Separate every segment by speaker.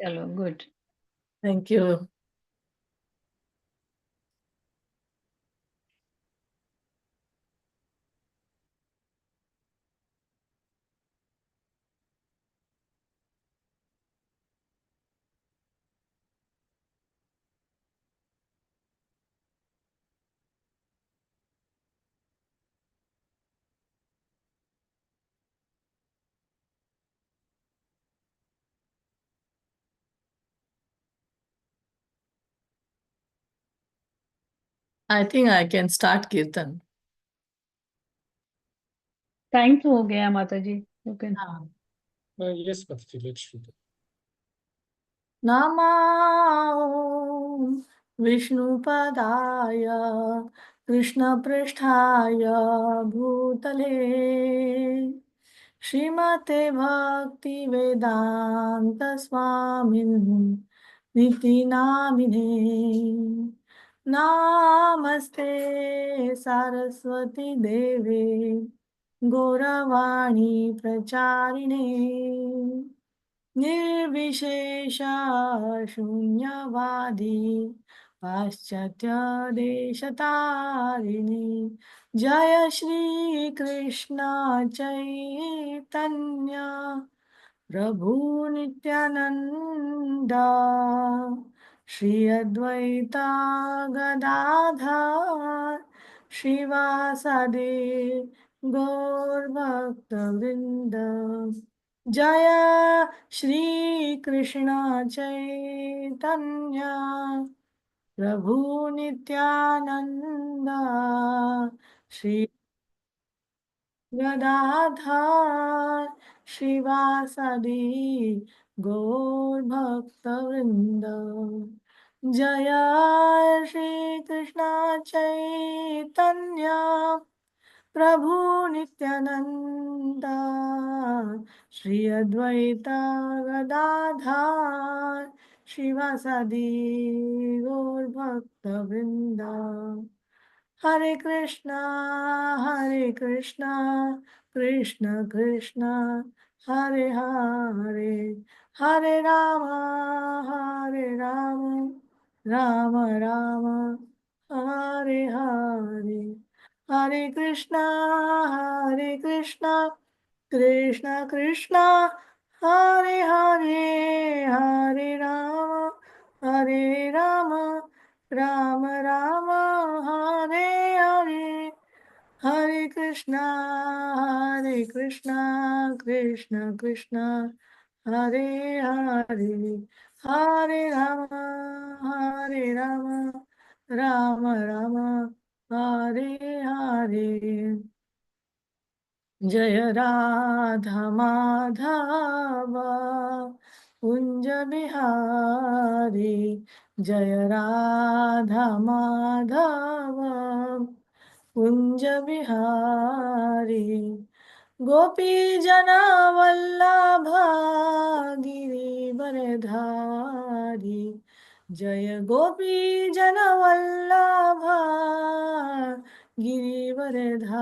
Speaker 1: चलो good.
Speaker 2: Thank you. I think I can start Kirtan.
Speaker 1: Time तो हो गया माता जी, okay.
Speaker 3: Yes, Mataji, let's do that.
Speaker 2: Namo Vishnupadaya Krishna Pristhaya Bhutale Srimate Bhakti Vedanta Swamin Niti Namine Namaste Saraswati Deve Gauravani Pracharine निर्विशेषा शून्यवादी पाश्चात्य देशतारिणी जय श्री कृष्ण चैतन्य प्रभु नित्यानंदा श्री अद्वैता गदाधर श्रीवासदि गौर भक्तवृंद जय श्री कृष्ण चैतन्य प्रभु नित्यानंदा श्री गदाधर श्रीवासदि गौर भक्तवृंद जय श्री कृष्ण चैतन्य प्रभु नित्यानंदा श्री अद्वैता गदाधर श्रीवासदि गौर भक्तवृंद हरे कृष्णा कृष्ण कृष्ण हरे हरे हरे राम राम राम हरे हरे हरे कृष्णा कृष्ण कृष्ण हरे हरे हरे राम राम राम हरे हरे हरे कृष्णा कृष्ण कृष्ण हरे हरे हरे राम राम राम हरे हरे जय राधा माधव कुंज बिहारी जय राधा माधव कुंज बिहारी गोपी जना वल्लभ गिरिवरधारी जय गोपी जना वल्लभ गिरिवरधारी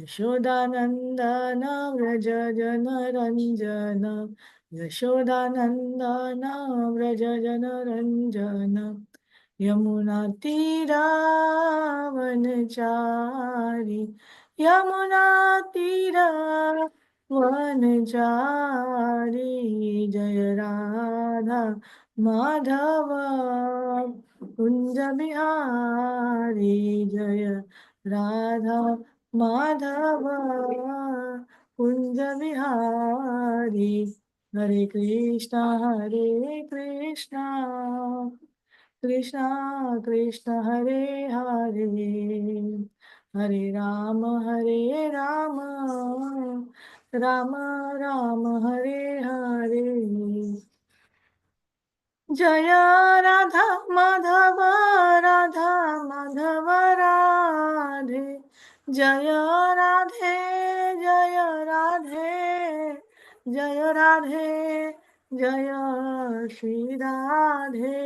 Speaker 2: यशोदानंदन व्रज जनरंजन यशोदानंदन व्रज जनरंजन यमुना तीरावनचारी यमुना तीरावनचारी जय राधा माधव कुंज बिहारी जय राधा माधव कुंज बिहारी हरे कृष्णा कृष्णा कृष्ण हरे हरे हरे राम राम राम हरे हरे जय राधा माधव राधे जय राधे जय राधे जय राधे जय Shri Radhe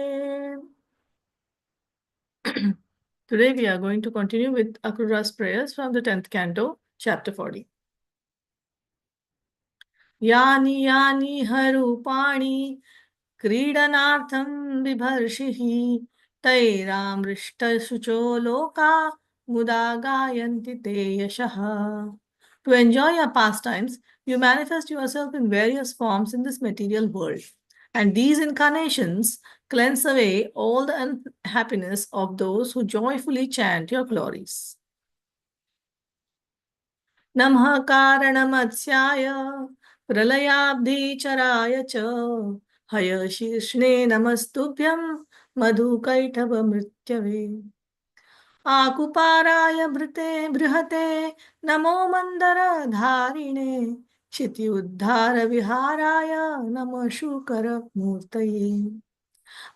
Speaker 2: Today we are going to continue with Akrura's prayers from the 10th canto, chapter 40. यानि यानि हरूपाणि क्रीडनार्थं बिभर्षिः तैरामृष्टशुचो लोका मुदा गायन्ति ते यशः. To enjoy your pastimes, you manifest yourself in various forms in this material world. And these incarnations cleanse away all the unhappiness of those who joyfully chant your glories. नमः कारणमत्स्याय प्रलयाब्धिचराय च हयशीर्ष्णे नमस्तुभ्यं मधुकैटभमृत्यवे. आकुपाराय बृहते नमो मन्दरधारिणे क्षित्युद्धारविहाराय नमः शूकरमूर्तये.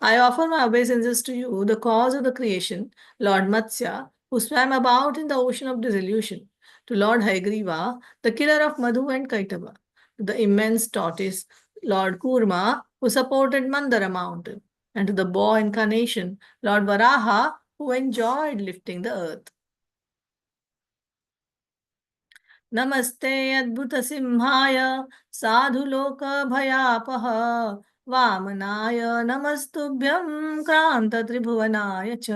Speaker 2: I offer my obeisances to you, the cause of the creation, Lord Matsya, who swam about in the ocean of dissolution, to Lord Haigriva, the killer of Madhu and Kaitava, to the immense tortoise, Lord Kurma, who supported Mandara mountain, and to the boar incarnation, Lord Varaha, who enjoyed lifting the earth. नमस्ते अद्भुतसिंहाय साधुलोकभयापः वामनाय नमस्तुभ्यं क्रान्तत्रिभुवनाय च.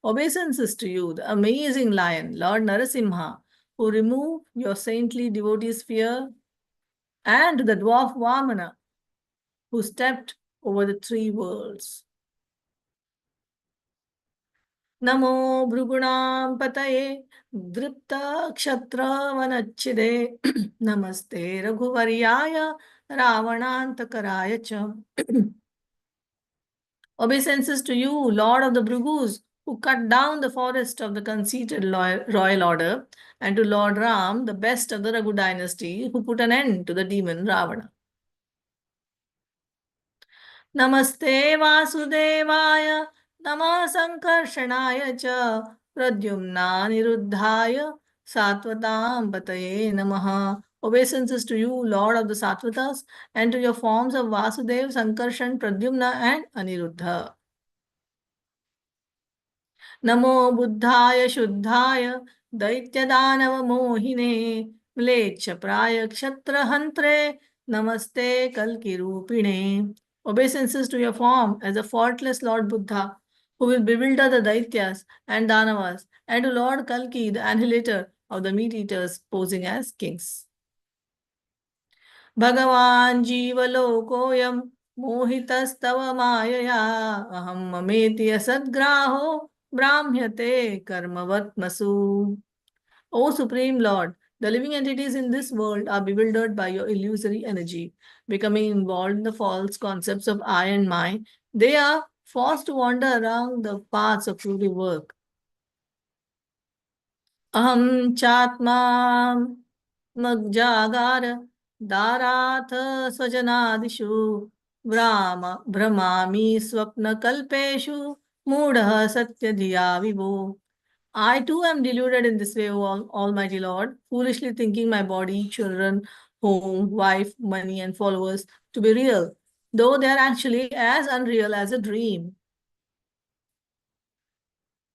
Speaker 2: Obeisances to you, the amazing lion, Lord Narasimha, who removed your saintly devotees' fear, and to the dwarf Vamana, who stepped over the three worlds. नमो भृगुणां पतये दृप्तक्षत्रवनच्छिदे नमस्ते रघुवर्याय रावणान्तकराय च. Obeisances to you, Lord of the Bhrigus, who cut down the forest of the conceited royal order, and to Lord Ram, the best of the Raghu dynasty, who put an end to the demon Ravana. नमस्ते वासुदेवाय नमः संकर्षणाय च प्रद्युम्नानिरुद्धाय सात्वतां पतये नमः. Obeisances to you, Lord of the Satvatas, and to your forms of Vasudev, Sankarshan, Pradyumna, and Aniruddha. नमो बुद्धाय शुद्धाय दैत्यदानव मोहिने म्लेच्छ प्राय क्षत्रहन्त्रे नमस्ते कल्किरूपिणे. Obeisances to your form as a faultless Lord Buddha, who will bewilder the Daityas and Danavas, and to Lord Kalki, the annihilator of the meat-eaters, posing as kings. भगवान् जीवलोकोऽयं मोहितस्तव मायया अहं ममेति असद्ग्राहो ब्राह्म्यते कर्मवत्मसु. O Supreme Lord, the living entities in this world are bewildered by your illusory energy. Becoming involved in the false concepts of I and my, they are forced to wander around the paths of fruitive work. Aham chatma magjagar दाराथ स्वजनादिषु भ्रमामि स्वप्नकल्पेषु मूढः सत्यधिया विभो. I too am deluded in this way, O Almighty Lord, foolishly thinking my body, children, home, wife, money, and followers to be real, though they are actually as unreal as a dream.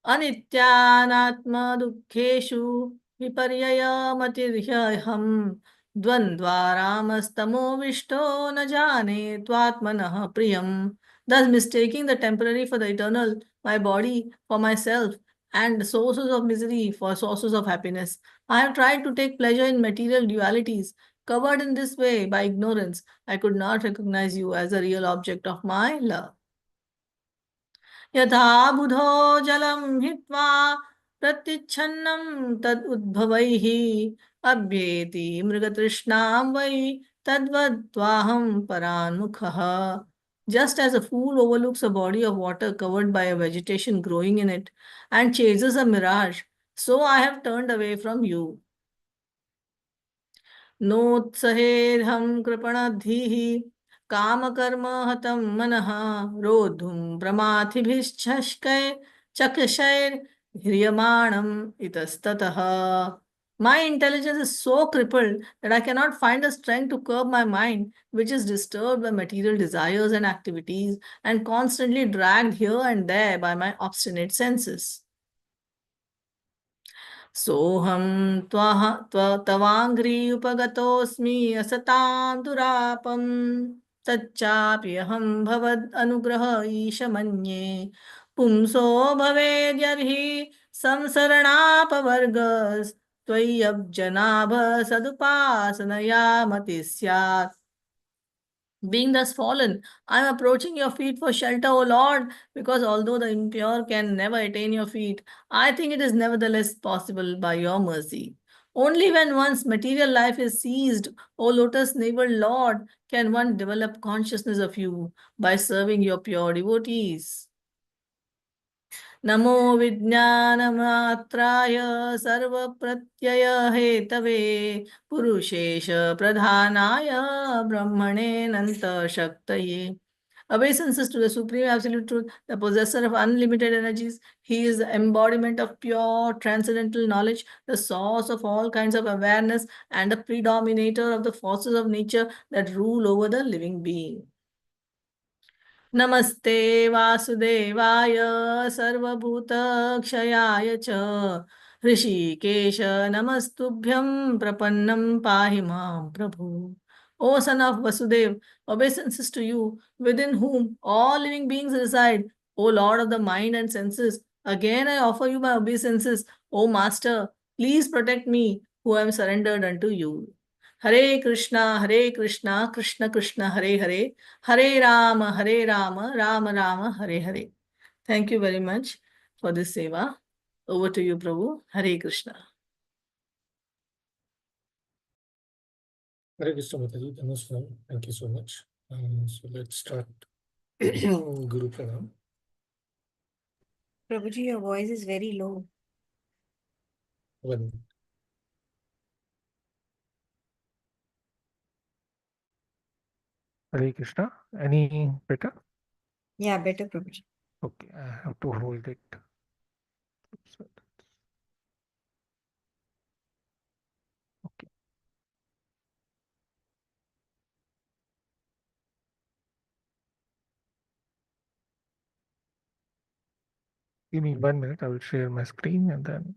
Speaker 2: Anityanatma dukkeshu viparyayamatiryaham द्वन्द्वारामस्तमो विष्टो न जाने त्वात्मनः प्रियम्. Thus mistaking the temporary for the eternal, my body for myself, and the sources of misery for sources of happiness, I have tried to take pleasure in material dualities. Covered in this way by ignorance, I could not recognize you as the real object of my love. यथा बुधो जलं हित्वा प्रतिच्छन्नं तद उद्भवैः अभ्येति मृगतृष्णां वै तद्वद्वाहं परान्मुखः. Just as a fool overlooks a body of water covered by a vegetation growing in it and chases a mirage, so I have turned away from you. नोत्सहेऽहं कृपणधीः कामकर्म हतं मनः रोद्धुं प्रमाथिभिश्चष्कै चक्षैर्ह्रियमाणम् इतस्ततः. My intelligence is so crippled that I cannot find the strength to curb my mind, which is disturbed by material desires and activities and constantly dragged here and there by my obstinate senses. सोऽहं तवाङ्घ्रि उपगतोऽस्मि असतां दुरापं तच्चाप्यहं भवद् अनुग्रह ईश मन्ये पुंसो भवेद्यर्हि संसरणापवर्गस्त्वय्यब्जनाभ सदुपासनया मतिः स्यात्. Being thus fallen, I am approaching your feet for shelter, O Lord, because although the impure can never attain your feet, I think it is nevertheless possible by your mercy. Only when one's material life is seized, O lotus neighbored Lord, can one develop consciousness of you by serving your pure devotees. NaMo विज्ञानमात्राय सर्वप्रत्ययहेतवे पुरुषेश प्रधानाय ब्रह्मणेऽनन्तशक्तये. Obeisances to the Supreme Absolute Truth, the possessor of unlimited energies. He is the embodiment of pure transcendental knowledge, the source of all kinds of awareness, and the predominator of the forces of nature that rule over the living being. नमस्ते वासुदेवाय सर्वभूतक्षयाय च ऋषिकेश नमस्तुभ्यं प्रपन्नं पाहि मां प्रभु. O son of Vasudev, obeisances to you, within whom all living beings reside, O Lord of the mind and senses. Again I offer you my obeisances, O Master. Please protect me, who am surrendered unto you. Hare Krishna, Krishna Krishna, Hare Hare, Hare Rama, Rama Rama, Hare Hare. Thank you very much for this seva. Over to you, Prabhu. Hare Krishna.
Speaker 3: Hare Krishna Mataji, Namaskar. Thank you so much. So let's start Guru Pranam.
Speaker 4: Prabhuji, your voice is very low.
Speaker 3: One.
Speaker 5: Hare Krishna. Any better?
Speaker 4: Yeah, better, Prabhuji.
Speaker 5: Okay, I have to hold it. Okay. Give me 1 minute. I will share my screen and then.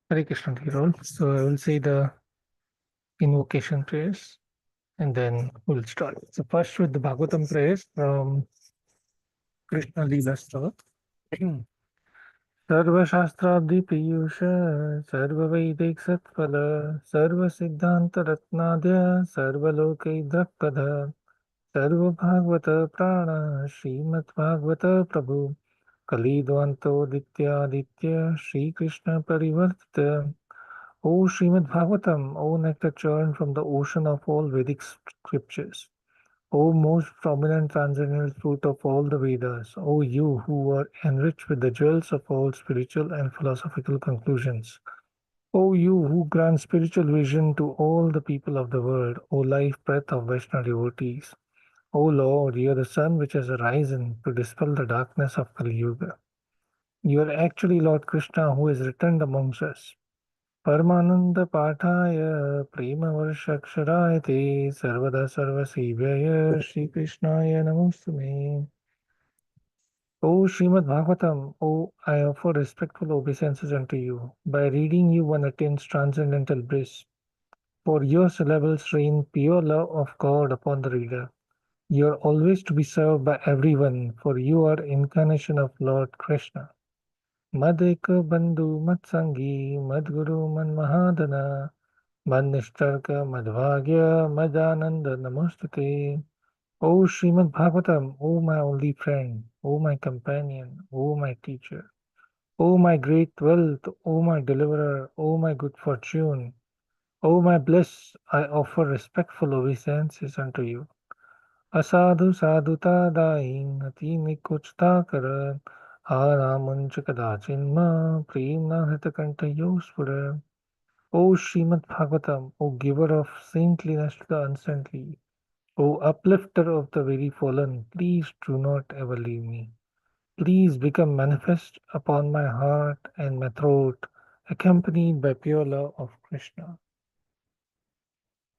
Speaker 5: Hare Krishna, dear all. So I will say the invocation prayers and then we'll start. So first with the Bhagavatam prayers from Krishna Leela Stava. सर्वशास्त्रादि Piyush सर्ववैदिक सत्फल सर्वसिद्धांत रत्नाद्य सर्वलोकैद्रपद सर्वभागवत प्राण श्रीमद्भागवत प्रभु कलिद्वंतोदित्यादित्य श्री कृष्ण परिवर्तित. O Srimad Bhagavatam, O nectar churned from the ocean of all Vedic scriptures, O most prominent transcendental fruit of all the Vedas, O you who are enriched with the jewels of all spiritual and philosophical conclusions, O you who grant spiritual vision to all the people of the world, O life breath of Vaishnava devotees, O Lord, you are the sun which has arisen to dispel the darkness of Kali Yuga. You are actually Lord Krishna who is returned amongst us. परमानंद पाठाय प्रेम वर्षाक्षराय ते सर्वदा सर्वसेव्याय श्री कृष्णाय नमोस्तुते. O Srimad Bhagavatam, O I offer respectful obeisances unto you. By reading you one attains transcendental bliss. For your syllables rain pure love of God upon the reader. You are always to be served by everyone, for you are incarnation of Lord Krishna. Mad ek bandhu mad sangi mad guru mad mahadana mad nishtarka mad bhagya mad ananda namostate. O Srimad Bhagavatam, O my only friend, O my companion, O my teacher, O my great wealth, O my deliverer, O my good fortune, O my bliss, I offer respectful obeisances unto you. असाधु साधुता दायिन अति निकुचता कर आरामुंच कदाचिन्म प्रेम न हृत कंठयो स्फुर. O Srimad Bhagavatam, O giver of saintliness to the unsaintly, O uplifter of the very fallen, please do not ever leave me. Please become manifest upon my heart and my throat accompanied by pure love of Krishna.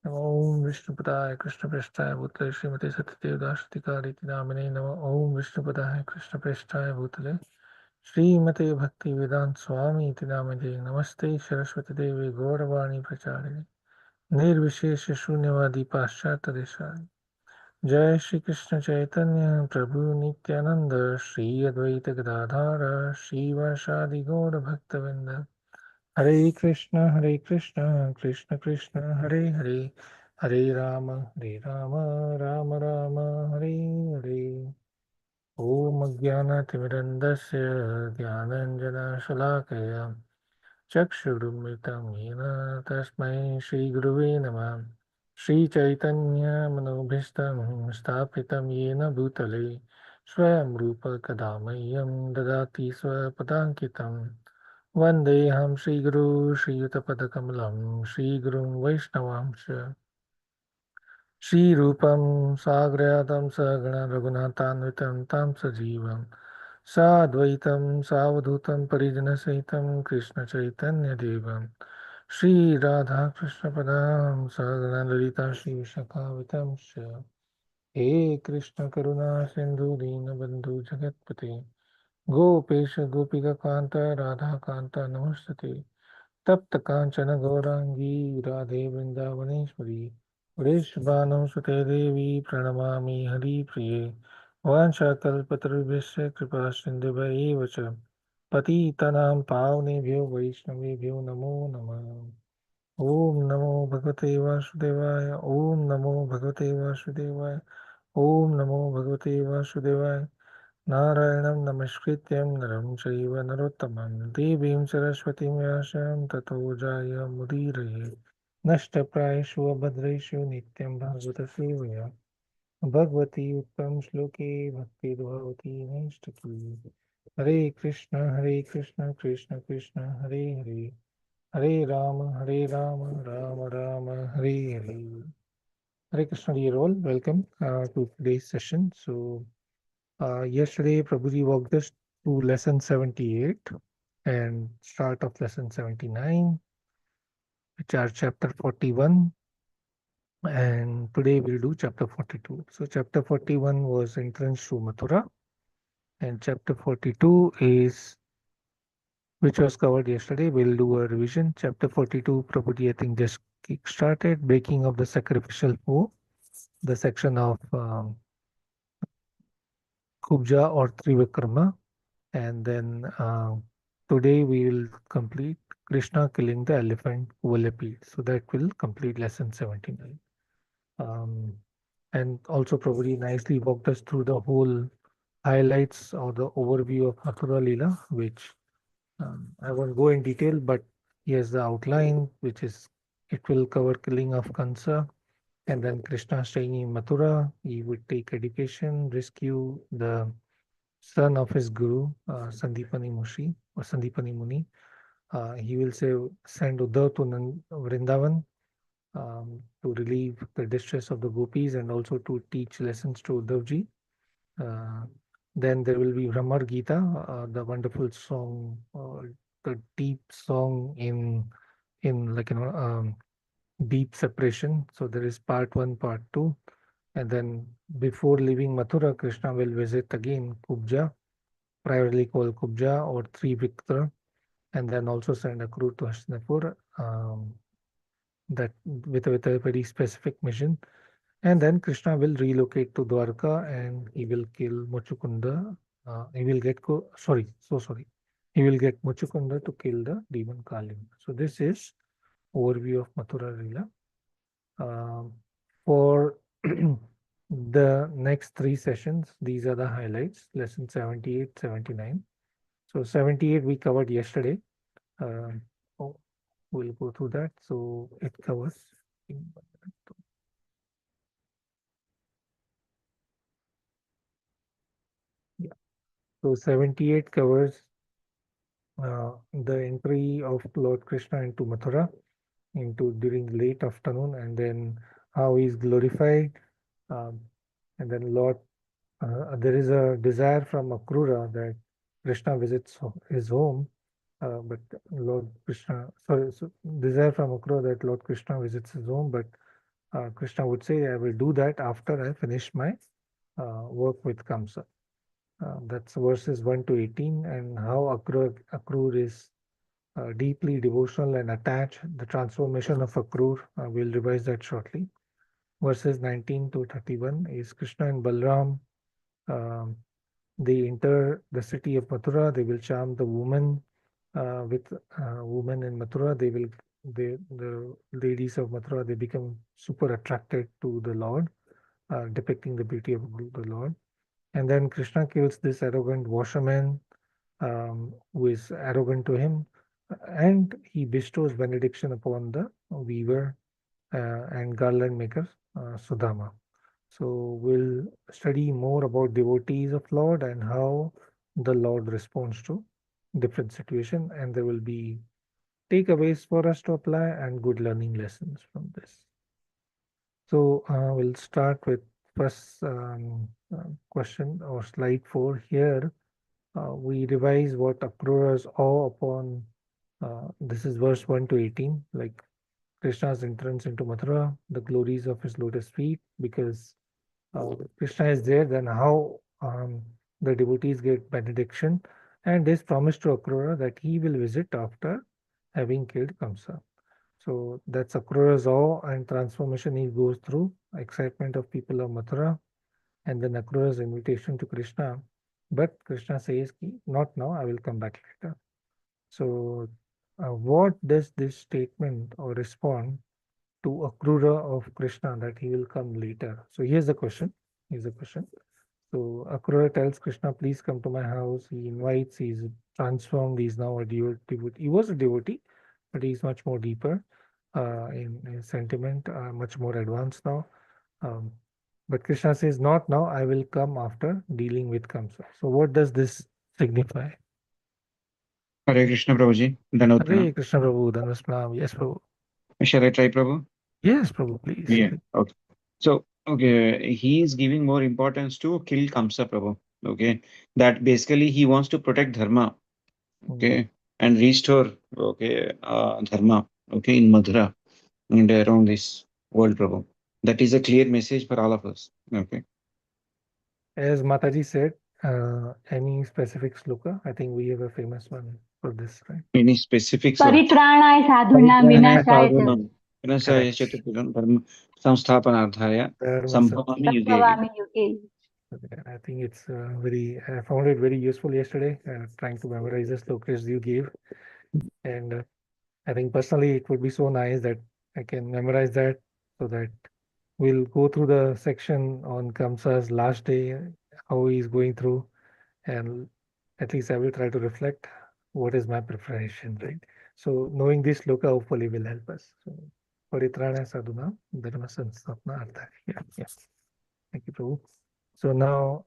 Speaker 5: Om Vishnupadaya Krishna Prasthaya Bhutale Srimati Satyadev Dashatikari Namine Nama Om Vishnupadaya Krishna Prasthaya Bhutale Srimate Bhakti Vedant Swami Iti Namine Namaste Saraswati Devi Gauravani Pracharine Nirvishesha Shunyavadi Paschata Desai Jai Shri Krishna Chaitanya Prabhu Nityananda Shri Advaita Gadadhara Shri Varsadi Gaura Bhaktavinda Hare Krishna Krishna Krishna Hare Hare Hare Rama Rama Rama Hare Hare Om Jnanatimirandasya Dhyananjana Shalakaya Chakshurumritam Yena Tasmai Shri Guruve Namah Shri Chaitanya Manobhishtam Sthapitam Yena Bhutale Swayam Rupa Kadamayam Dadati Swapadankitam Vandeham Shri Guru Shri Yutapadakamlam Shri Guru Vaishnavamsha Shri Rupam Sagrayatam Sagana Raghunathanvitam Tam Sajivam Sadvaitam Savadhutam Parijana Sahitam Krishna Chaitanya Devam Shri Radha Krishna Padam Sagana Lalita Shri Vishakhavitam Sha He Krishna Karuna Sindhu Deenabandhu Jagatpate Gopesha Gopika Kanta Radha Kanta Namastate तप्त कांचन गौरांगी राधे वृंदावनेश्वरी वृषभानुसुते देवी प्रणमामि हरिप्रिये वाञ्छाकल्पतरुभ्यश्च कृपा सिन्धुभ्यैव च पतितानां पावनेभ्यो वैष्णवेभ्यो नमो नमः ओम नमो भगवते वासुदेवाय ओम नमो भगवते वासुदेवाय ओम नमो भगवते वासुदेवाय नारायणं नमस्कृत्यं नरं चैव नरोत्तमं देवीं सरस्वतीं व्यासं ततो जयमुदीरये नष्टप्रायेषु अभद्रेषु नित्यं भागवतसेवया भगवती उत्तम श्लोके भक्तिर्भवती नैष्ठिकी हरे Krishna Krishna Krishna Hare Hare Hare Ram Ram Ram Hare Hare Hare Krishna, dear all, welcome to today's session. Yesterday, Prabhuji walked us through lesson 78 and start of lesson 79, which are chapter 41. And today we'll do chapter 42. So chapter 41 was entrance to Mathura. And chapter 42 is, which was covered yesterday. We'll do a revision. Chapter 42, Prabhuji, I think, just kick-started, breaking of the sacrificial foe, the section of Kubja or Trivikrama. And then today we will complete Krishna killing the elephant Kuvalapid. So that will complete lesson 79. And also Prabhuji nicely walked us through the whole highlights or the overview of Mathura Leela, which I won't go in detail, but here's the outline, which is it will cover killing of Kansa, and then Krishna staying in Mathura. He would take education, rescue the son of his guru, Sandipani Mushi or Sandipani Muni. He will send Uddhav to Vrindavan to relieve the distress of the gopis and also to teach lessons to Uddhavji. Then there will be Brahmar Gita, the wonderful song, the deep song in deep separation. So there is part 1, part 2. And then before leaving Mathura, Krishna will visit again Kubja, primarily called Kubja or Trivikra, and then also send a crew to Hastinapur, that with a very specific mission. And then Krishna will relocate to Dwarka and he will kill Muchukunda. He will get He will get Muchukunda to kill the demon Kalinga. So this is overview of Mathura Leela. For the next 3 sessions, these are the highlights, lesson 78, 79. So 78 we covered yesterday. We'll go through that. So it covers. Yeah. So 78 covers the entry of Lord Krishna into Mathura during late afternoon, and then how he is glorified, and then Lord, there is a desire from Akrura that Krishna visits his home, but Lord Krishna, sorry, so desire from Akrura that Lord Krishna visits his home, but Krishna would say, I will do that after I finish my work with Kamsa. That's verses 1 to 18, and how Akrur is deeply devotional and attached. The transformation of Akrur, we'll revise that shortly. Verses 19 to 31 is Krishna and Balram. They enter the city of Mathura. They will charm the woman with women in Mathura. The ladies of Mathura, they become super attracted to the Lord, depicting the beauty of the Lord. And then Krishna kills this arrogant washerman who is arrogant to him, and he bestows benediction upon the weaver and garland maker, Sudama. So we'll study more about devotees of Lord and how the Lord responds to different situation, and there will be takeaways for us to apply and good learning lessons from this. So we'll start with first question or slide 4 here. We revise what Akrura's awe upon, this is verse 1 to 18, like Krishna's entrance into Mathura, the glories of his lotus feet, because Krishna is there, then how the devotees get benediction, and this promise to Akrura that he will visit after having killed Kamsa. So that's Akrura's awe and transformation he goes through, excitement of people of Mathura, and then Akrura's invitation to Krishna. But Krishna says, not now, I will come back later. So what does this statement or respond to Akrura of Krishna that he will come later? So here's the question. So Akrura tells Krishna, please come to my house. He invites, he's transformed, he's now a devotee. He was a devotee, but he's much more deeper in sentiment, much more advanced now. But Krishna says, not now, I will come after dealing with Kamsa. So what does this signify?
Speaker 6: Hare Krishna Prabhuji. Dandavat
Speaker 5: Hare Krishna Prabhu, Dhanwas Pranam. Yes, Prabhu.
Speaker 6: Shall I try, Prabhu?
Speaker 5: Yes, Prabhu, please.
Speaker 6: Yeah. Okay. So, okay, he is giving more importance to kill Kamsa, Prabhu. Okay. That basically he wants to protect Dharma. Okay. And restore, okay, Dharma, okay, in Mathura and around this world, Prabhu. That is a clear message for all of us. Okay.
Speaker 5: As Mataji said, any specific sloka? I think we have a famous one for this, right?
Speaker 6: Any specifics?
Speaker 1: परित्राणाय साधूनां विनाशाय च
Speaker 6: विनाशाय च धर्म संस्थापनार्थाय संभवामि युगे युगे.
Speaker 1: संभवामि युगे.
Speaker 5: I think it's I found it very useful yesterday, trying to memorize the slokas you gave. And I think personally it would be so nice that I can memorize that, so that we'll go through the section on Kamsa's last day, how he's going through, and at least I will try to reflect what is my preparation, right? So knowing this sloka hopefully will help us. So Paritrana Sadhuna Dharma Sanstapna Artha. Yeah. Thank you, Prabhu. So now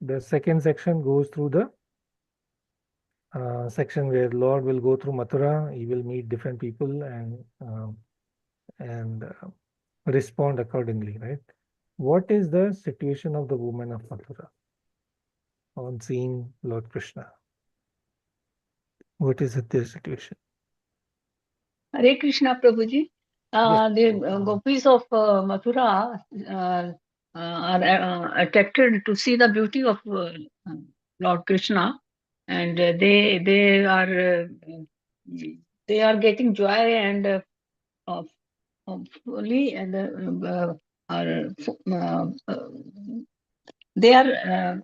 Speaker 5: the second section goes through the section where Lord will go through Mathura. He will meet different people and respond accordingly, right? What is the situation of the woman of Mathura on seeing Lord Krishna? What is their situation?
Speaker 1: Hare Krishna Prabhuji.
Speaker 5: Yes.
Speaker 1: The gopis of Mathura are attracted to see the beauty of Lord Krishna, and they are getting joy and fully, and they are.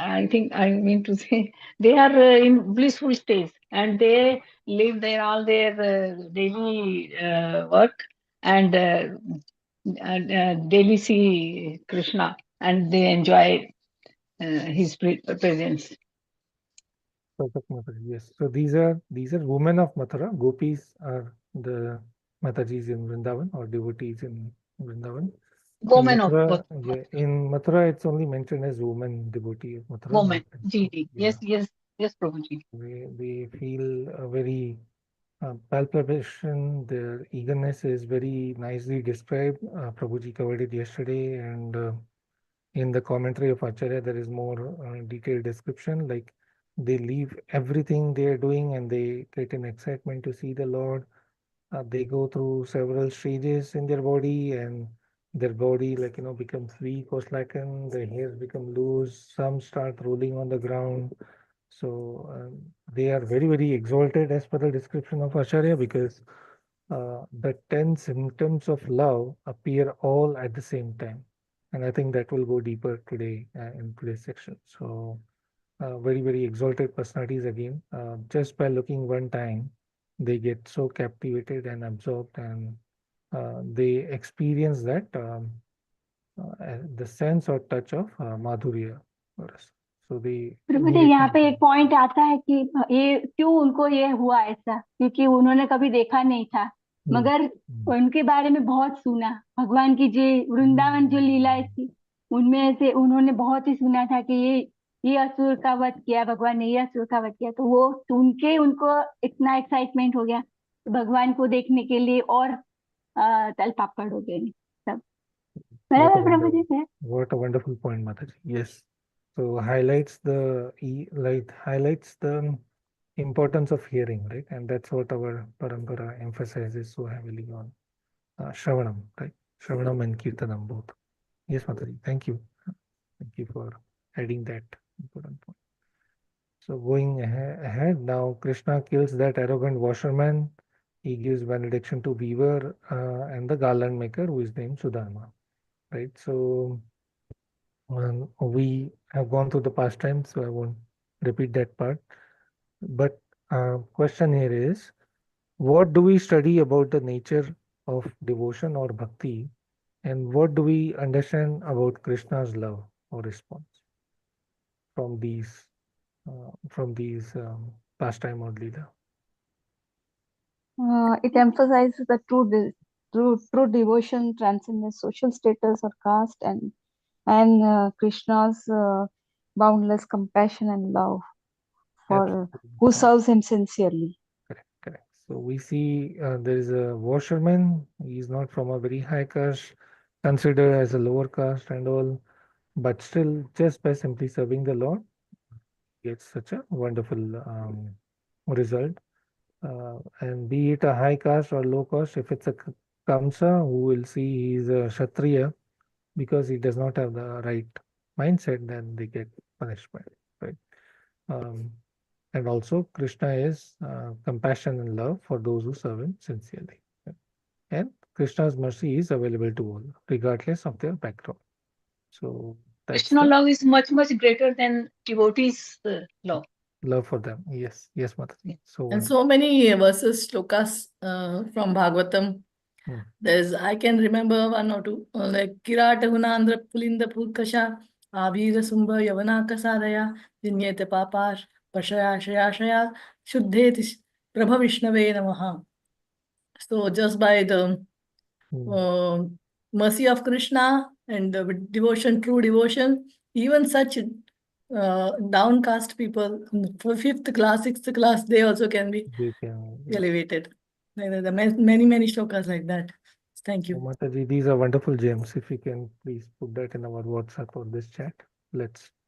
Speaker 1: I mean to say, they are in blissful states, and they live there all their daily work, and daily see Krishna, and they enjoy his presence.
Speaker 5: Yes. So these are women of Mathura. Gopis are the Matajis in Vrindavan, or devotees in Vrindavan.
Speaker 1: Women of
Speaker 5: Mathura,
Speaker 1: Mathura.
Speaker 5: in Mathura, it's only mentioned as woman devotee of Mathura.
Speaker 1: Woman.
Speaker 5: Yeah.
Speaker 1: Yes, Prabhuji.
Speaker 5: They feel a very palpitation. Their eagerness is very nicely described. Prabhuji covered it yesterday, and in the commentary of Acharya, there is more detailed description. Like they leave everything they are doing and they get an excitement to see the Lord. They go through several stages in their body, and their body, becomes weak or slackened. Their hairs become loose. Some start rolling on the ground. So they are very, very exalted as per the description of Acharya, because the 10 symptoms of love appear all at the same time. And I think that will go deeper today in today's section. So very, very exalted personalities again. Just by looking one time, they get so captivated and absorbed, and they experience that the sense or touch of Madhurya for us. So they
Speaker 7: प्रभु जी, यहाँ पे
Speaker 5: immediately.
Speaker 7: एक point आता है कि ये क्यों उनको ये हुआ ऐसा, क्योंकि उन्होंने कभी देखा नहीं था,
Speaker 5: हम्म,
Speaker 7: मगर
Speaker 5: हम्म,
Speaker 7: उनके बारे में बहुत सुना। भगवान की जो वृंदावन जो लीलाएं थी, उनमें से उन्होंने बहुत ही सुना था कि ये असुर का वध किया भगवान ने, ये असुर का वध किया। तो वो सुन के उनको इतना एक्साइटमेंट हो गया भगवान को देखने के लिए, और तल पापड़ हो गए सब।
Speaker 5: What a
Speaker 7: बराबर प्रभु जी
Speaker 5: wonderful,
Speaker 7: है।
Speaker 5: what a wonderful point, Mataji. Yes. So highlights the importance of hearing, right? And that's what our parampara emphasizes so heavily on Shravanam, right? Shravanam and Kirtanam both. Yes, Mataji. Thank you. Thank you for adding that important point. So going ahead now, Krishna kills that arrogant washerman. He gives benediction to Beaver and the garland maker, who is named Sudharma, right? So we have gone through the past tense, so I won't repeat that part. But question here is, what do we study about the nature of devotion or bhakti, and what do we understand about Krishna's love or response from these pastime or leela?
Speaker 8: It emphasizes the true devotion transcends social status or caste, and Krishna's boundless compassion and love for
Speaker 5: Absolutely.
Speaker 8: who serves him sincerely.
Speaker 5: Correct. So we see there is a washerman. He is not from a very high caste, considered as a lower caste and all, but still, just by simply serving the Lord, gets such a wonderful result. And be it a high caste or low caste, if it's a Kamsa, who will see he's a Kshatriya because he does not have the right mindset, then they get punishment, right? And also, Krishna is compassion and love for those who serve him sincerely. Right? And Krishna's mercy is available to all, regardless of their background. So that's
Speaker 1: Krishna
Speaker 5: the
Speaker 1: love is much, much greater than devotees' love.
Speaker 5: love for them. Yes, Mataji. So
Speaker 2: And so many verses, shlokas from Bhagavatam.
Speaker 5: Hmm.
Speaker 2: I can remember one or two, like Kirata Gunandra Pulinda Purkasha, Avira Sumba Yavana Kasadaya, Dinyete Papar, Pashaya Shaya Shaya, Shuddheti Prabha Vishnave Namaha. So just by the mercy of Krishna and with devotion, true devotion, even such downcast people, fifth class, sixth class, they also can be
Speaker 5: they can, yes.
Speaker 2: elevated. There are many shlokas like that. Thank
Speaker 5: So
Speaker 2: you.
Speaker 5: Mataji, these are wonderful gems. If you can please put that in our WhatsApp or this chat,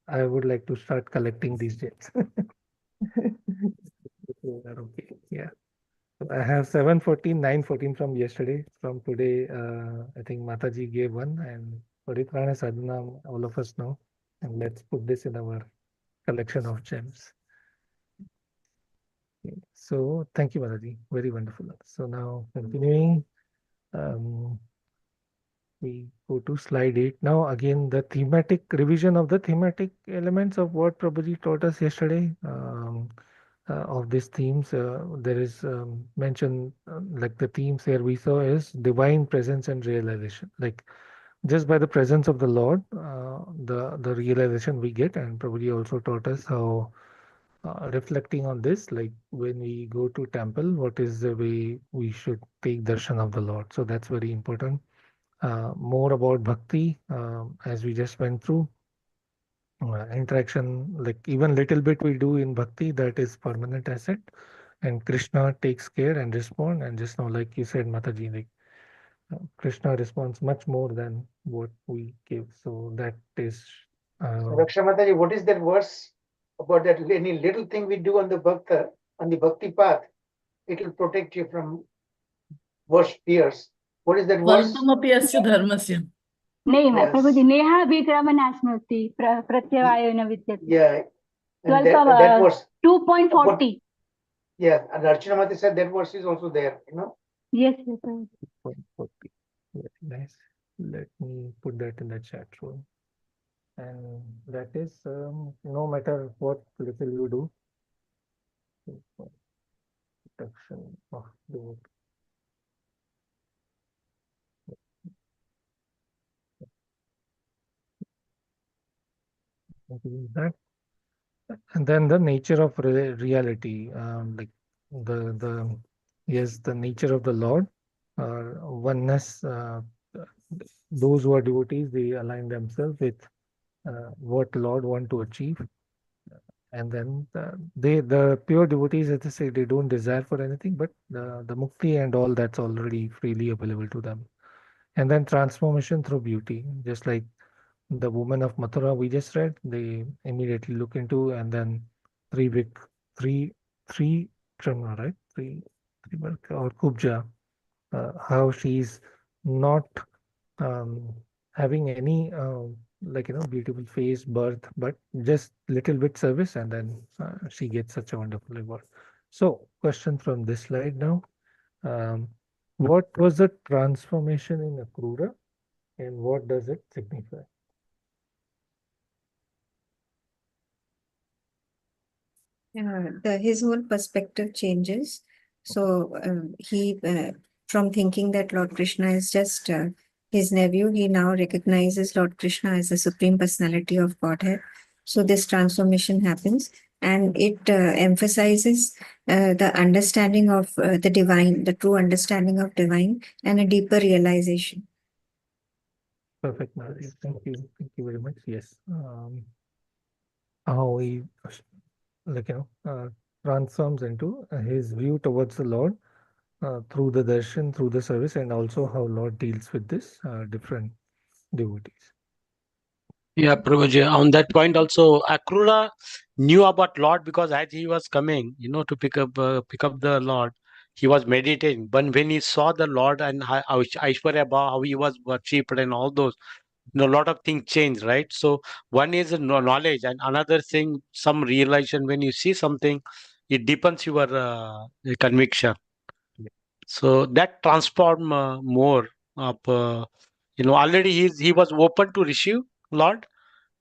Speaker 5: I would like to start collecting these gems. Okay, yeah. So I have 714, 914 from yesterday. From today, I think Mataji gave one, and Paritrana Sadhana, all of us know. And let's put this in our collection of gems. Okay. So thank you, Mataji. Very wonderful. So now continuing, we go to slide 8. Now again, the thematic revision of the thematic elements of what Prabhuji taught us yesterday. Of these themes, there is mentioned like the themes here we saw is divine presence and realization. Like just by the presence of the Lord, the realization we get, and Prabhuji also taught us how reflecting on this, like when we go to temple, what is the way we should take darshan of the Lord. So that's very important. More about bhakti, as we just went through. Interaction, like even little bit we do in bhakti, that is permanent asset, and Krishna takes care and respond. And just now, like you said, Mataji, like Krishna responds much more than what we give. So that is
Speaker 3: Raksha Mataji, what is that verse?
Speaker 9: about that any little thing we do on the bhakti path, it will protect you from worse fears. What is that verse?
Speaker 2: Svalpamapi asya dharmasya.
Speaker 7: नहीं
Speaker 9: Yes.
Speaker 7: प्रभुजी नेहा विक्रमणाश्नोति प्रत्यवायो न विद्यते
Speaker 9: Yeah. And
Speaker 7: स्वल्प
Speaker 9: that was
Speaker 7: 2.40
Speaker 9: yeah. And Archana said that verse is also there.
Speaker 7: yes
Speaker 5: 40. Very nice. Let me put that in the chat room. And that is no matter what little you do, protection of the that. And then the nature of reality, like the nature of the Lord, oneness. Those who are devotees, they align themselves with what Lord want to achieve, and then the pure devotees, as they say, they don't desire for anything, but the mukti and all that's already freely available to them. And then transformation through beauty, just like the woman of Mathura we just read, they immediately look into, and then three Trima, right? Three or Kubja, how she's not having any beautiful face, birth, but just little bit service, and then she gets such a wonderful reward. So, question from this slide now. What was the transformation in Akrura, and what does it signify?
Speaker 4: His whole perspective changes. So he, from thinking that Lord Krishna is just his nephew, he now recognizes Lord Krishna as the Supreme Personality of Godhead. So this transformation happens, and it emphasizes the understanding of the divine, the true understanding of divine, and a deeper realization.
Speaker 5: Perfect, Madhuri. Thank you. Thank you very much. Yes. How he transforms into his view towards the Lord through the darshan, through the service, and also how Lord deals with this different devotees.
Speaker 10: Yeah, Prabhuji, on that point also, Akrura knew about Lord because as he was coming, to pick up the Lord, he was meditating. But when he saw the Lord and Aishwarya Bhav, how he was worshipped and all those, a lot of things changed, right? So one is knowledge, and another thing, some realization. When you see something, it deepens your conviction. So that transform more of, already he was open to receive Lord,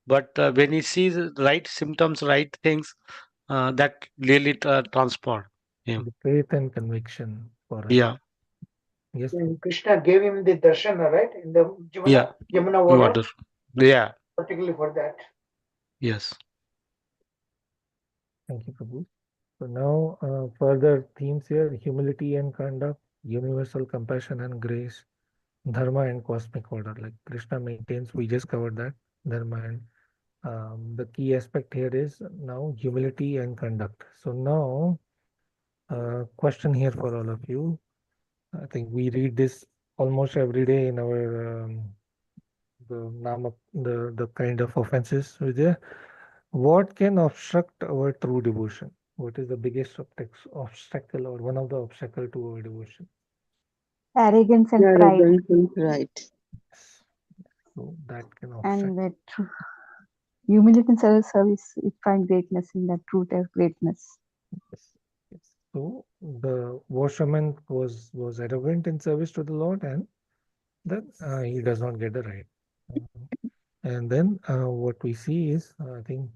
Speaker 10: but when he sees right symptoms, right things, that really transform him.
Speaker 5: The faith and conviction for us.
Speaker 10: Yeah.
Speaker 5: Yes.
Speaker 9: And Krishna gave him the darshana, right? In the Yamuna water.
Speaker 10: Water. Yeah.
Speaker 9: Particularly for that.
Speaker 10: Yes.
Speaker 5: Thank you, Prabhu. So now further themes here: humility and conduct, universal compassion and grace, dharma and cosmic order. Like Krishna maintains, we just covered that, dharma, and the key aspect here is now humility and conduct. So now question here for all of you. I think we read this almost every day in our the kind of offenses with there. What can obstruct our true devotion? What is the biggest obstacle or one of the obstacle to our devotion?
Speaker 8: Arrogance and pride.
Speaker 11: Arrogance and pride.
Speaker 5: So that can obstruct.
Speaker 8: And that humility and service, we find greatness in that truth as greatness.
Speaker 5: Yes. Yes. So the washerman was arrogant in service to the Lord, and then he does not get the right. And then what we see is, I think,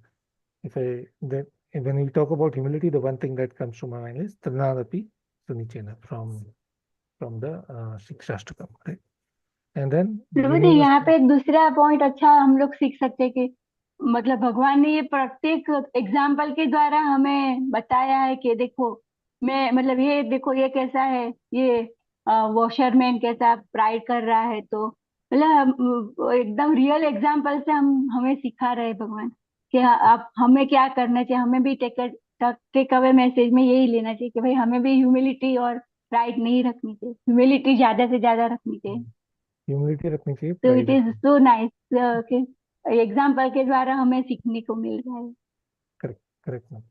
Speaker 5: when we talk about humility, the one thing that comes to my mind is Trinadapi Sunichena from the Shikshashtakam, right? And then
Speaker 7: प्रभुजी यहाँ पे एक दूसरा point अच्छा हम लोग सीख सकते हैं कि मतलब भगवान ने ये प्रत्येक एग्जाम्पल के द्वारा हमें बताया है कि देखो मैं मतलब ये देखो ये कैसा है, ये वॉशरमैन कैसा प्राइड कर रहा है, तो मतलब एकदम रियल एग्जाम्पल से हमें सिखा रहे हैं भगवान कि आप हमें क्या करना चाहिए. हमें भी टेक अवे मैसेज में यही लेना चाहिए कि भाई हमें भी ह्यूमिलिटी और प्राइड नहीं रखनी चाहिए, ह्यूमिलिटी ज्यादा से ज्यादा रखनी चाहिए.
Speaker 5: ह्यूमिलिटी रखनी चाहिए.
Speaker 7: तो इट इज सो नाइस कि एग्जाम्पल के द्वारा हमें सीखने को मिल रहा है.
Speaker 5: Correct. Correct. No?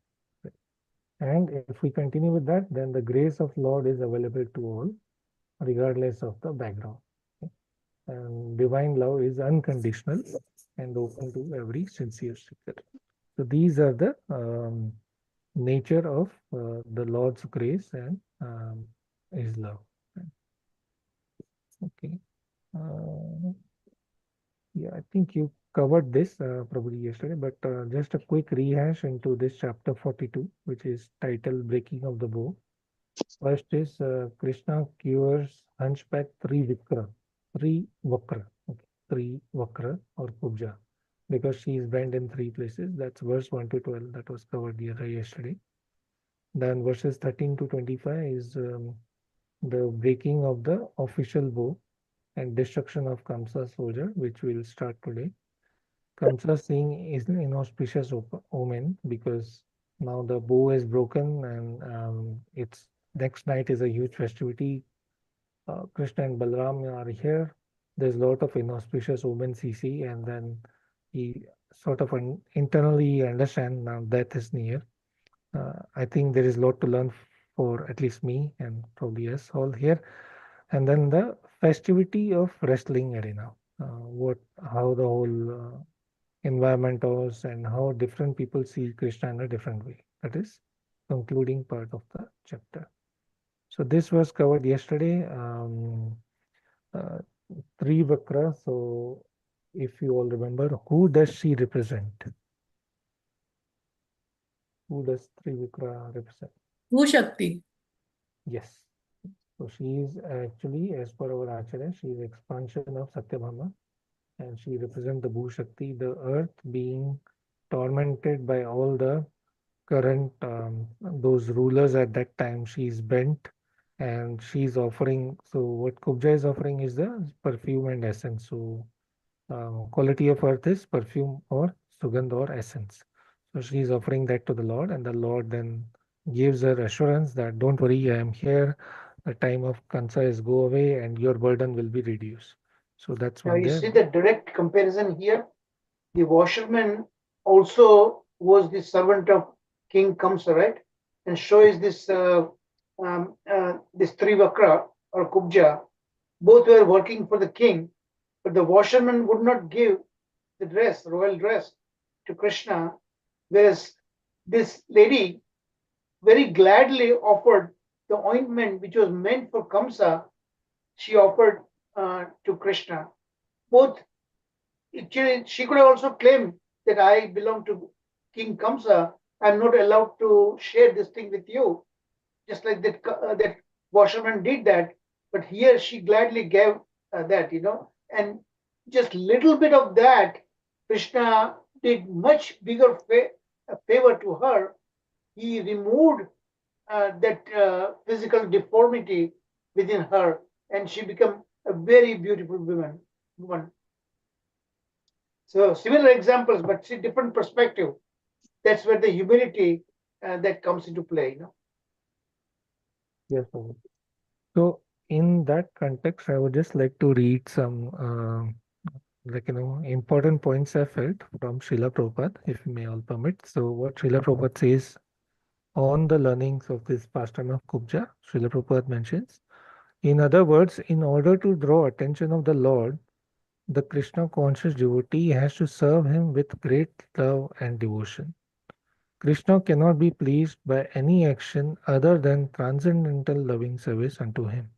Speaker 5: And if we continue with that, then the grace of Lord is available to all, regardless of the background. Okay? And divine love is unconditional and open to every sincere seeker. So these are the nature of the Lord's grace and His love. Okay. Yeah, I think you covered this probably yesterday, but just a quick rehash into this chapter 42, which is titled Breaking of the Bow. First is Krishna cures hunchback Trivakra, okay, Trivakra or Kubja, because she is bent in three places. That's verse 1 to 12 that was covered yesterday. Then verses 13 to 25 is the breaking of the official bow and destruction of Kamsa's soldier, which will start today. Kamsa seeing is an inauspicious omen because now the bow is broken and it's next night is a huge festivity. Krishna and Balram are here. There's a lot of inauspicious omens he see, and then he sort of internally understand now death is near. I think there is a lot to learn for at least me and probably us all here. And then the festivity of wrestling arena, how the whole environment was and how different people see Krishna in a different way. That is concluding part of the chapter. So this was covered yesterday. Trivakra. So if you all remember, who does she represent? Who does Trivakra represent?
Speaker 2: Who Shakti?
Speaker 5: Yes. So she is actually, as per our Acharya, she is expansion of Satyabhama, and she represents the Bhu Shakti, the earth being tormented by all the current those rulers at that time. She is bent and she is offering. So what Kubja is offering is the perfume and essence. So quality of earth is perfume or sugandh or essence. So she is offering that to the Lord, and the Lord then gives her assurance that don't worry, I am here. The time of Kansa is go away, and your burden will be reduced. So that's
Speaker 9: Now
Speaker 5: one
Speaker 9: you
Speaker 5: there.
Speaker 9: see the direct comparison here. The washerman also was the servant of King Kamsa, right? And so is this this Trivakra or Kubja. Both were working for the king, but the washerman would not give the dress, royal dress, to Krishna, whereas this lady very gladly offered the ointment which was meant for Kamsa. She offered to Krishna. Both, actually, she could have also claimed that I belong to King Kamsa. I'm not allowed to share this thing with you, just like that that washerman did that. But here she gladly gave that, and just little bit of that, Krishna did much bigger favor to her. He removed that physical deformity within her, and she became a very beautiful woman. So similar examples, but see different perspective. That's where the humility that comes into play.
Speaker 5: Yes, Prabhu. So in that context, I would just like to read some important points I felt from Srila Prabhupada, if you may all permit. So what Srila Prabhupada says on the learnings of this pastime of Kubja, Srila Prabhupada mentions, in other words, in order to draw attention of the Lord, the Krishna conscious devotee has to serve him with great love and devotion. Krishna cannot be pleased by any action other than transcendental loving service unto him.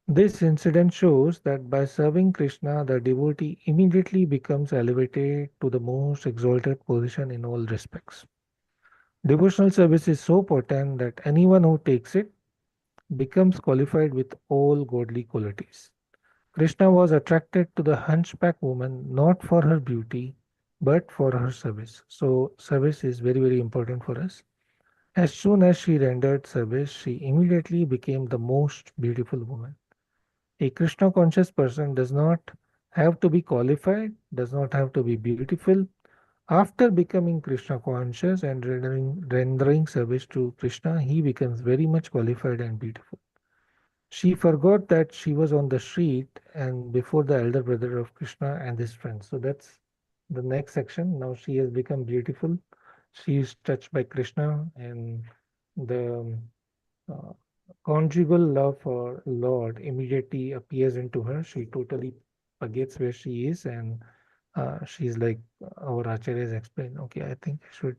Speaker 5: This incident shows that by serving Krishna, the devotee immediately becomes elevated to the most exalted position in all respects. Devotional service is so potent that anyone who takes it becomes qualified with all godly qualities. Krishna was attracted to the hunchback woman not for her beauty, but for her service. So, service is very, very important for us. As soon as she rendered service, she immediately became the most beautiful woman. A Krishna conscious person does not have to be qualified, does not have to be beautiful. After becoming Krishna conscious and rendering service to Krishna, he becomes very much qualified and beautiful. She forgot that she was on the street and before the elder brother of Krishna and his friends. So that's the next section. Now she has become beautiful she is touched by Krishna, and the uh, conjugal love for Lord immediately appears into her. She totally forgets where she is, and she's like our acharyas explained. Okay, I think I should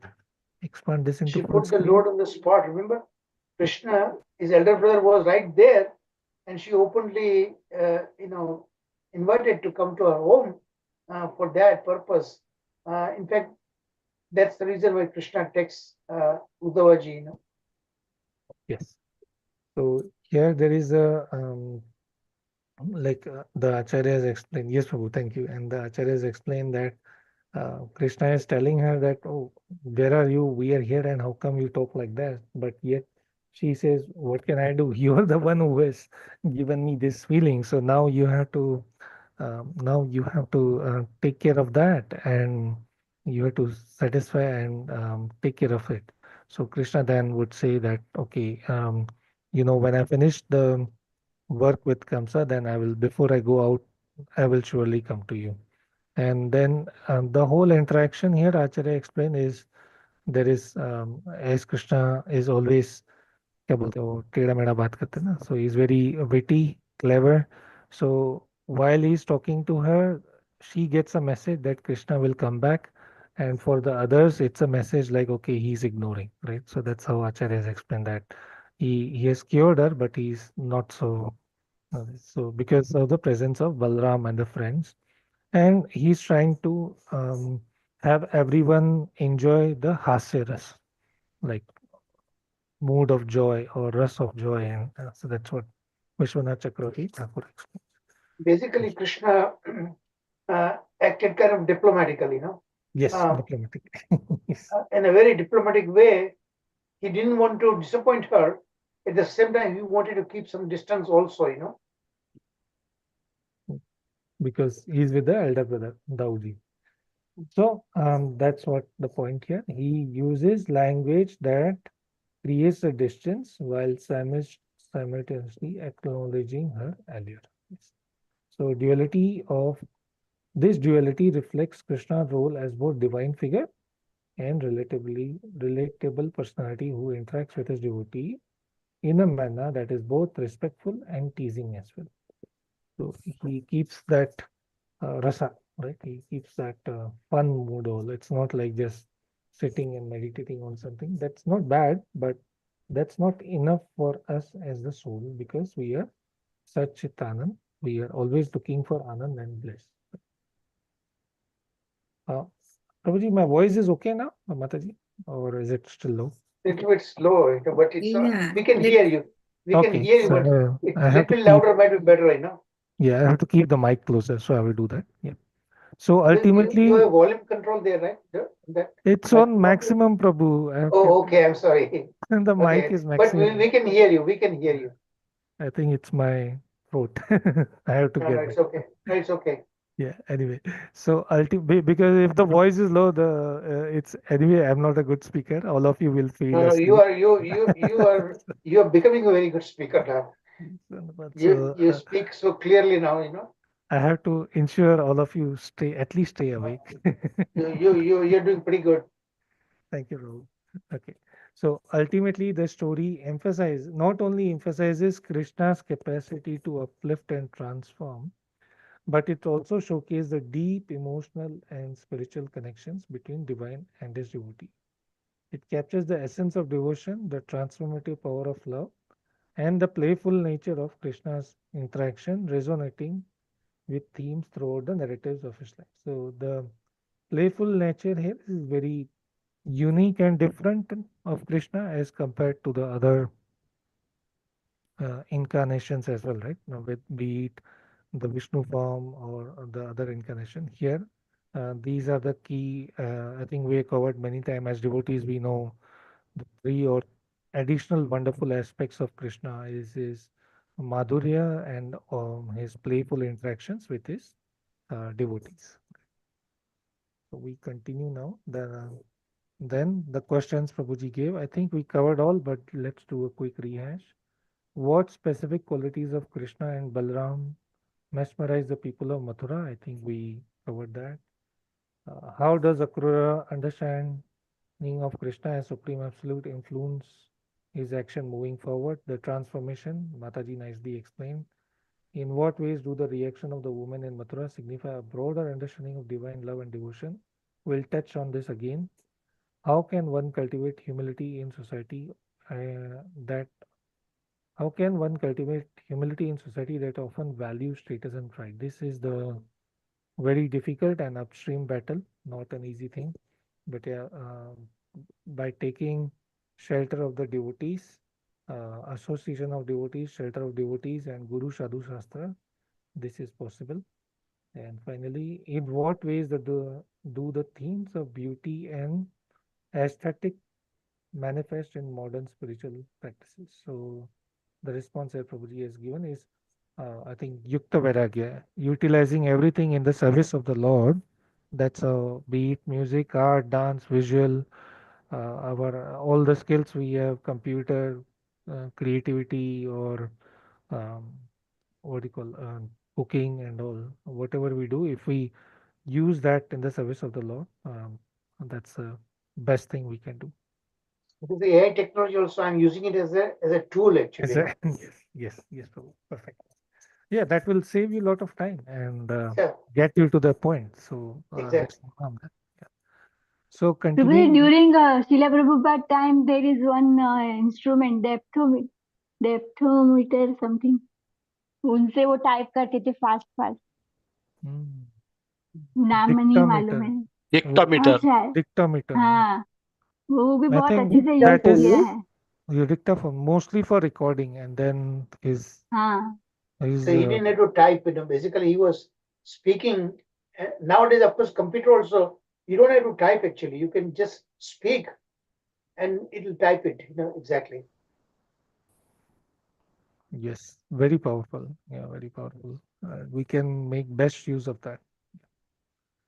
Speaker 5: expand this into
Speaker 9: She
Speaker 5: full
Speaker 9: put the
Speaker 5: screen.
Speaker 9: Lord on the spot. Remember, Krishna, his elder brother, was right there, and she openly, invited to come to her home for that purpose. In fact, that's the reason why Krishna takes Uddhavaji.
Speaker 5: Yes. So here there is a like the acharyas explain. Yes, Prabhu, thank you. And the acharyas explain that Krishna is telling her that, oh, where are you? We are here, and how come you talk like that? But yet she says, what can I do? You are the one who has given me this feeling. So now you have to take care of that, and you have to satisfy and take care of it. So Krishna then would say that, okay, when I finish the work with Kamsa, then before I go out, I will surely come to you. And then the whole interaction here, Acharya explained, is there is as Krishna is always क्या बोलते हैं वो टेढ़ा मेढ़ा बात करते हैं ना, so he's very witty, clever. So while he's talking to her, she gets a message that Krishna will come back, and for the others, it's a message like, okay, he's ignoring, right? So that's how Acharya has explained that he has cured her, but he's not so because of the presence of Balram and the friends, and he's trying to have everyone enjoy the hasya ras, like mood of joy or ras of joy, and so that's what Vishwanath Chakravarti Thakur explained.
Speaker 9: Basically, Krishna acted kind of diplomatically,
Speaker 5: Yes,
Speaker 9: Uh,
Speaker 5: diplomatic. Yes.
Speaker 9: in a very diplomatic way. He didn't want to disappoint her. At the same time, he wanted to keep some distance also.
Speaker 5: Because he's with the elder brother, Dauji. So that's what the point here. He uses language that creates a distance while simultaneously acknowledging her allure. Yes. So this duality reflects Krishna's role as both divine figure and relatable personality who interacts with his devotee in a manner that is both respectful and teasing as well. So he keeps that rasa, right? He keeps that fun mood all. It's not like just sitting and meditating on something. That's not bad, but that's not enough for us as the soul, because we are Satchitanand. We are always looking for Anand and bliss. Prabhuji, my voice is okay now, Mataji, or is it still low?
Speaker 9: Little bit slow, but it's
Speaker 4: Yeah,
Speaker 9: we can
Speaker 4: lit-
Speaker 9: hear you. We can
Speaker 5: Okay,
Speaker 9: hear you, but
Speaker 5: so
Speaker 9: it's
Speaker 5: I have to
Speaker 9: little louder might be better,
Speaker 5: Yeah, I have to keep the mic closer, so I will do that. Yeah. So
Speaker 9: You
Speaker 5: ultimately,
Speaker 9: have volume control there, right? That
Speaker 5: it's
Speaker 9: mic-
Speaker 5: on maximum, Prabhu. I have
Speaker 9: Oh,
Speaker 5: kept
Speaker 9: okay. I'm sorry.
Speaker 5: and the mic
Speaker 9: Okay,
Speaker 5: is
Speaker 9: but
Speaker 5: maximum.
Speaker 9: we can hear you. We can hear you.
Speaker 5: I think it's my throat. I have to
Speaker 9: No,
Speaker 5: get
Speaker 9: no,
Speaker 5: back.
Speaker 9: it's okay. No, it's okay.
Speaker 5: Yeah. Anyway, so because if the voice is low, it's anyway. I'm not a good speaker. All of you will feel
Speaker 9: No,
Speaker 5: asleep.
Speaker 9: you are becoming a very good speaker now.
Speaker 5: But
Speaker 9: You speak so clearly now.
Speaker 5: I have to ensure all of you at least stay awake.
Speaker 9: You're doing pretty good.
Speaker 5: Thank you, Rahul. Okay. So ultimately, the story not only emphasizes Krishna's capacity to uplift and transform, but it also showcases the deep emotional and spiritual connections between divine and his devotee. It captures the essence of devotion, the transformative power of love, and the playful nature of Krishna's interaction, resonating with themes throughout the narratives of his life. So the playful nature here is very unique and different of Krishna as compared to the other incarnations as well, right? Now, be it the Vishnu form or the other incarnation here, these are the key. I think we have covered many times as devotees. We know the three or additional wonderful aspects of Krishna is his madhurya and his playful interactions with his devotees. So we continue now. Then the questions Prabhuji gave, I think we covered all, but let's do a quick rehash. What specific qualities of Krishna and Balram mesmerize the people of Mathura? I think we covered that. How does Akrura understand Meaning of Krishna as Supreme Absolute influence his action moving forward. The transformation, Mataji nicely explained. In what ways do the reaction of the woman in Mathura signify a broader understanding of divine love and devotion? We'll touch on this again. How can one cultivate humility in society that how can one cultivate humility in society that often values status and pride? This is the very difficult and upstream battle, not an easy thing. But yeah, by taking shelter of the devotees, association of devotees, shelter of devotees, and Guru Sadhu Shastra, this is possible. And finally, in what ways do the themes of beauty and aesthetic manifest in modern spiritual practices? So the response that Prabhuji has given is, I think, Yukta Vairagya, utilizing everything in the service of the Lord. That's be it music, art, dance, visual, our all the skills we have, computer, creativity, or um, what do you call cooking and all. Whatever we do, if we use that in the service of the Lord, that's the best thing we can do.
Speaker 9: With the AI technology also, I'm using it as a tool actually.
Speaker 5: Yes, Prabhu. Perfect. Yeah, that will save you a lot of time and
Speaker 9: Yeah,
Speaker 5: get you to the point. So there's
Speaker 9: exactly.
Speaker 5: no harm there. Yeah. So
Speaker 7: Prabhuji,
Speaker 5: continuing,
Speaker 7: during Srila Prabhupada time, there is one instrument, डेप्थोमीटर something. उनसे वो type करते थे fast fast. नाम नहीं मालूम
Speaker 5: dictometer,
Speaker 7: है.
Speaker 10: Dictometer.
Speaker 7: अच्छा,
Speaker 5: dictometer.
Speaker 7: हाँ, वो भी
Speaker 5: I
Speaker 7: बहुत
Speaker 5: think
Speaker 7: अच्छे से
Speaker 5: that
Speaker 7: यूज
Speaker 5: is
Speaker 7: किया है.
Speaker 5: your dictaphone mostly for recording, and then
Speaker 7: हाँ,
Speaker 5: his
Speaker 9: So he didn't have to type, basically he was speaking. Nowadays, of course, computer also, you don't have to type actually. You can just speak and it'll type it, exactly.
Speaker 5: yes, very powerful. Yeah, very powerful. We can make best use of that.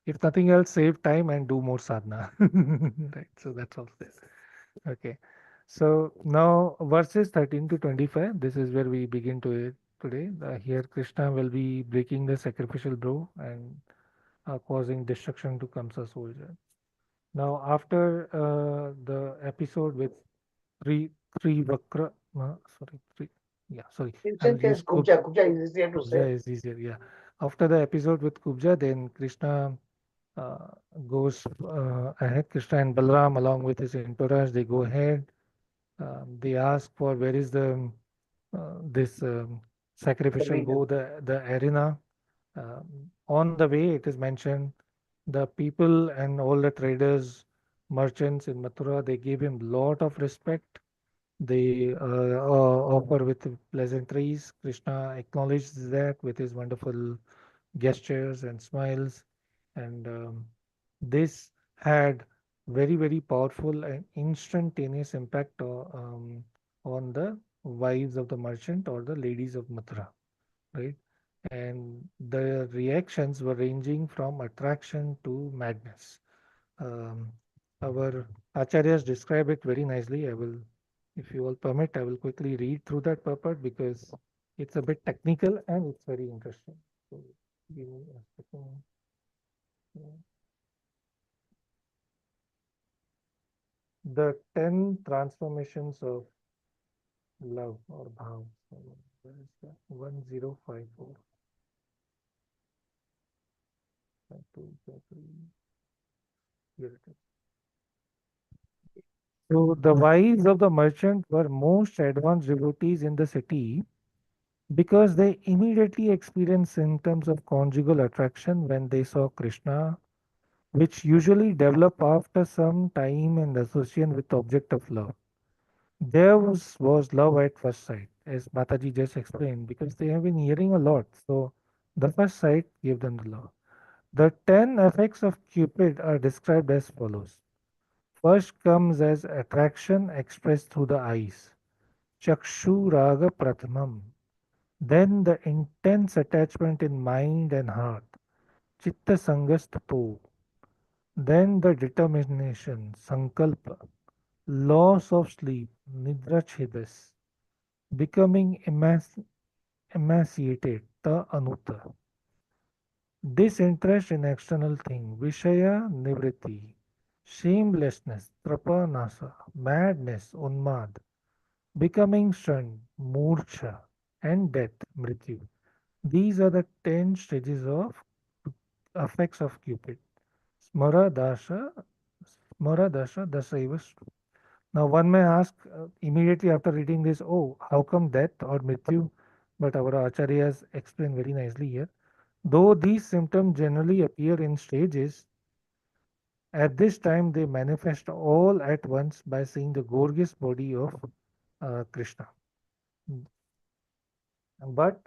Speaker 5: If nothing else, save time and do more sadhana. Right. So that's all there. Okay. So now verses 13 to 25, this is where we begin to it today. Here Krishna will be breaking the sacrificial bow and causing destruction to Kamsa soldier. Now after the episode with three Vakra, sorry, three, yeah, sorry,
Speaker 9: In
Speaker 5: I will
Speaker 9: sense,
Speaker 5: use
Speaker 9: Kubja is easier to
Speaker 5: Kubja
Speaker 9: say.
Speaker 5: is easier, yeah. After the episode with Kubja, then Krishna uh, goes ahead. Krishna and Balram, along with his entourage, they go ahead. They ask for where is the this sacrificial
Speaker 9: Arena.
Speaker 5: bow, the arena. On the way, it is mentioned the people and all the traders, merchants in Mathura, they gave him lot of respect. They offer with pleasantries. Krishna acknowledges that with his wonderful gestures and smiles, and this had very powerful and instantaneous impact on the wives of the merchant or the ladies of Mathura, right? And the reactions were ranging from attraction to madness. Um, our acharyas describe it very nicely. I will, if you all permit, I will quickly read through that purport because it's a bit technical and it's very interesting. So, give me a second. Yeah. The 10 transformations of love or bhav. So, where is that? 1054. 2, 3. Here it is. So the wives of the merchant were most advanced devotees in the city because they immediately experienced symptoms of conjugal attraction when they saw Krishna, which usually develop after some time and association with the object of love. There was love at first sight, as Mataji just explained, because they have been hearing a lot. So the first sight gave them the love. The 10 effects of Cupid are described as follows. First comes as attraction expressed through the eyes. Chakshu Raga Prathamam. Then the intense attachment in mind and heart. Chitta Sangastapo. Then the determination, Sankalpa. Loss of sleep, Nidra Chedas. Becoming emaciated, Ta Anuta. Disinterest in external thing, Vishaya Nivritti. shamelessness, trapanasa, madness, unmad, becoming stunned, murcha, and death, mrityu. These are the 10 stages of effects of Cupid. Smara dasha, smara dasha, dasaiva. Now, one may ask immediately after reading this, oh, how come death or mrityu? But our acharyas explain very nicely here. Though these symptoms generally appear in stages, at this time they manifest all at once by seeing the gorgeous body of Krishna. But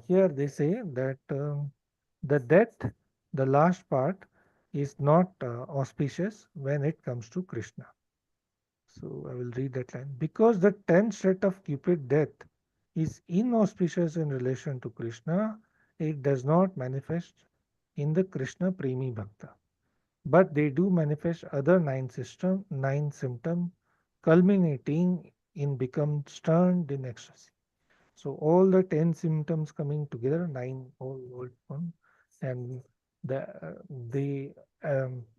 Speaker 5: here they say that the death, the last part, is not auspicious when it comes to Krishna. So I will read that line. Because the 10th set of Cupid death is inauspicious in relation to Krishna, it does not manifest in the Krishna Premi Bhakta. But they do manifest other 9 symptoms, culminating in become stunned in ecstasy. So all the 10 symptoms coming together, 9 all one, and they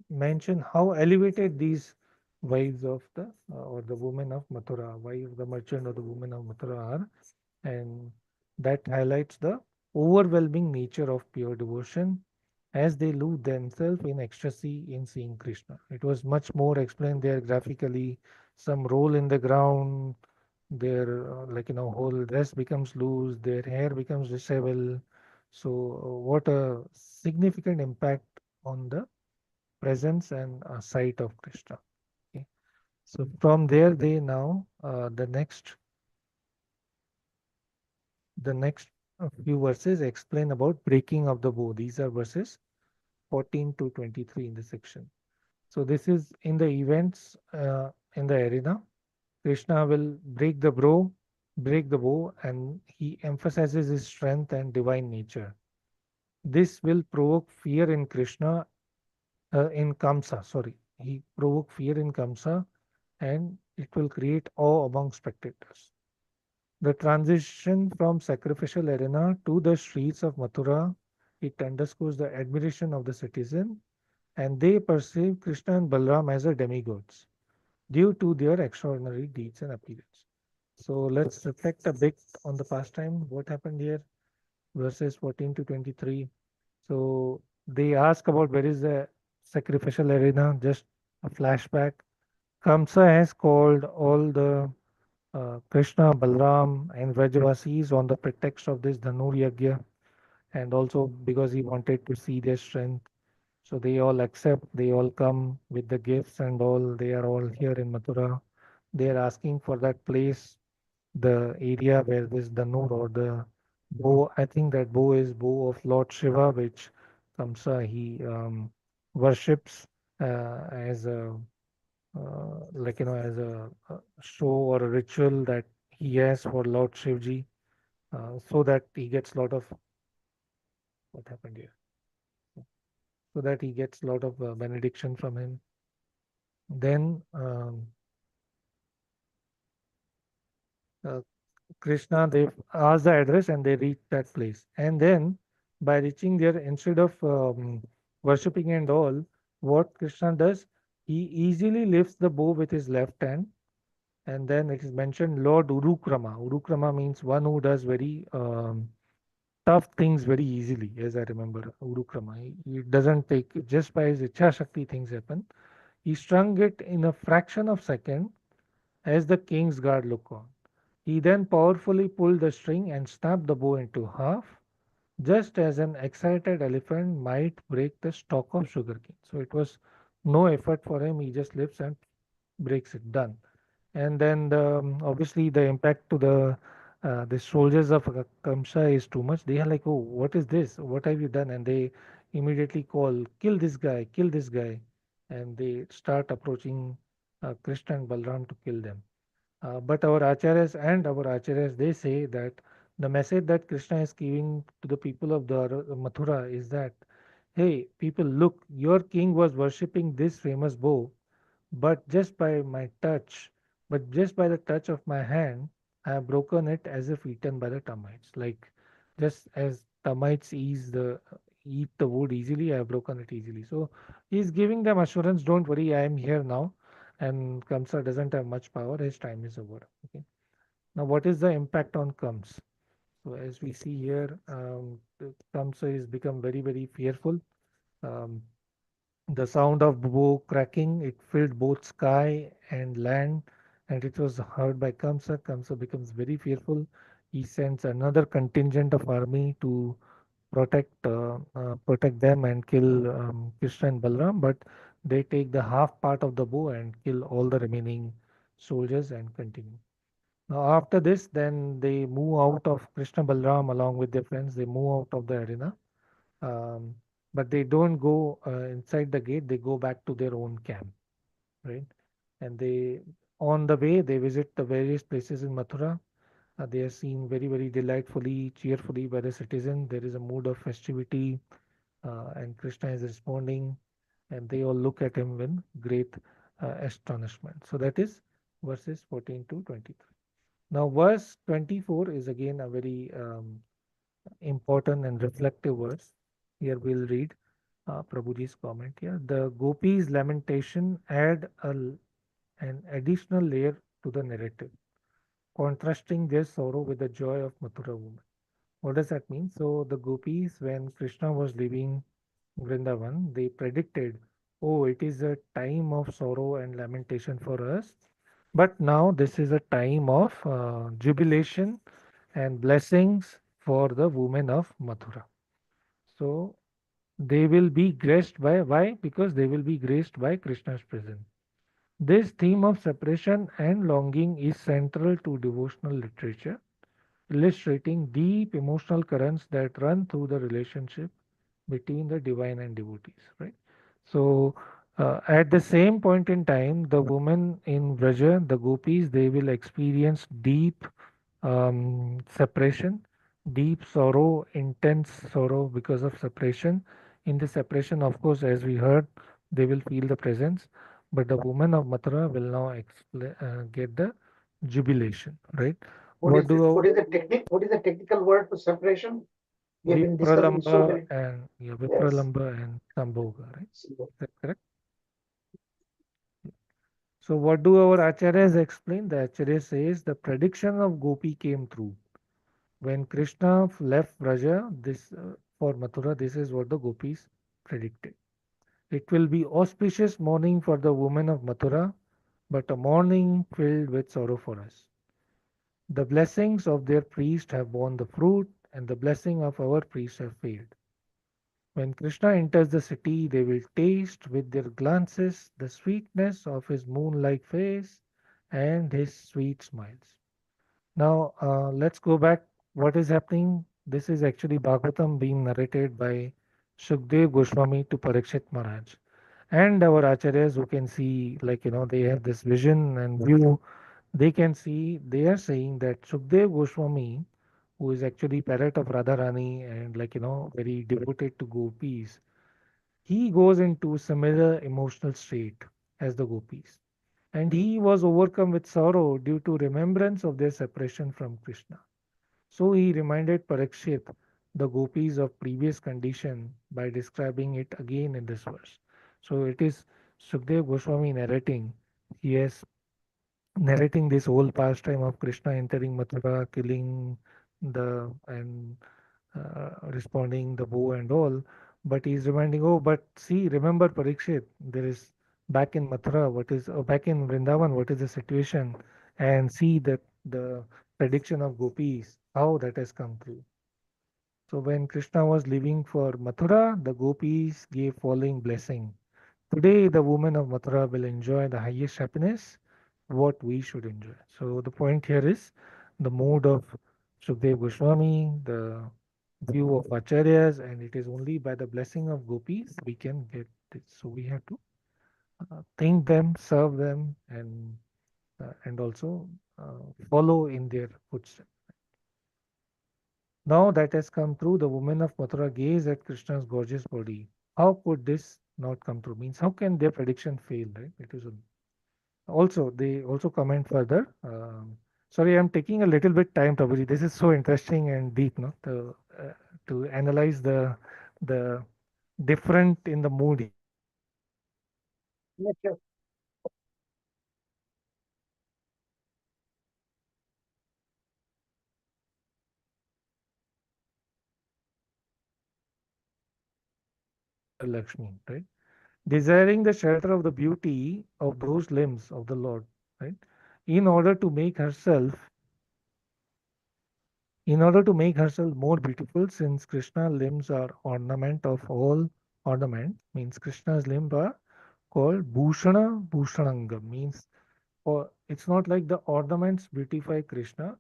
Speaker 5: mention how elevated these wives of the or the women of Mathura, wife the merchant or the women of Mathura are, and that highlights the overwhelming nature of pure devotion as they lose themselves in ecstasy in seeing Krishna. It was much more explained there graphically. Some roll in the ground, their whole dress becomes loose, their hair becomes disheveled. So what a significant impact on the presence and sight of Krishna. Okay. So from there they now the next few verses explain about breaking of the bow. These are verses 14 to 23 in the section. So this is in the events in the arena. Krishna will break the bow, and he emphasizes his strength and divine nature. This will provoke fear in Krishna, in Kamsa. Sorry, he provoke fear in Kamsa, and it will create awe among spectators. The transition from sacrificial arena to the streets of Mathura, it underscores the admiration of the citizen, and they perceive Krishna and Balram as a demigods due to their extraordinary deeds and appearance. So let's reflect a bit on the pastime. What happened here? Verses 14 to 23. So they ask about where is the sacrificial arena. Just a flashback. Kamsa has called all the Krishna, Balram, and Vrajavasis on the pretext of this Dhanur Yagya, and also because he wanted to see their strength. So they all accept, they all come with the gifts and all. They are all here in Mathura. They are asking for that place, the area where this Dhanur or the bow, I think that bow is bow of Lord Shiva, which Kamsa he worships as a as a show or a ritual that he has for Lord Shivji, so that he gets a lot of what happened here. So that he gets a lot of benediction from him. Then Krishna, they ask the address and they reach that place. And then by reaching there, instead of worshipping and all, what Krishna does, he easily lifts the bow with his left hand. And then it is mentioned Lord Urukrama. Urukrama means one who does very tough things very easily, as I remember. Urukrama. He doesn't take, just by his Ichha Shakti things happen. He strung it in a fraction of second as the king's guard look on. He then powerfully pulled the string and snapped the bow into half, just as an excited elephant might break the stalk of sugarcane. So it was no effort for him. He just lifts and breaks it. Done. And then obviously the impact to the soldiers of Kamsa is too much. They are like, oh, what is this? What have you done? And they immediately call, kill this guy, kill this guy. And they start approaching Krishna and Balram to kill them. But our acharyas, they say that the message that Krishna is giving to the people of the Mathura is that, hey, people, look, your king was worshipping this famous bow, but just by the touch of my hand, I have broken it as if eaten by the termites. Like just as termites eat the wood easily, I have broken it easily. So He's giving them assurance, don't worry, I am here now. And Kamsa doesn't have much power, his time is over. Okay. Now, what is the impact on Kams? So, as we see here, Kamsa is become very, very fearful. Um, the sound of bow cracking, it filled both sky and land, and it was heard by Kamsa. Kamsa becomes very fearful. He sends another contingent of army to protect them and kill Krishna and Balram, but they take the half part of the bow and kill all the remaining soldiers and continue. Now, after this, then they move out of Krishna Balram along with their friends. They move out of the arena, um, but they don't go inside the gate. They go back to their own camp, right? And they, on the way, they visit the various places in Mathura. They are seen very, very delightfully, cheerfully by the citizen. There is a mood of festivity, and Krishna is responding, and they all look at him with great astonishment. So that is verses 14 to 23. Now, verse 24 is again a very important and reflective verse. Here we'll read Prabhuji's comment here. The gopis' lamentation add an additional layer to the narrative, contrasting their sorrow with the joy of Mathura woman. What does that mean? So the gopis, when Krishna was leaving Vrindavan, they predicted, oh, it is a time of sorrow and lamentation for us. But now this is a time of jubilation and blessings for the women of Mathura. So they will be graced by, why? Because they will be graced by Krishna's presence. This theme of separation and longing is central to devotional literature, illustrating deep emotional currents that run through the relationship between the divine and devotees, right? So, at the same point in time, the women in Vraja, the gopis, they will experience deep separation, deep sorrow, intense sorrow because of separation. In the separation, of course, as we heard, they will feel the presence, but the women of Mathura will now get the jubilation, right? What do
Speaker 9: What is the technique? What is the technical word for separation? We have been discussing so
Speaker 5: Vipralamba
Speaker 9: many.
Speaker 5: and
Speaker 9: Yes.
Speaker 5: Vipralamba and Sambhoga, right? Is that correct? So what do our acharyas explain? The acharya says the prediction of Gopi came true. When Krishna left Vraja, this for Mathura, this is what the gopis predicted. It will be auspicious morning for the women of Mathura, but a morning filled with sorrow for us. The blessings of their priest have borne the fruit, and the blessing of our priest have failed. When Krishna enters the city, they will taste with their glances the sweetness of his moon-like face and his sweet smiles. Now, let's go back. What is happening? This is actually Bhagavatam being narrated by Shukdev Goswami to Parikshit Maharaj. And our acharyas who can see, like, they have this vision and view, they can see, they are saying that Shukdev Goswami, who is actually parrot of Radharani and, very devoted to gopis, he goes into similar emotional state as the gopis. And he was overcome with sorrow due to remembrance of their separation from Krishna. So he reminded Parikshit the gopis of previous condition by describing it again in this verse. So it is Sukdev Goswami narrating. He is narrating this whole pastime of Krishna entering Mathura, killing and responding the bow and all. But he's reminding, oh, but see, remember Parikshit, there is back in Mathura, back in Vrindavan, what is the situation? And see that the prediction of gopis, how that has come true. So when Krishna was leaving for Mathura, the gopis gave following blessing. Today, the women of Mathura will enjoy the highest happiness, what we should enjoy. So the point here is the mood of Sukdev Goswami, the view of acharyas, and it is only by the blessing of gopis we can get this. So we have to thank them, serve them, and also follow in their footsteps. Now that has come true, the women of Mathura gaze at Krishna's gorgeous body. How could this not come true? Means how can their prediction fail, right? It is also, they also comment further. Sorry, I'm taking a little bit time, Prabhuji. This is so interesting and deep, no? To analyze the different in the mood
Speaker 9: nature.
Speaker 5: Lakshmi, right? Desiring the shelter of the beauty of those limbs of the Lord, right? In order to make herself, in order to make herself more beautiful, since Krishna limbs are ornament of all ornament, means Krishna's limbs are called Bhushana Bhushananga, means or it's not like the ornaments beautify Krishna.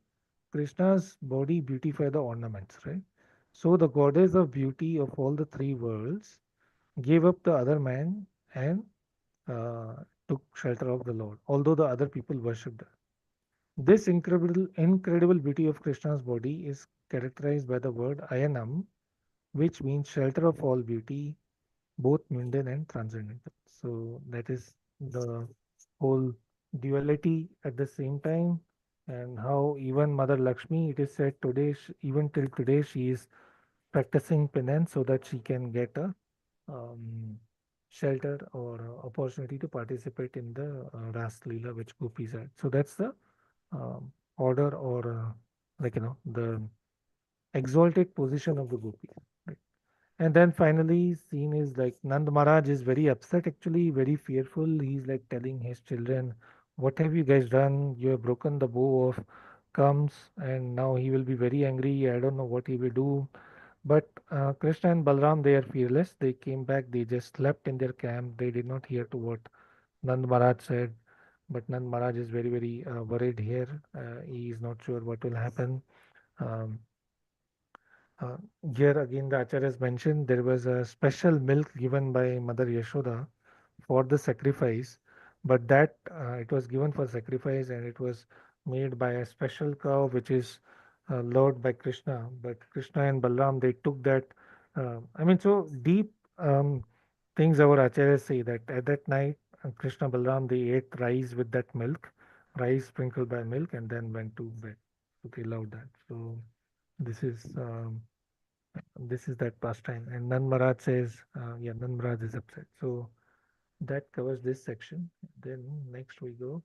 Speaker 5: Krishna's body beautify the ornaments, right? So the goddess of beauty of all the three worlds gave up the other man and took shelter of the Lord, although the other people worshipped her. This incredible beauty of Krishna's body is characterized by the word Ayanam, which means shelter of all beauty, both mundane and transcendental. So that is the whole duality at the same time, and how even Mother Lakshmi, it is said today, even till today, she is practicing penance so that she can get a um, shelter or opportunity to participate in the Ras Leela which gopis had. So that's the order or the exalted position of the gopis. Right? And then finally, scene is like Nand Maharaj is very upset, actually very fearful. He's like telling his children, "What have you guys done? You have broken the bow of Kams, and now he will be very angry. I don't know what he will do." But Krishna and Balram, they are fearless. They came back. They just slept in their camp. They did not hear to what Nand Maharaj said. But Nand Maharaj is very, very worried here. He is not sure what will happen. Um, uh, Here again, the Acharyas mentioned there was a special milk given by Mother Yashoda for the sacrifice, but that it was given for sacrifice and it was made by a special cow which is loved by Krishna. But Krishna and Balram, they took that. So deep things our Acharyas say that at that night, Krishna Balram, they ate rice with that milk, rice sprinkled by milk, and then went to bed. So they loved that. So this is that pastime. And Nand Maharaj says, Nand Maharaj is upset. So that covers this section. Then next we go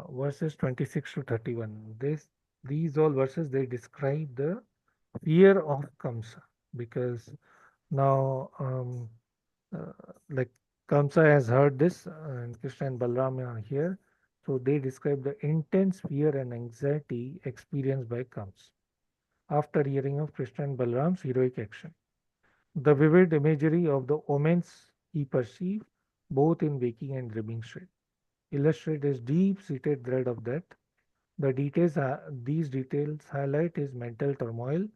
Speaker 5: verses 26 to 31. These all verses, they describe the fear of Kamsa, because now uh, like Kamsa has heard this and Krishna and Balram are here. So they describe the intense fear and anxiety experienced by Kamsa after hearing of Krishna and Balram's heroic action. The vivid imagery of the omens he perceived both in waking and dreaming state illustrate his deep-seated dread of death. These details highlight his mental turmoil.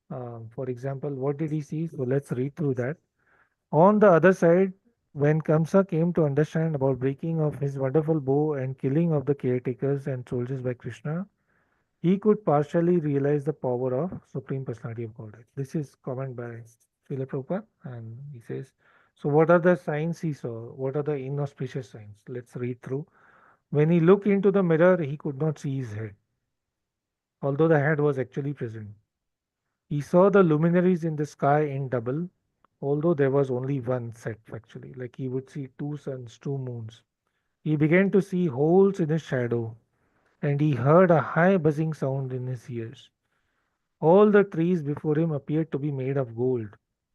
Speaker 5: For example, what did he see? So let's read through that. On the other side, when Kamsa came to understand about breaking of his wonderful bow and killing of the caretakers and soldiers by Krishna, he could partially realize the power of Supreme Personality of Godhead. This is comment by Srila Prabhupada, and he says, so what are the signs he saw? What are the inauspicious signs? Let's read through. When he looked into the mirror, he could not see his head, although the head was actually present. He saw the luminaries in the sky in double, although there was only one set actually, like he would see two suns, two moons. He began to see holes in his shadow, and he heard a high buzzing sound in his ears. All the trees before him appeared to be made of gold,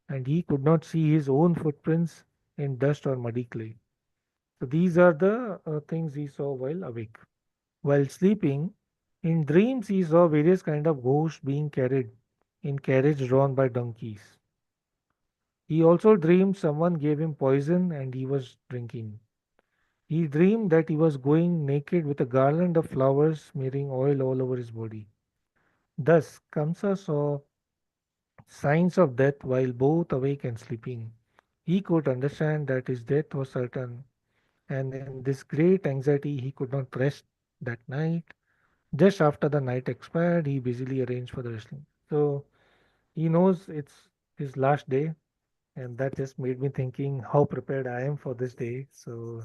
Speaker 5: and he could not see his own footprints in dust or muddy clay. So these are the things he saw while awake. While sleeping, in dreams he saw various kind of ghosts being carried in carriage drawn by donkeys. He also dreamed someone gave him poison and he was drinking. He dreamed that he was going naked with a garland of flowers smearing oil all over his body. Thus, Kamsa saw signs of death while both awake and sleeping. He could understand that his death was certain, and in this great anxiety, he could not rest that night. Just after the night expired, he busily arranged for the wrestling. So he knows it's his last day, and that just made me thinking how prepared I am for this day. So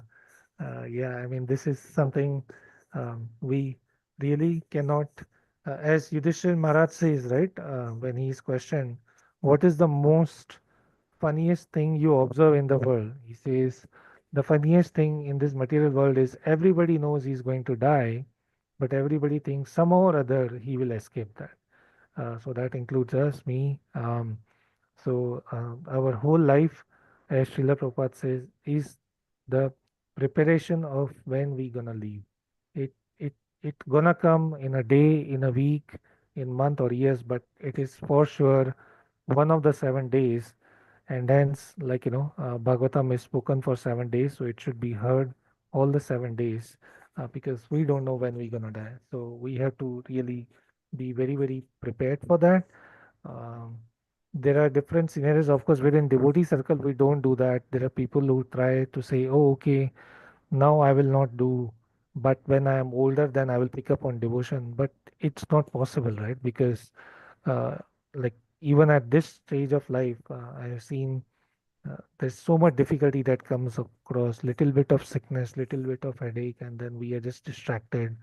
Speaker 5: this is something we really cannot, as Yudhishthir Maharaj says, right, when he is questioned, what is the most funniest thing you observe in the world? He says, the funniest thing in this material world is everybody knows he's going to die, but everybody thinks somehow or other he will escape that. So that includes us, me. Our whole life, as Srila Prabhupada says, is the preparation of when we gonna leave. It it it gonna come in a day, in a week, in month or years, but it is for sure one of the 7 days. And hence, Bhagavatam is spoken for 7 days, so it should be heard all the 7 days, because we don't know when we're gonna die. So we have to really be very, very prepared for that. Um, there are different scenarios. Of course, within devotee circle, we don't do that. There are people who try to say, "Oh, okay, now I will not do, but when I am older, then I will pick up on devotion." But it's not possible, right? Because, uh, like even at this stage of life, I have seen there's so much difficulty that comes across. Little bit of sickness, little bit of headache, and then we are just distracted.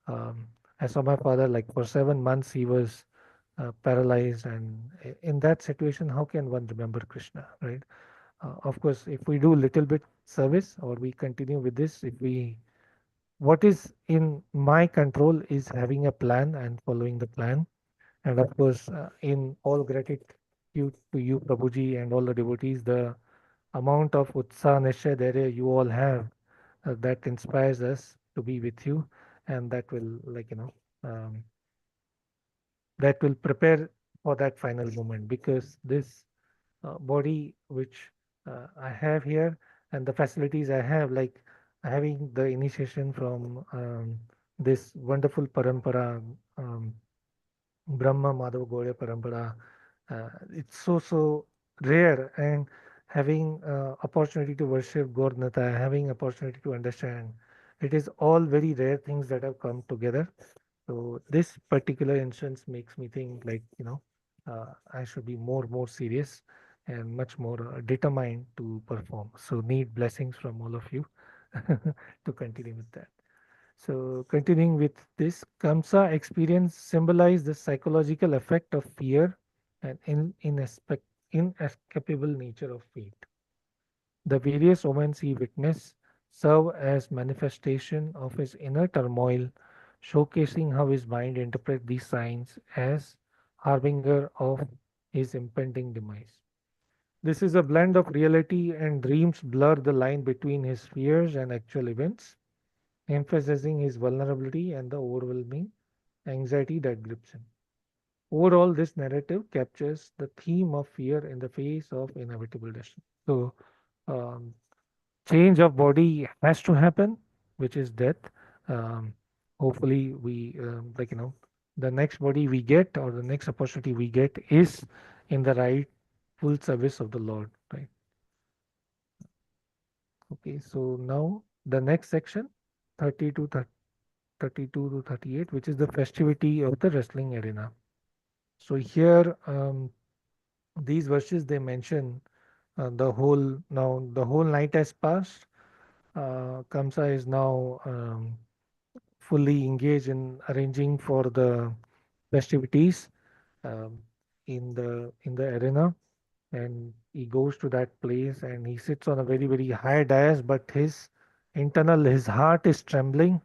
Speaker 5: I saw my father, like for 7 months he was paralyzed, and in that situation, how can one remember Krishna, right? Of course, if we do little bit service or we continue with this, what is in my control is having a plan and following the plan. And of course, in all gratitude to you, Prabhuji, and all the devotees, the amount of Utsaha Nishchay Dhairya you all have, that inspires us to be with you, and that will, um, that will prepare for that final moment, because this body which I have here and the facilities I have, like having the initiation from this wonderful parampara, Brahma Madhava Gaudiya Parampara. It's so rare, and having opportunity to worship Gaurnata, having opportunity to understand, it is all very rare things that have come together. So this particular instance makes me think, I should be more serious and much more determined to perform. So need blessings from all of you to continue with that. So continuing with this, Kamsa experience symbolize the psychological effect of fear and inescapable nature of fate. The various omens he witnessed serve as manifestation of his inner turmoil, showcasing how his mind interprets these signs as harbinger of his impending demise. This is a blend of reality and dreams blur the line between his fears and actual events, emphasizing his vulnerability and the overwhelming anxiety that grips him. Overall, this narrative captures the theme of fear in the face of inevitable destiny. So, um, change of body has to happen, which is death. Um, Hopefully, the next body we get or the next opportunity we get is in the right full service of the Lord, right? Okay, so now the next section, 30 to 32 to 38, which is the festivity of the wrestling arena. So here, these verses they mention the whole night has passed. Kamsa is now fully engaged in arranging for the festivities um, in the arena, and he goes to that place and he sits on a very, very high dais, but his heart is trembling.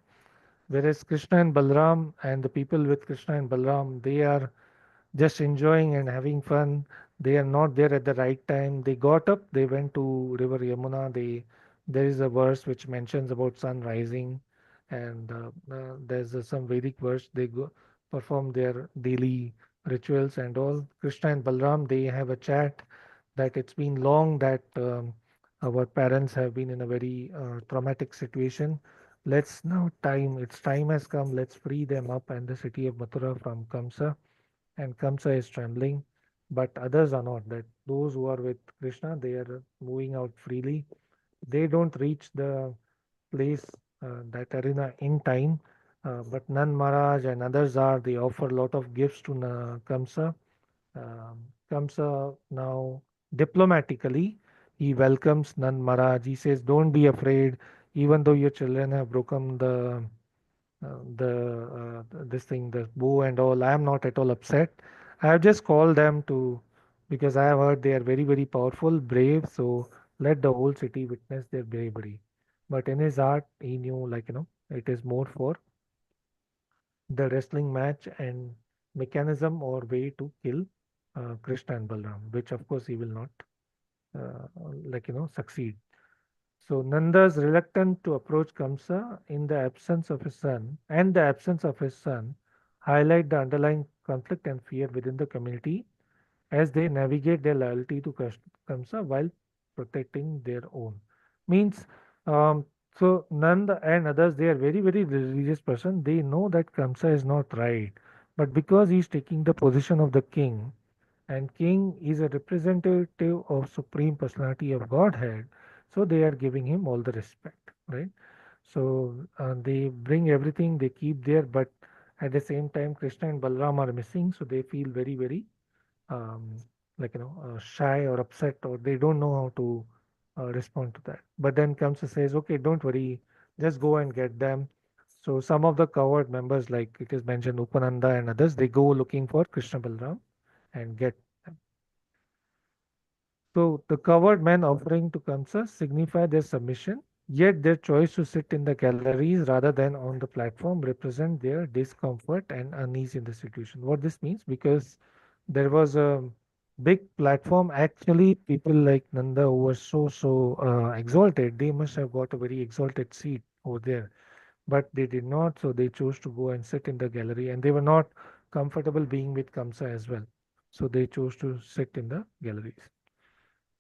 Speaker 5: Whereas Krishna and Balram and the people with Krishna and Balram, they are just enjoying and having fun. They are not there at the right time. They got up, they went to River Yamuna. There is a verse which mentions about sun rising, and there's some Vedic verse. They go perform their daily rituals and all. Krishna and Balram, they have a chat that it's been long that our parents have been in a very traumatic situation. Let's now its time has come. Let's free them up and the city of Mathura from Kamsa, and Kamsa is trembling, but others are not. That those who are with Krishna, they are moving out freely. They don't reach the place, that arena in time, but Nand Maharaj and others are. They offer a lot of gifts to Kamsa. Kamsa now diplomatically he welcomes Nand Maharaj. He says, "Don't be afraid, even though your children have broken the bow and all. I am not at all upset. I have just called them to, because I have heard they are very, very powerful, brave. So let the whole city witness their bravery. But in his heart, he knew, it is more for the wrestling match and mechanism or way to kill Krishna and Balram, which of course he will not, succeed. So Nanda's reluctant to approach Kamsa in the absence of his son and the absence of his son highlight the underlying conflict and fear within the community as they navigate their loyalty to Kamsa while protecting their own. Means, um, so Nanda and others, they are very, very religious person. They know that Kamsa is not right, but because he is taking the position of the king, and king is a representative of supreme personality of Godhead, so they are giving him all the respect, right? So they bring everything, they keep there, but at the same time, Krishna and Balram are missing, so they feel very, very um, shy or upset, or they don't know how to respond to that. But then comes and says, okay, don't worry, just go and get them. So some of the coward members, like it is mentioned, Upananda and others, they go looking for Krishna Balram and get them. So the coward men offering to Kamsa signify their submission, yet their choice to sit in the galleries rather than on the platform represent their discomfort and unease in the situation. What this means, because there was a big platform, actually people like Nanda who were so exalted, they must have got a very exalted seat over there, but they did not, so they chose to go and sit in the gallery, and they were not comfortable being with Kamsa as well, so they chose to sit in the galleries.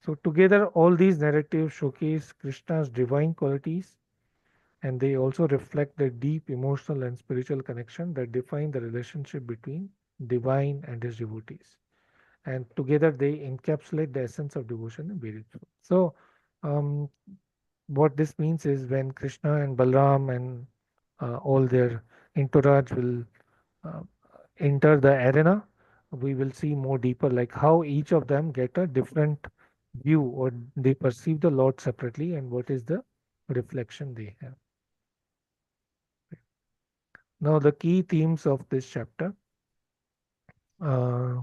Speaker 5: So together, all these narratives showcase Krishna's divine qualities, and they also reflect the deep emotional and spiritual connection that define the relationship between divine and his devotees. And together, they encapsulate the essence of devotion in various forms. So, um, what this means is when Krishna and Balram and all their entourage will uh, enter the arena, we will see more deeper, like how each of them get a different view, or they perceive the Lord separately, and what is the reflection they have. Now, the key themes of this chapter: uh,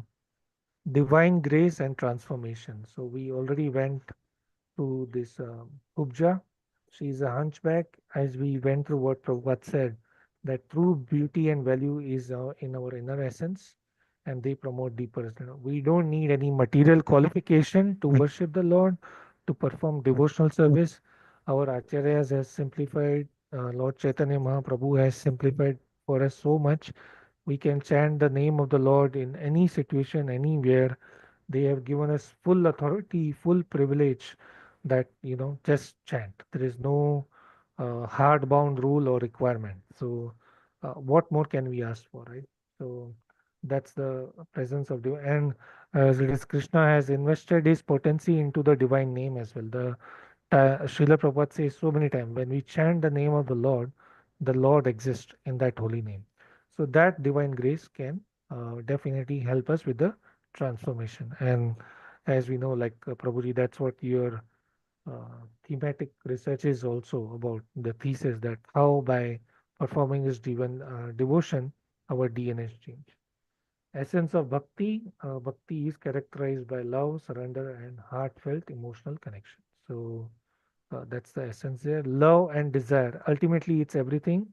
Speaker 5: divine grace and transformation. So we already went to this Kubja. She is a hunchback, as we went through what Prabhupada said, that true beauty and value is in our inner essence, and they promote deeper. We don't need any material qualification to worship the Lord, to perform devotional service. Our Acharyas has simplified, Lord Chaitanya Mahaprabhu has simplified for us so much. We can chant the name of the Lord in any situation, anywhere. They have given us full authority, full privilege that, just chant. There is no hard bound rule or requirement. So, what more can we ask for, right? So, that's the presence of divine. And as it is, Krishna has invested his potency into the divine name as well. Srila Prabhupada says so many times, when we chant the name of the Lord exists in that holy name. So that divine grace can definitely help us with the transformation. And as we know, like Prabhuji, that's what your thematic research is also about, the thesis that how by performing this divine devotion, our DNA change. Essence of bhakti. Bhakti is characterized by love, surrender, and heartfelt emotional connection. So that's the essence there. Love and desire. Ultimately, it's everything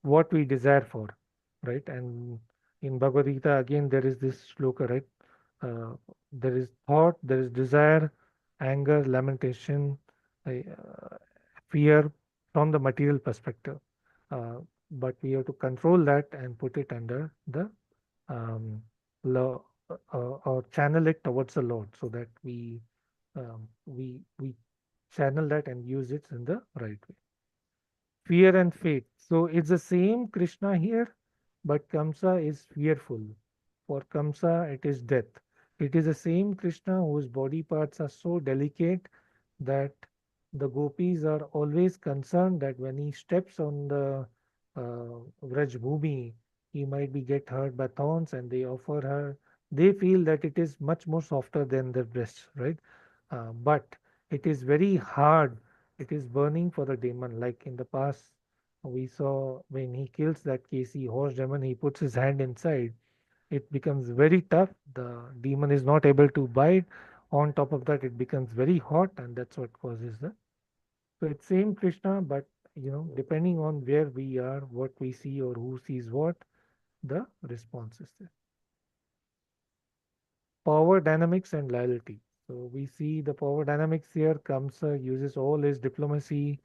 Speaker 5: what we desire for, right? And in Bhagavad Gita, again, there is this shloka, right? There is thought, there is desire, anger, lamentation, uh, fear from the material perspective. But we have to control that and put it under the law, or channel it towards the Lord, so that we channel that and use it in the right way. Fear and faith. So it's the same Krishna here, but Kamsa is fearful. For Kamsa, it is death. It is the same Krishna whose body parts are so delicate that the gopis are always concerned that when he steps on the Vraj Bhumi, he might be get hurt by thorns, and they offer her. They feel that it is much more softer than their breasts, right? But it is very hard. It is burning for the demon. Like in the past, we saw when he kills that Kesi horse demon, he puts his hand inside. It becomes very tough. The demon is not able to bite. On top of that, it becomes very hot, and that's what causes the. So it's same Krishna, but depending on where we are, what we see, or who sees what, the response is there. Power dynamics and loyalty. So we see the power dynamics here. Kamsa uses all his diplomacy,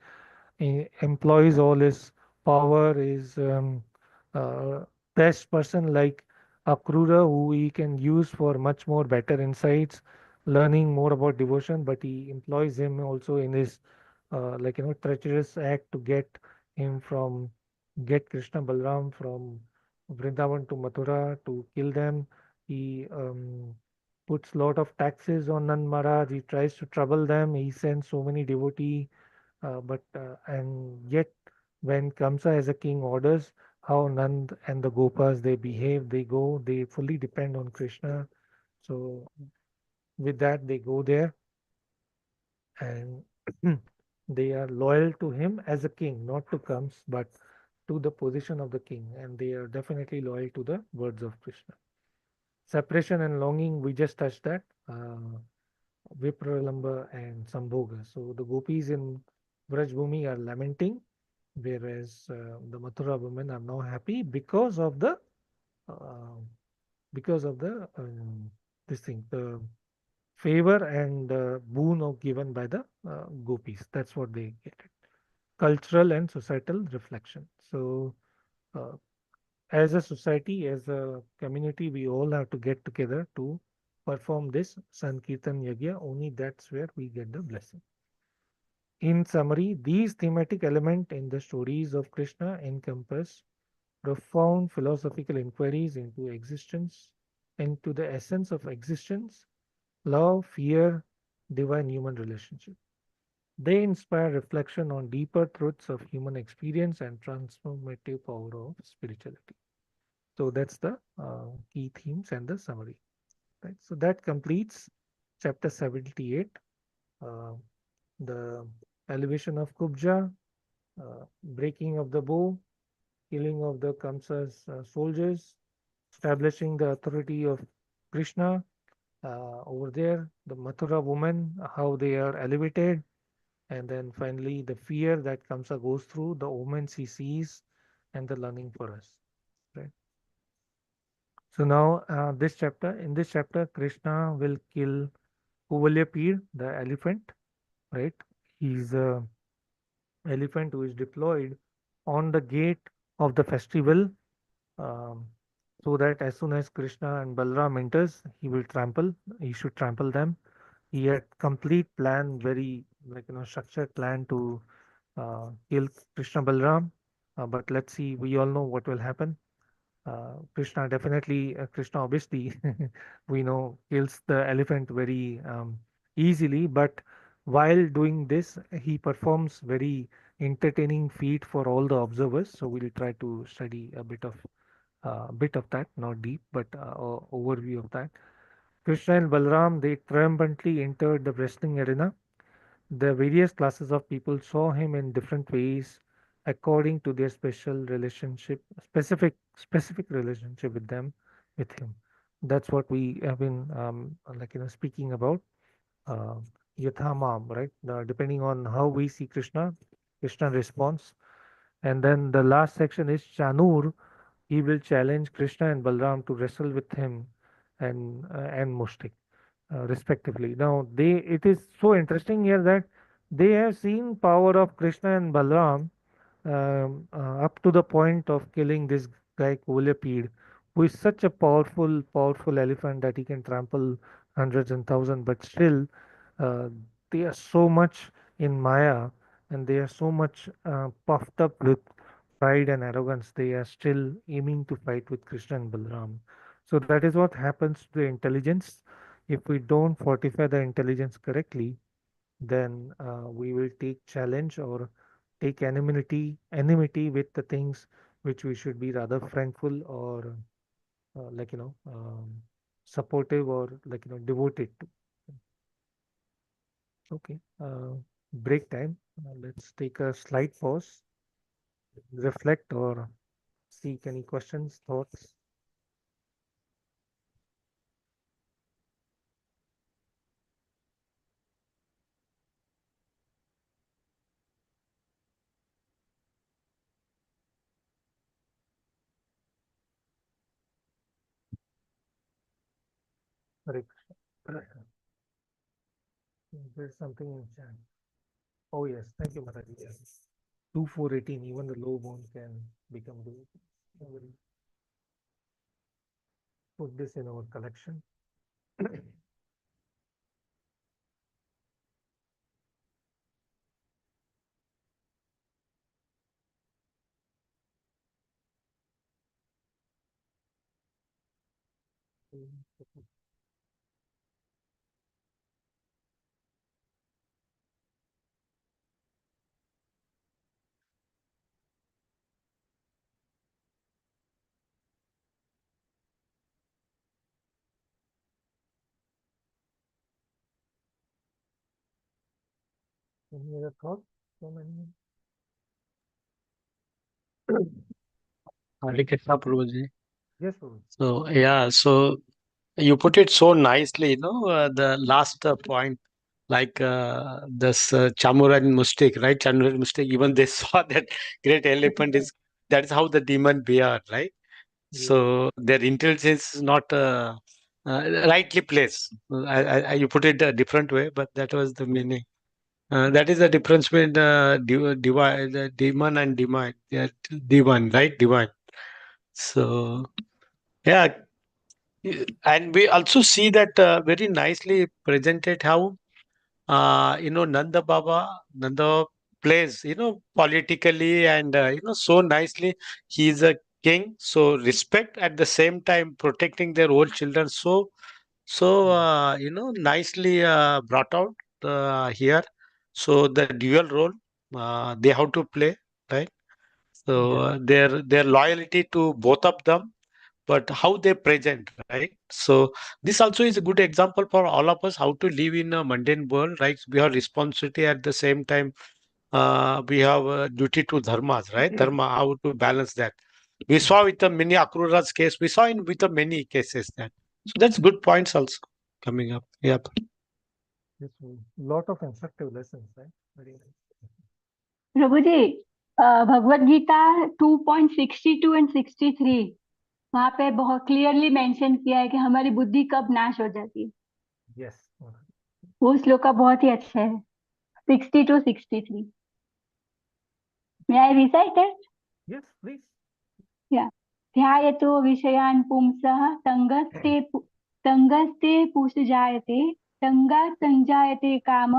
Speaker 5: employs all his power, is uh, best person like Akrura, who he can use for much more better insights, learning more about devotion, but he employs him also in his treacherous act to get Krishna Balram from Vrindavan to Mathura to kill them. He puts lot of taxes on Nand Maharaj. He tries to trouble them. He sends so many devotees, and yet when Kamsa as a king orders how Nand and the Gopas they behave, they fully depend on Krishna. So with that they go there, and they are loyal to him as a king, not to Kams, but to the position of the king, and they are definitely loyal to the words of Krishna. Separation and longing, we just touched that. Vipralamba and Sambhoga. So the gopis in Vrajbhumi are lamenting, whereas the Mathura women are now happy because of the uh, this thing, the favor and boon given by the gopis. That's what they get it. Cultural and societal reflection. So as a society, as a community, we all have to get together to perform this Sankirtan Yagya. Only that's where we get the blessing. In summary, these thematic elements in the stories of Krishna encompass profound philosophical inquiries into existence, into the essence of existence, love, fear, divine human relationship. They inspire reflection on deeper truths of human experience and transformative power of spirituality. So that's the key themes and the summary. Right. So that completes chapter 78, the elevation of Kubja, breaking of the bow, killing of the Kamsa's soldiers, establishing the authority of Krishna over there, the Mathura women, how they are elevated, and then finally the fear that Kamsa goes through, the omens he sees, and the learning for us. Right. So now in this chapter, Krishna will kill Kuvalyapir, the elephant, right? He's a elephant who is deployed on the gate of the festival, um, so that as soon as Krishna and Balram enters, he should trample them. He had complete plan, very structured plan to kill Krishna Balram. But let's see, we all know what will happen. Krishna obviously, we know, kills the elephant very easily, but while doing this, he performs very entertaining feat for all the observers. So we'll try to study a bit of that, not deep, but overview of that. Krishna and Balram, they triumphantly entered the wrestling arena. The various classes of people saw him in different ways according to their specific relationship with him. That's what we have been speaking about. Uh, Yathamam, right? Depending on how we see Krishna, Krishna responds. And then the last section is Chanur. He will challenge Krishna and Balram to wrestle with him and Mushtik, respectively. Now, it is so interesting here that they have seen power of Krishna and Balram up to the point of killing this guy Kuvalyapid, who is such a powerful elephant that he can trample hundreds and thousands, but still uh, they are so much in Maya, and they are so much puffed up with pride and arrogance. They are still aiming to fight with Krishna and Balram. So that is what happens to the intelligence. If we don't fortify the intelligence correctly, then we will take challenge or take enmity with the things which we should be rather thankful or supportive or devoted to. Okay, break time. Let's take a slight pause, reflect or seek any questions, thoughts. Hare Krishna. There's something in chat. Oh yes, thank you, Mataji. Yes. 2418, even the low bone can become good. I will put this in our collection. Any other thoughts from anyone?
Speaker 10: Hare Krishna, Prabhuji.
Speaker 5: Yes, Prabhu.
Speaker 10: So yeah, so you put it so nicely, the last point, like this Chamura and Mustik, right? Chamura and Mustik, even they saw that great elephant is, that is how the demon bear, right? So their intelligence is not rightly placed. You put it a different way, but that was the meaning. That is the difference between the demon and divine. Yeah, divine, right? Divine. So yeah, and we also see that very nicely presented how Nanda plays, politically and so nicely. He is a king, so respect at the same time protecting their own children. Nicely brought out here. So the dual role they have to play, right? So their loyalty to both of them, but how they present, right? So this also is a good example for all of us how to live in a mundane world, right? We have responsibility at the same time. We have a duty to dharmas, right? Dharma, how to balance that. We saw with the many Akrura's case, we saw in with the many cases that. So that's good points also coming up. Yep.
Speaker 5: Yes, lot of instructive lessons, right? Very nice.
Speaker 7: Prabhu ji Bhagavad Gita 2.62 and 63 वहां पे बहुत clearly mention किया है कि हमारी बुद्धि कब नाश हो जाती है.
Speaker 5: Yes.
Speaker 7: वो श्लोक का बहुत ही अच्छा है. 62, 63. May I recite it?
Speaker 5: Yes, please.
Speaker 7: Yeah. ध्यायतो विषयान् पुंसः तङ्गस्ते पुंसजायते तङ्गात् सञ्जायते काम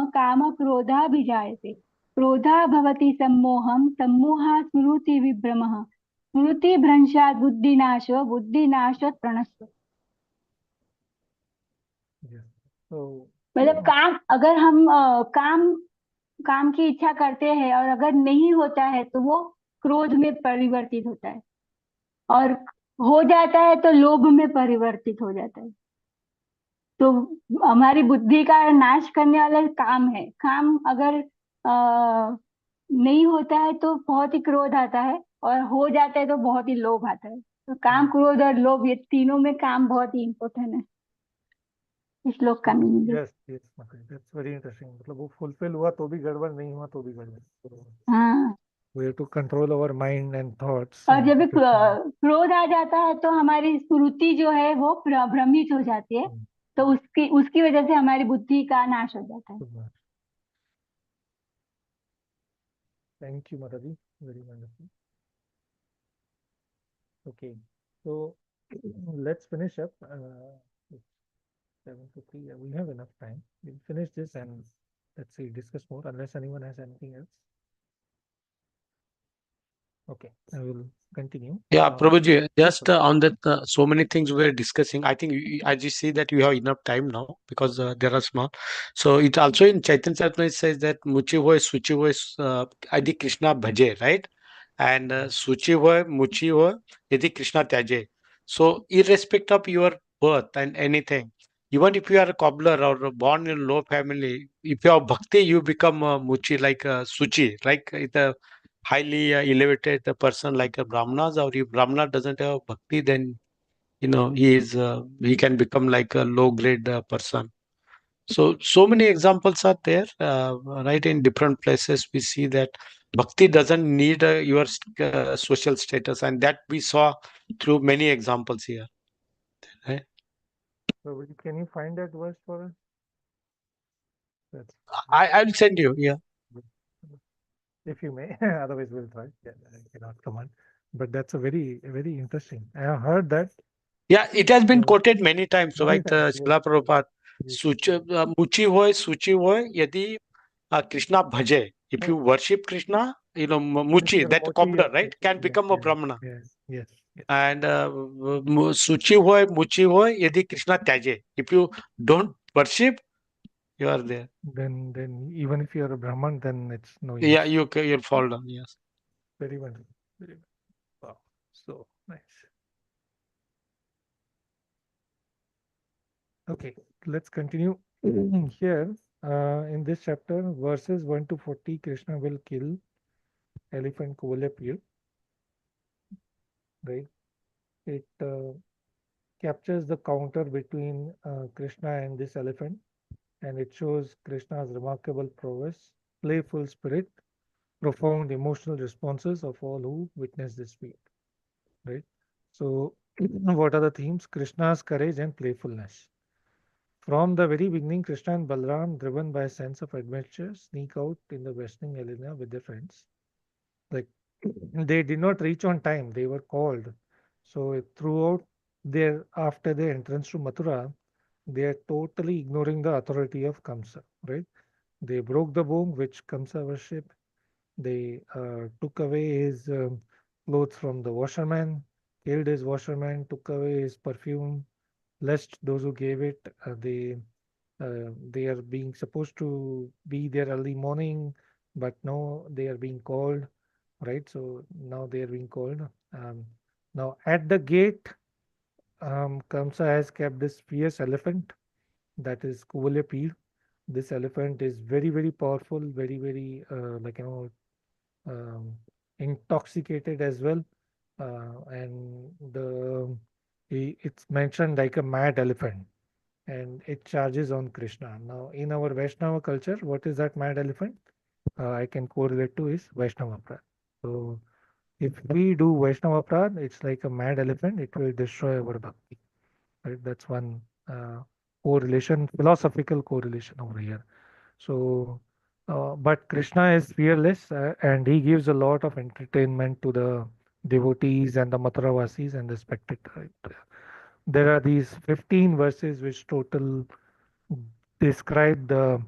Speaker 7: क्रोधाभिजायते क्रोधा भवति सम्मोहं सम्मोहात् स्मृति विभ्रमः स्मृति भ्रंशात् बुद्धिनाशो बुद्धिनाशात् प्रणश्य.
Speaker 5: Yes. So
Speaker 7: मतलब काम अगर हम काम की इच्छा करते हैं और अगर नहीं होता है तो वो क्रोध में परिवर्तित होता है और हो जाता है तो लोभ में परिवर्तित हो जाता है. तो हमारी बुद्धि का नाश करने वाला काम है. काम अगर नहीं होता है तो बहुत ही क्रोध आता है और हो जाता है तो बहुत ही लोभ आता है. तो काम, क्रोध और लोभ, ये तीनों में काम बहुत ही इम्पोर्टेंट है. इस श्लोक का meaning.
Speaker 5: yes, yes, that's very interesting. मतलब वो फुलफिल हुआ तो भी गड़बड़, नहीं हुआ तो भी गड़बड़.
Speaker 7: हाँ.
Speaker 5: We have to control our mind and thoughts.
Speaker 7: और जब भी क्रोध आ जाता है तो हमारी स्मृति जो है वो भ्रमित हो जाती है. तो उसकी वजह से हमारी बुद्धि का नाश हो जाता है.
Speaker 5: Thank you, Mataji. Very wonderful. Okay, so let's finish up. 7:50. Yeah, we have enough time. We'll finish this and let's see, discuss more unless anyone has anything else. Okay, I will continue.
Speaker 10: Yeah, Prabhuji, just on that, so many things we're discussing. I think as you see that you have enough time now because there are small. So it also in Chaitanya Charitamrita says that Muchi hoy, Suchi hoy, Adi Krishna bhaje, right? And Suchi hoy, Muchi hoy, Adi Krishna tyaje. So irrespective of your birth and anything, even if you are a cobbler or born in a low family, if you have bhakti, you become Muchi, like Suchi, like the highly elevated person like a brahmanas, or if brahmana doesn't have bhakti, then he can become like a low grade person. So many examples are there, right? In different places we see that bhakti doesn't need your social status, and that we saw through many examples here, right?
Speaker 5: So can you find that verse for us? That's
Speaker 10: I'll send you. Yeah.
Speaker 5: if you may. Otherwise, we'll try. Yeah, I cannot command. But that's a very interesting. I have heard that.
Speaker 10: Yeah, it has been
Speaker 5: Yeah.
Speaker 10: quoted many times. So
Speaker 5: Many
Speaker 10: like
Speaker 5: times, yes.
Speaker 10: Srila Prabhupada,
Speaker 5: Yes.
Speaker 10: suchi hoy, yadi Krishna bhaje. If you worship Krishna, muchi,
Speaker 5: The
Speaker 10: that
Speaker 5: mochi
Speaker 10: cobbler,
Speaker 5: of
Speaker 10: right,
Speaker 5: it,
Speaker 10: can
Speaker 5: yes,
Speaker 10: become a
Speaker 5: yes,
Speaker 10: brahmana.
Speaker 5: yes.
Speaker 10: And suchi hoy, muchi hoy, yadi Krishna tyaje. If you don't worship, you are there.
Speaker 5: Then even if you're a Brahman, then it's no use.
Speaker 10: Yeah, you'll fall down. Yes.
Speaker 5: Very wonderful. Very wonderful. Wow. So nice. Okay, let's continue here. In this chapter, verses 1 to 40, Krishna will kill elephant Kuvalapir. Right? It captures the counter between Krishna and this elephant, and it shows Krishna's remarkable prowess, playful spirit, profound emotional responses of all who witness this feat. Right? So, what are the themes? Krishna's courage and playfulness. From the very beginning, Krishna and Balram, driven by a sense of adventure, sneak out in the Western arena with their friends. Like they did not reach on time; they were called. So throughout after their entrance to Mathura, they are totally ignoring the authority of Kamsa. Right? They broke the boom which Kamsa worshipped. They took away his clothes from the washerman, killed his washerman, took away his perfume, lest those who gave it, they are being supposed to be there early morning, but now they are being called, right? So now they are being called. Now at the gate, Kamsa has kept this fierce elephant, that is Kuvalepir. This elephant is very powerful, very um, intoxicated as well, and it's mentioned like a mad elephant, and it charges on Krishna. Now, in our Vaishnava culture, what is that mad elephant? I can correlate to is Vaishnava Prad. So, if we do Vaishnava Prad, it's like a mad elephant, it will destroy our bhakti. Right? That's one correlation, philosophical correlation over here. So, but Krishna is fearless and he gives a lot of entertainment to the devotees and the Mathuravasis and the spectators. There are these 15 verses which total describe the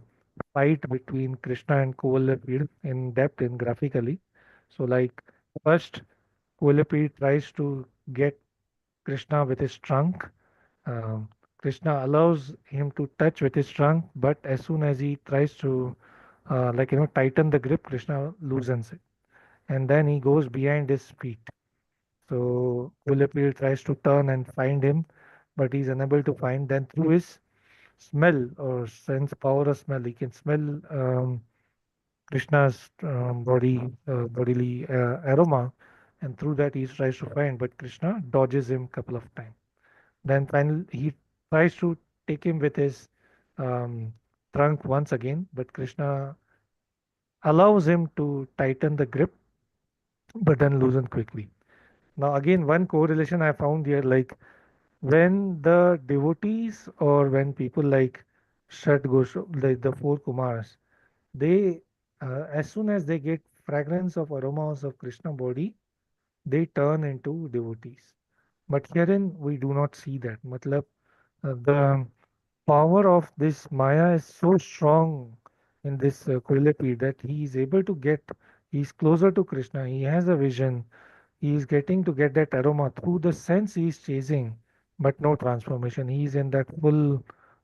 Speaker 5: fight between Krishna and Kuvalapir in depth and graphically. So, like, first, Kuvalapir tries to get Krishna with his trunk. Um, Krishna allows him to touch with his trunk, but as soon as he tries to, tighten the grip, Krishna loosens it. And then he goes behind his feet. So Kuvalapir tries to turn and find him, but he's unable to find. Then through his smell or sense power of smell, he can smell Krishna's bodily aroma, and through that he tries to find, but Krishna dodges him a couple of times. Then finally he tries to take him with his um, trunk once again, but Krishna allows him to tighten the grip, but then loosen quickly. Now again, one correlation I found here, like when the devotees or when people like Shat Gosha, like the four Kumars, they as soon as they get fragrance of aromas of Krishna body, they turn into devotees. But herein we do not see that. Matlab, the power of this Maya is so strong in this Kuvalapir that he is able to he's closer to Krishna, he has a vision, he is getting to get that aroma through the sense he is chasing, but no transformation. He is in that full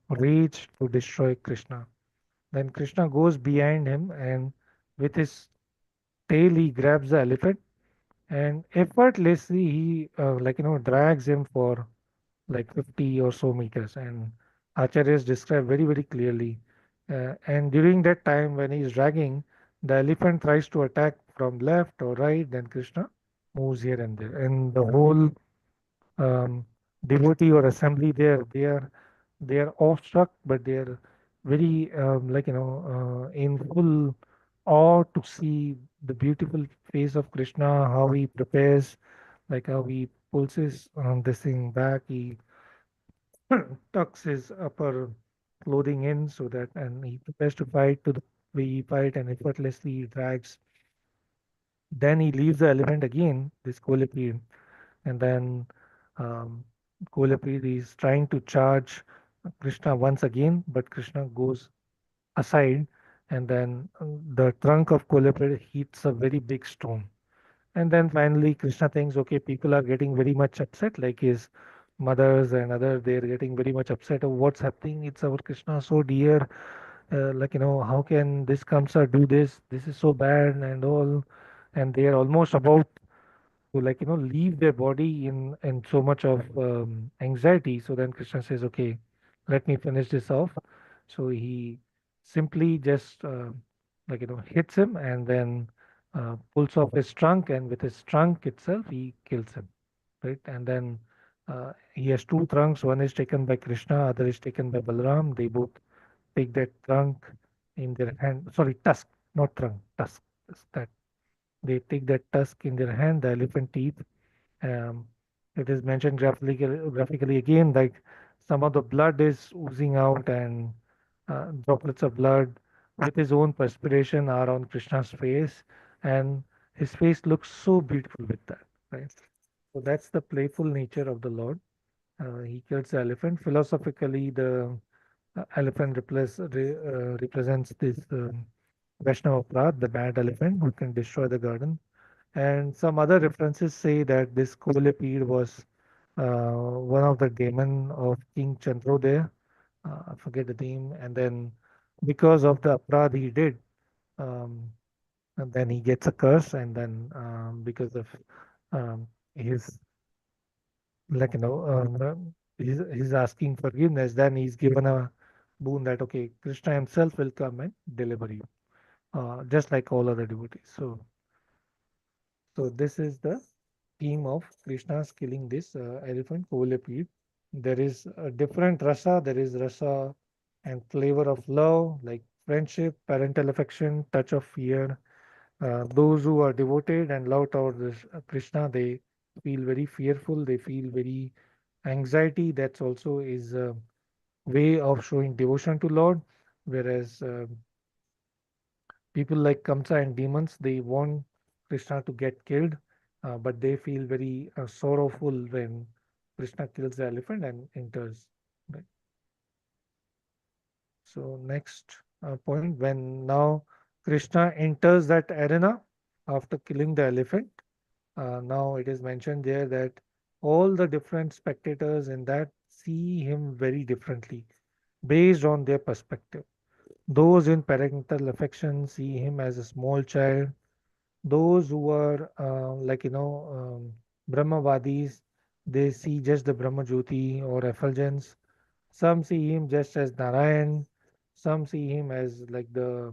Speaker 5: rage to destroy Krishna. Then Krishna goes behind him and with his tail he grabs the elephant and effortlessly he drags him for like 50 or so meters, and acharyas describe very clearly, and during that time when he is dragging, the elephant tries to attack from left or right, then Krishna moves here and there, and the whole um, devotee or assembly there, they are awestruck, but they are very in full awe to see the beautiful face of Krishna, how he prepares, like how he pulls his this thing back, he tucks his upper clothing in so that, and he prepares to fight to the way he fight and effortlessly drags. Then he leaves the elephant again, this Kolapir, and then um, Kolapir is trying to charge Krishna once again, but Krishna goes aside, and then the trunk of Kolapir hits a very big stone. And then finally, Krishna thinks, okay, people are getting very much upset, like his mothers and other, they're getting very much upset of what's happening. It's our Krishna so dear. Like, how can this Kamsa do this? This is so bad and all. And they are almost about to, like, leave their body in so much of anxiety. So then Krishna says, okay, let me finish this off. So he simply just, like, hits him and then pulls off his trunk, and with his trunk itself, he kills him, right? And then he has two trunks. One is taken by Krishna, other is taken by Balaram. They both take that trunk in their hand. Sorry, tusk, not trunk, tusk. That they take that tusk in their hand, the elephant teeth. Um, it is mentioned graphically again, like some of the blood is oozing out, and droplets of blood with his own perspiration are on Krishna's face, and his face looks so beautiful with that, right? So that's the playful nature of the Lord. He kills the elephant. Philosophically, the elephant represents this Vaishnava Prad, the bad elephant who can destroy the garden. And some other references say that this Kolepir was one of the demon of King Chandrodaya. I forget the name. And then because of the aparad he did, um, and then he gets a curse. And then because of his, like, he's asking forgiveness, then he's given a boon that, okay, Krishna himself will come and deliver you, just like all other devotees. So this is the theme of Krishna's killing this elephant Kovalapir. There is a different rasa. There is rasa and flavor of love, like friendship, parental affection, touch of fear. Those who are devoted and love towards this, Krishna, they feel very fearful. They feel very anxiety. That's also is a way of showing devotion to Lord. Whereas people like Kamsa and demons, they want Krishna to get killed, but they feel very sorrowful when Krishna kills the elephant and enters. Right? So next point, when now Krishna enters that arena after killing the elephant, now it is mentioned there that all the different spectators in that see him very differently based on their perspective. Those in parental affection see him as a small child. Those who are Brahmavadis, they see just the Brahma Jyoti or effulgence. Some see him just as Narayan. Some see him as like the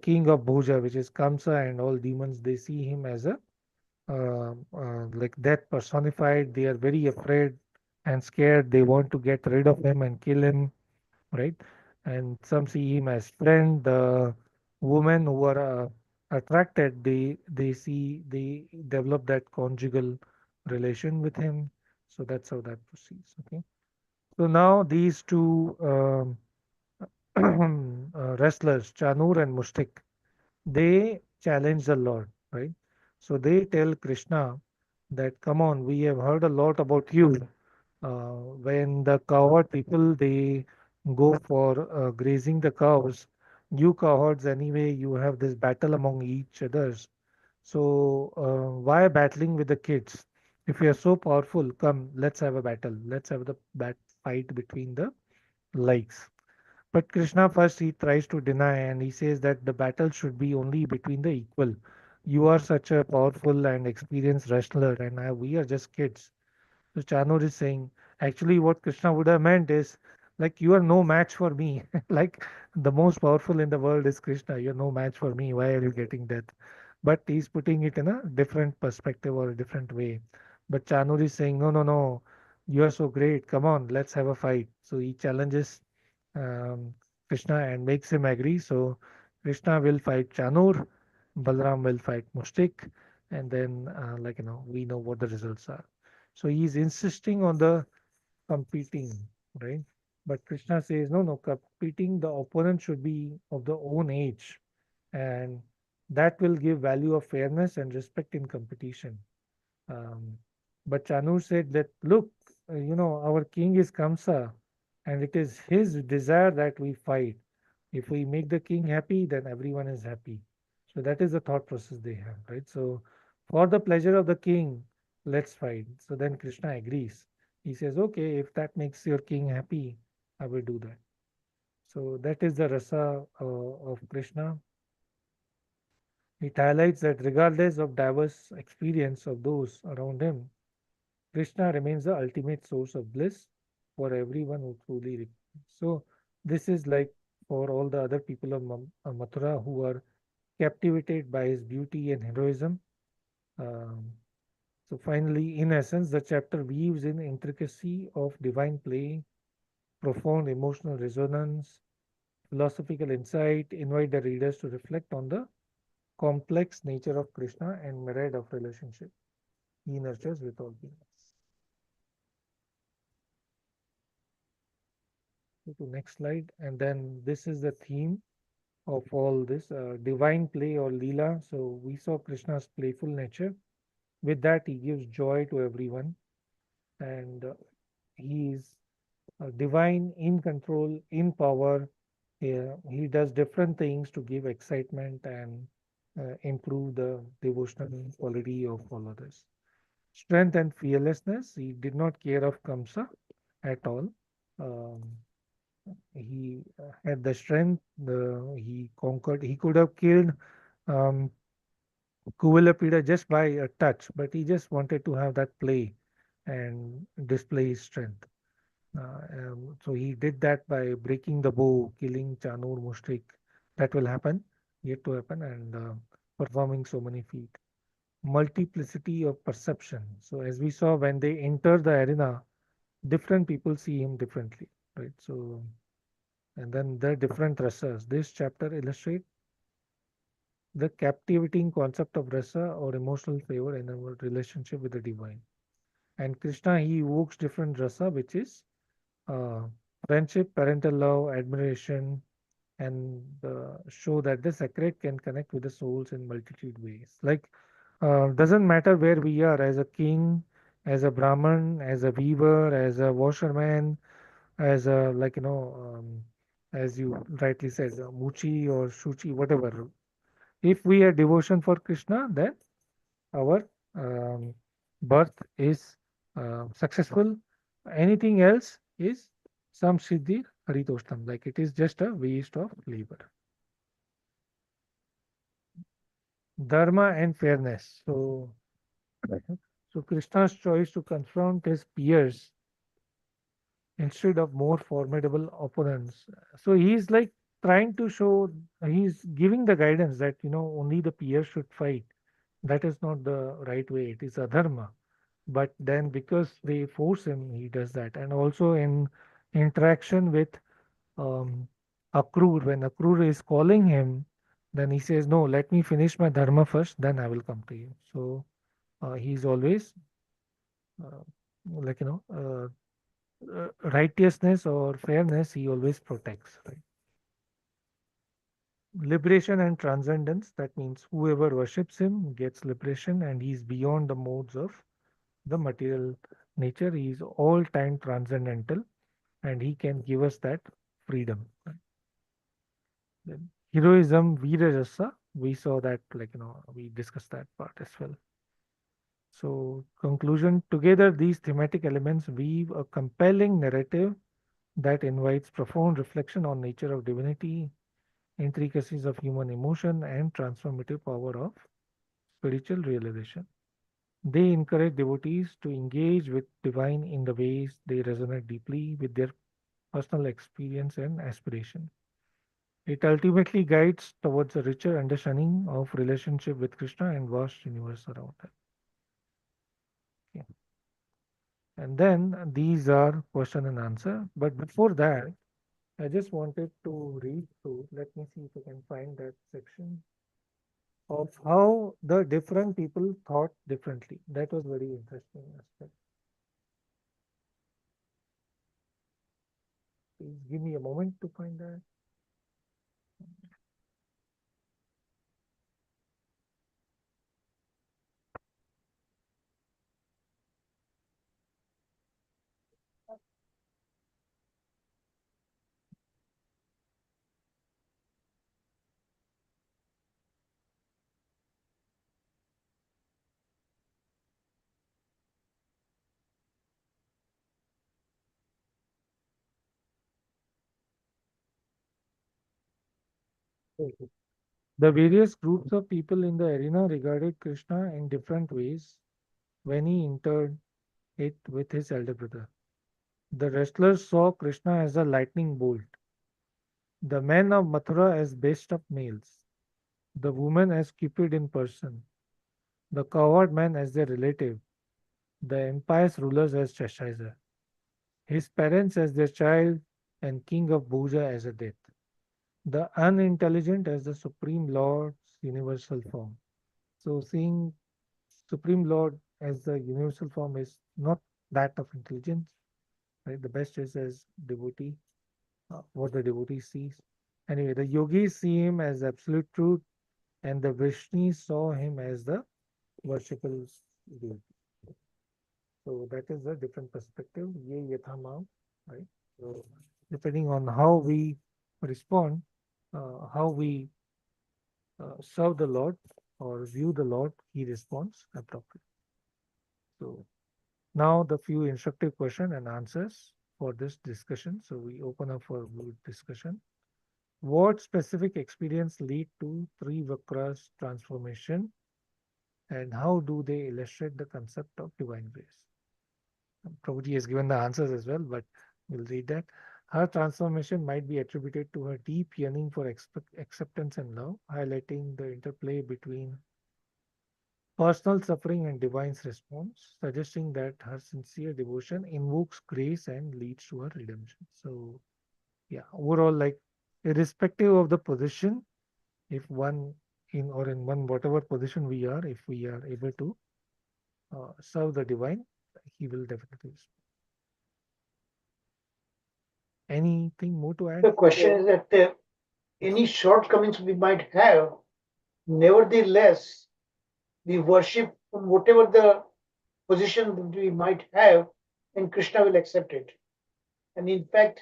Speaker 5: king of Bhuja, which is Kamsa and all demons. They see him as a like death personified. They are very afraid and scared. They want to get rid of him and kill him, right? And some see him as friend. The women who are attracted, they develop that conjugal relation with him. So that's how that proceeds. Okay. So now these two wrestlers, Chanur and Mustik, they challenge the Lord, right? So they tell Krishna that, come on, we have heard a lot about you. When the cowherd people, they go for grazing the cows, you cowherds anyway, you have this battle among each others. So why battling with the kids? If you are so powerful, come, let's have a battle. Let's have the fight between the likes. But Krishna first he tries to deny, and he says that the battle should be only between the equal. You are such a powerful and experienced wrestler, and we are just kids. So Chanur is saying, actually, what Krishna would have meant is, like, you are no match for me. Like, the most powerful in the world is Krishna. You're no match for me. Why are you getting that? But he's putting it in a different perspective or a different way. But Chanur is saying, no, no, no. You are so great. Come on, let's have a fight. So he challenges um, Krishna and makes him agree. So Krishna will fight Chanur, Balram will fight Mustik, and then, we know what the results are. So he's insisting on the competing, right? But Krishna says, no, competing the opponent should be of the own age, and that will give value of fairness and respect in competition. Um, but Chanur said that, look, our king is Kamsa, and it is his desire that we fight. If we make the king happy, then everyone is happy. So that is the thought process they have, right? So for the pleasure of the king, let's fight. So then Krishna agrees. He says, okay, if that makes your king happy, I will do that. So that is the rasa of Krishna. It highlights that regardless of diverse experience of those around him, Krishna remains the ultimate source of bliss for everyone who truly repents. So this is like for all the other people of Mathura who are captivated by his beauty and heroism. Um, so finally, in essence, the chapter weaves in intricacy of divine play, profound emotional resonance, philosophical insight, invite the readers to reflect on the complex nature of Krishna and myriad of relationship he nurtures with all beings. Go to next slide, and then this is the theme of all this divine play or Leela. So we saw Krishna's playful nature. With that, he gives joy to everyone, and he is divine, in control, in power. He does different things to give excitement and improve the devotional quality of all others. Strength and fearlessness. He did not care of Kamsa at all. Um, he had the strength. He conquered. He could have killed um, Kuvalapida just by a touch, but he just wanted to have that play and display his strength. So he did that by breaking the bow, killing Chanur Mushrik. That will happen, yet to happen, and performing so many feat. Multiplicity of perception. So as we saw when they enter the arena, different people see him differently, right? So and then the different rasas. This chapter illustrates the captivating concept of rasa or emotional favor in our relationship with the divine. And Krishna, he evokes different rasa, which is uh, friendship, parental love, admiration, and show that the sacred can connect with the souls in multitude ways. Like, doesn't matter where we are, as a king, as a Brahman, as a weaver, as a washerman, as a, as you rightly said, Muchi or Shuchi, whatever. If we have devotion for Krishna, then our birth is successful. Anything else is some siddhi haritostam, like it is just a waste of labor. Dharma and fairness. So Krishna's choice to confront his peers instead of more formidable opponents. So he's like trying to show, he's giving the guidance that only the peers should fight. That is not the right way. It is adharma. But then because they force him, he does that. And also in interaction with Akrur, when Akrur is calling him, then he says, no, let me finish my dharma first, then I will come to you. So he's always uh, like, righteousness or fairness, he always protects, right? Liberation and transcendence, that means whoever worships him gets liberation, and he's beyond the modes of the material nature. He is all time transcendental, and he can give us that freedom. Right? Then heroism, Veera Rasa, we saw that, we discussed that part as well. So, conclusion, together these thematic elements weave a compelling narrative that invites profound reflection on nature of divinity, intricacies of human emotion, and transformative power of spiritual realization. They encourage devotees to engage with divine in the ways they resonate deeply with their personal experience and aspiration. It ultimately guides towards a richer understanding of relationship with Krishna and vast universe around them. Okay. And then these are question and answer. But before that, I just wanted to read through. Let me see if I can find that section of how the different people thought differently. That was very interesting aspect. Please give me a moment to find that. Okay. The various groups of people in the arena regarded Krishna in different ways when he entered it with his elder brother. The wrestlers saw Krishna as a lightning bolt, the men of Mathura as best of males, the women as Cupid in person, the coward man as their relative, the impious rulers as Chastisers, his parents as their child, and king of Bhuja as a death, the unintelligent as the Supreme Lord's universal form. So, seeing Supreme Lord as the universal form is not that of intelligence, right? The best is as devotee, what the devotee sees. Anyway, the yogis see him as absolute truth, and the Vrishnis saw him as the worshipable deity. So that is a different perspective. Ye yathamav, right? So depending on how we respond, how we serve the Lord or view the Lord, he responds appropriately. So now the few instructive question and answers for this discussion. So we open up for good discussion. What specific experience lead to Trivakras transformation, and how do they illustrate the concept of divine grace? Prabhuji has given the answers as well, but we'll read that. Her transformation might be attributed to her deep yearning for acceptance and love, highlighting the interplay between personal suffering and divine's response, suggesting that her sincere devotion invokes grace and leads to her redemption. So, yeah, overall, like irrespective of the position, if one in one whatever position we are, if we are able to serve the divine, he will definitely respond. Anything more to add?
Speaker 9: The question is that any shortcomings we might have, nevertheless, we worship from whatever the position that we might have, and Krishna will accept it. And in fact,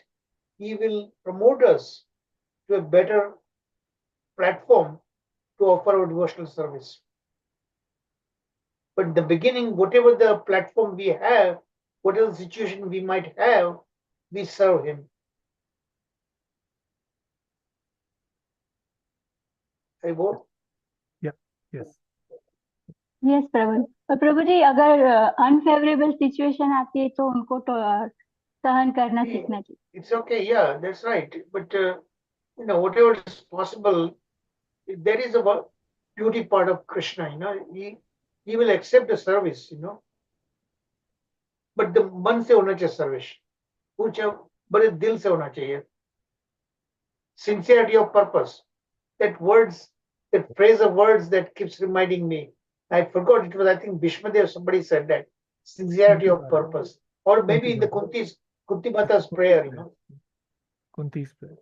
Speaker 9: he will promote us to a better platform to offer our devotional service. But in the beginning, whatever the platform we have, whatever the situation we might have, we serve him. I vote.
Speaker 5: Yeah, yes.
Speaker 7: Yes Prabhu. और प्रभु जी अगर unfavourable situation आती है तो उनको तो सहन करना सीखना चाहिए।
Speaker 9: It's okay, yeah, that's right. But whatever is possible, there is a beauty part of Krishna. He will accept the service. But the मन से होना चाहिए service. कुछ बड़े दिल से होना चाहिए. Sincerity of purpose. That phrase of words that keeps reminding me. I forgot, it was, I think, Bhishmadev, somebody said that. Sincerity of purpose. Or maybe in the Kunti Mata's prayer,
Speaker 5: Kunti's prayer.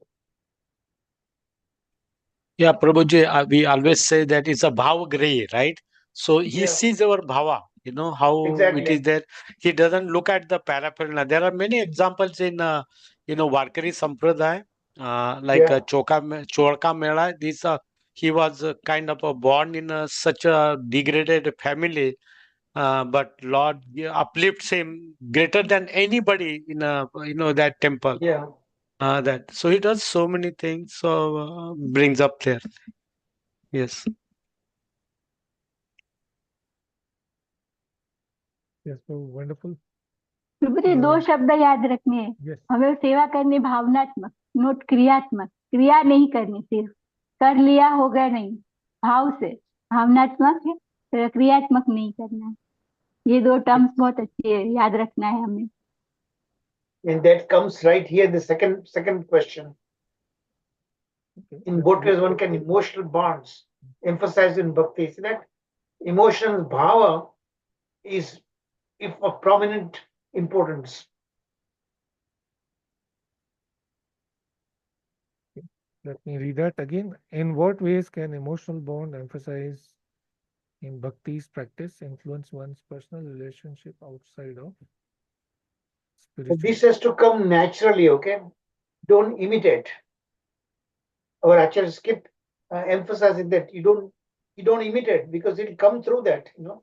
Speaker 10: Yeah, Prabhuji, we always say that it's a bhava grahi, right? So he
Speaker 9: Yeah.
Speaker 10: sees our bhava, how
Speaker 9: Exactly.
Speaker 10: it is there. He doesn't look at the paraphernalia. There are many examples in, Varkari Sampradaya, like
Speaker 9: Yeah.
Speaker 10: Chorka Mela. He was kind of born in such a degraded family, but Lord uplifts him greater than anybody in that temple.
Speaker 9: Yeah.
Speaker 10: So he does so many things. So brings up there. Yes.
Speaker 5: Yes, so wonderful.
Speaker 7: प्रभु जी दो शब्द याद रखने हैं।
Speaker 5: Yes.
Speaker 7: हमें सेवा करनी भावनात्मक, note क्रियात्मक। क्रिया नहीं करनी, सिर्फ कर लिया हो गया नहीं, भाव से। भावनात्मक है, क्रियात्मक नहीं करना है। ये दो टर्म्स बहुत अच्छे है, याद रखना है हमें।
Speaker 9: And that comes right here in the second question.
Speaker 5: Okay.
Speaker 9: In both ways, one can emotional bonds emphasized in bhakti. See that emotional bhava is of prominent importance.
Speaker 5: let me read that again. In what ways can emotional bond emphasized in bhakti's practice influence one's personal relationship outside of spiritual?
Speaker 9: This has to come naturally, okay? Don't imitate. Our acharyas keep emphasizing that you don't imitate, because it'll come through that, you know.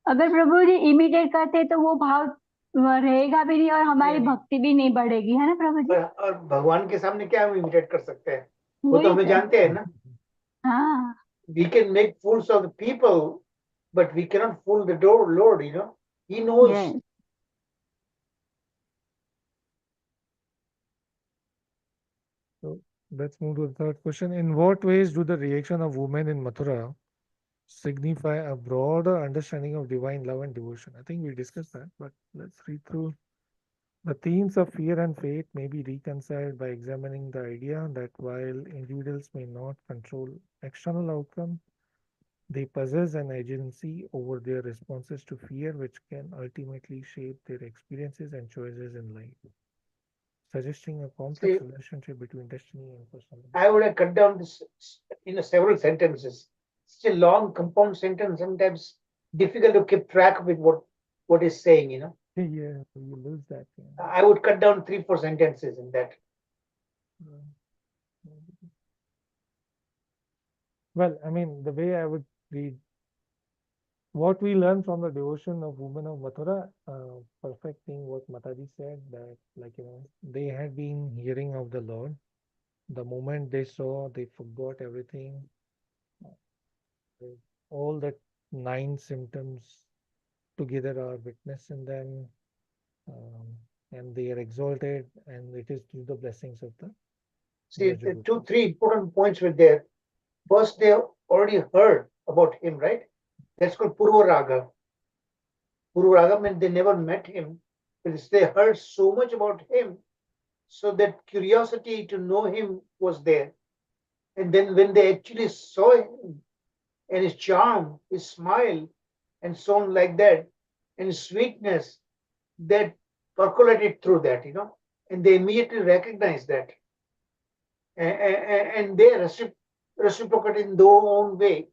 Speaker 7: अगर प्रभु जी imitate करते तो वो भाव रहेगा भी नहीं और हमारी
Speaker 9: नहीं।
Speaker 7: भक्ति भी नहीं बढ़ेगी, है ना प्रभु जी?
Speaker 9: और भगवान के सामने क्या हम इमिटेट कर सकते हैं? वो
Speaker 7: वही
Speaker 9: तो हमें
Speaker 7: तो।
Speaker 9: जानते हैं ना.
Speaker 7: हाँ,
Speaker 9: We can make fools of the people, but we cannot fool the Lord, you know. He knows.
Speaker 7: yes.
Speaker 5: So let's move to the third question. In what ways do the reaction of women in Mathura signify a broader understanding of divine love and devotion? I think we discussed that, but let's read through. The themes of fear and faith may be reconciled by examining the idea that while individuals may not control external outcome, they possess an agency over their responses to fear, which can ultimately shape their experiences and choices in life, suggesting a complex
Speaker 9: See,
Speaker 5: relationship between destiny and personality.
Speaker 9: I would have cut down this in several sentences. It's a long compound sentence, sometimes difficult to keep track with what is saying, you know.
Speaker 5: Yeah, you lose that. Yeah.
Speaker 9: I would cut down 3-4 sentences in that.
Speaker 5: Well, I mean, the way I would read what we learn from the devotion of women of Mathura, perfecting what Mataji said, that they had been hearing of the Lord. The moment they saw, they forgot everything. All the 9 symptoms together are witnessed in them, and they are exalted, and it is through the blessings of the
Speaker 9: See, the
Speaker 5: Rajaguru.
Speaker 9: 2-3 important points were there. First, they already heard about him, right? That's called Purva Raga. Purva Raga means they never met him, but they heard so much about him, so that curiosity to know him was there. And then when they actually saw him and his charm, his smile, and so on like that, and his sweetness, that percolated through that, you know, and they immediately recognized that. And they reciprocated in their own way.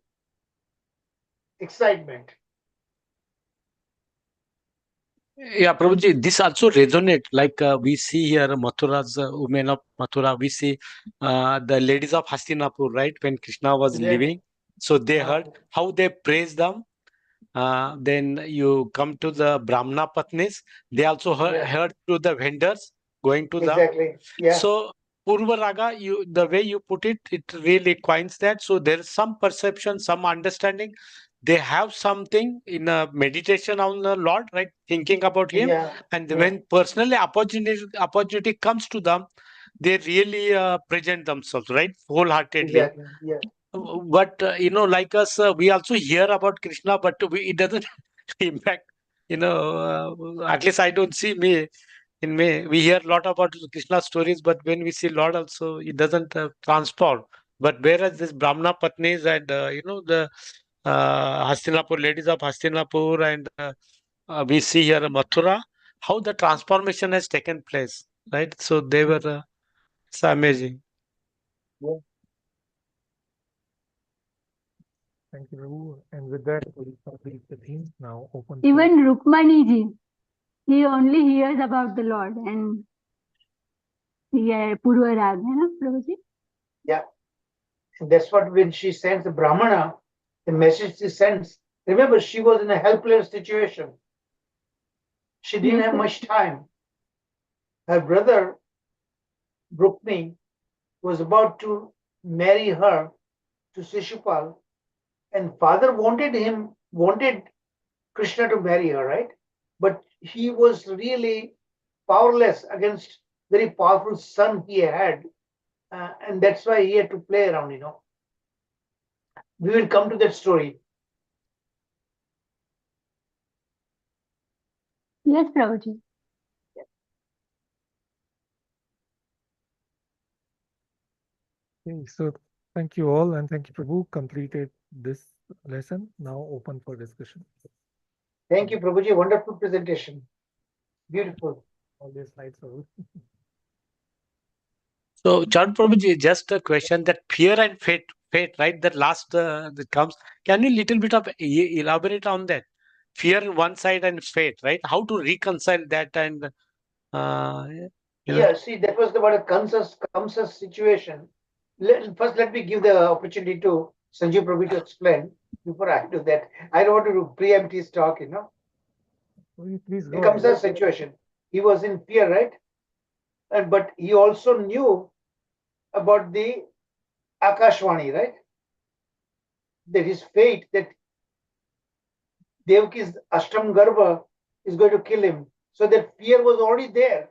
Speaker 9: Excitement.
Speaker 10: Yeah, Prabhuji, this also resonate like we see here Mathura's women of Mathura. We see the ladies of Hastinapur, right? When Krishna was
Speaker 9: Exactly.
Speaker 10: living, so they heard how they praised them. Then you come to the Brahmana Patnis. They also heard through the vendors going to them.
Speaker 9: Exactly. Yeah.
Speaker 10: So Purva Raga, the way you put it, it really coins that. So there is some perception, some understanding. They have something in a meditation on the Lord, right? Thinking about Him,
Speaker 9: Yeah.
Speaker 10: and
Speaker 9: Yeah.
Speaker 10: when personally opportunity comes to them, they really present themselves, right, wholeheartedly.
Speaker 9: Exactly. Yeah.
Speaker 10: But like us, we also hear about Krishna, but it doesn't impact. At least I don't see me. In May, we hear a lot about Krishna stories, but when we see Lord also, it doesn't transform. But whereas this Brahmana Patnis and the Hastinapur ladies of Hastinapur and we see here Mathura, how the transformation has taken place, right? So they were it's amazing.
Speaker 9: Yeah.
Speaker 5: Thank you, Raghu. And with that, we complete the theme. Now open.
Speaker 7: Even Rukmani ji, he only hears about the Lord and Purva Raga, hai na, Prabhuji?
Speaker 9: Yeah. And that's what when she sends the Brahmana, the message she sends. Remember, she was in a helpless situation. She didn't
Speaker 7: Yes,
Speaker 9: have
Speaker 7: sir.
Speaker 9: much time. Her brother, Rukmi, was about to marry her to Shishupal, and father wanted Krishna to marry her, right? But he was really powerless against very powerful son he had, and that's why he had to play around, you know. We will come to that story.
Speaker 7: Yes, Prabhuji.
Speaker 5: Okay, so thank you all, and thank you, Prabhu. Completed this lesson. Now open for discussion.
Speaker 9: Thank you, Prabhuji. Wonderful presentation. Beautiful.
Speaker 5: all these slides.
Speaker 10: So, Chan Prabhuji, just a question that fear and fate, right? That last that comes. Can you little bit of elaborate on that? Fear on one side and fate, right? How to reconcile that and you know?
Speaker 9: Yeah, see, that was the what Kamsa's situation. First, let me give the opportunity to Sanjeev Prabhu to explain before I do that. I don't want to preempt his talk, you know.
Speaker 5: Please
Speaker 9: The
Speaker 5: go.
Speaker 9: Kamsa's situation. He was in fear, right? But he also knew about the Akashvani, right? That his fate, that Devaki's Ashtam Garbha is going to kill him. So that fear was already there.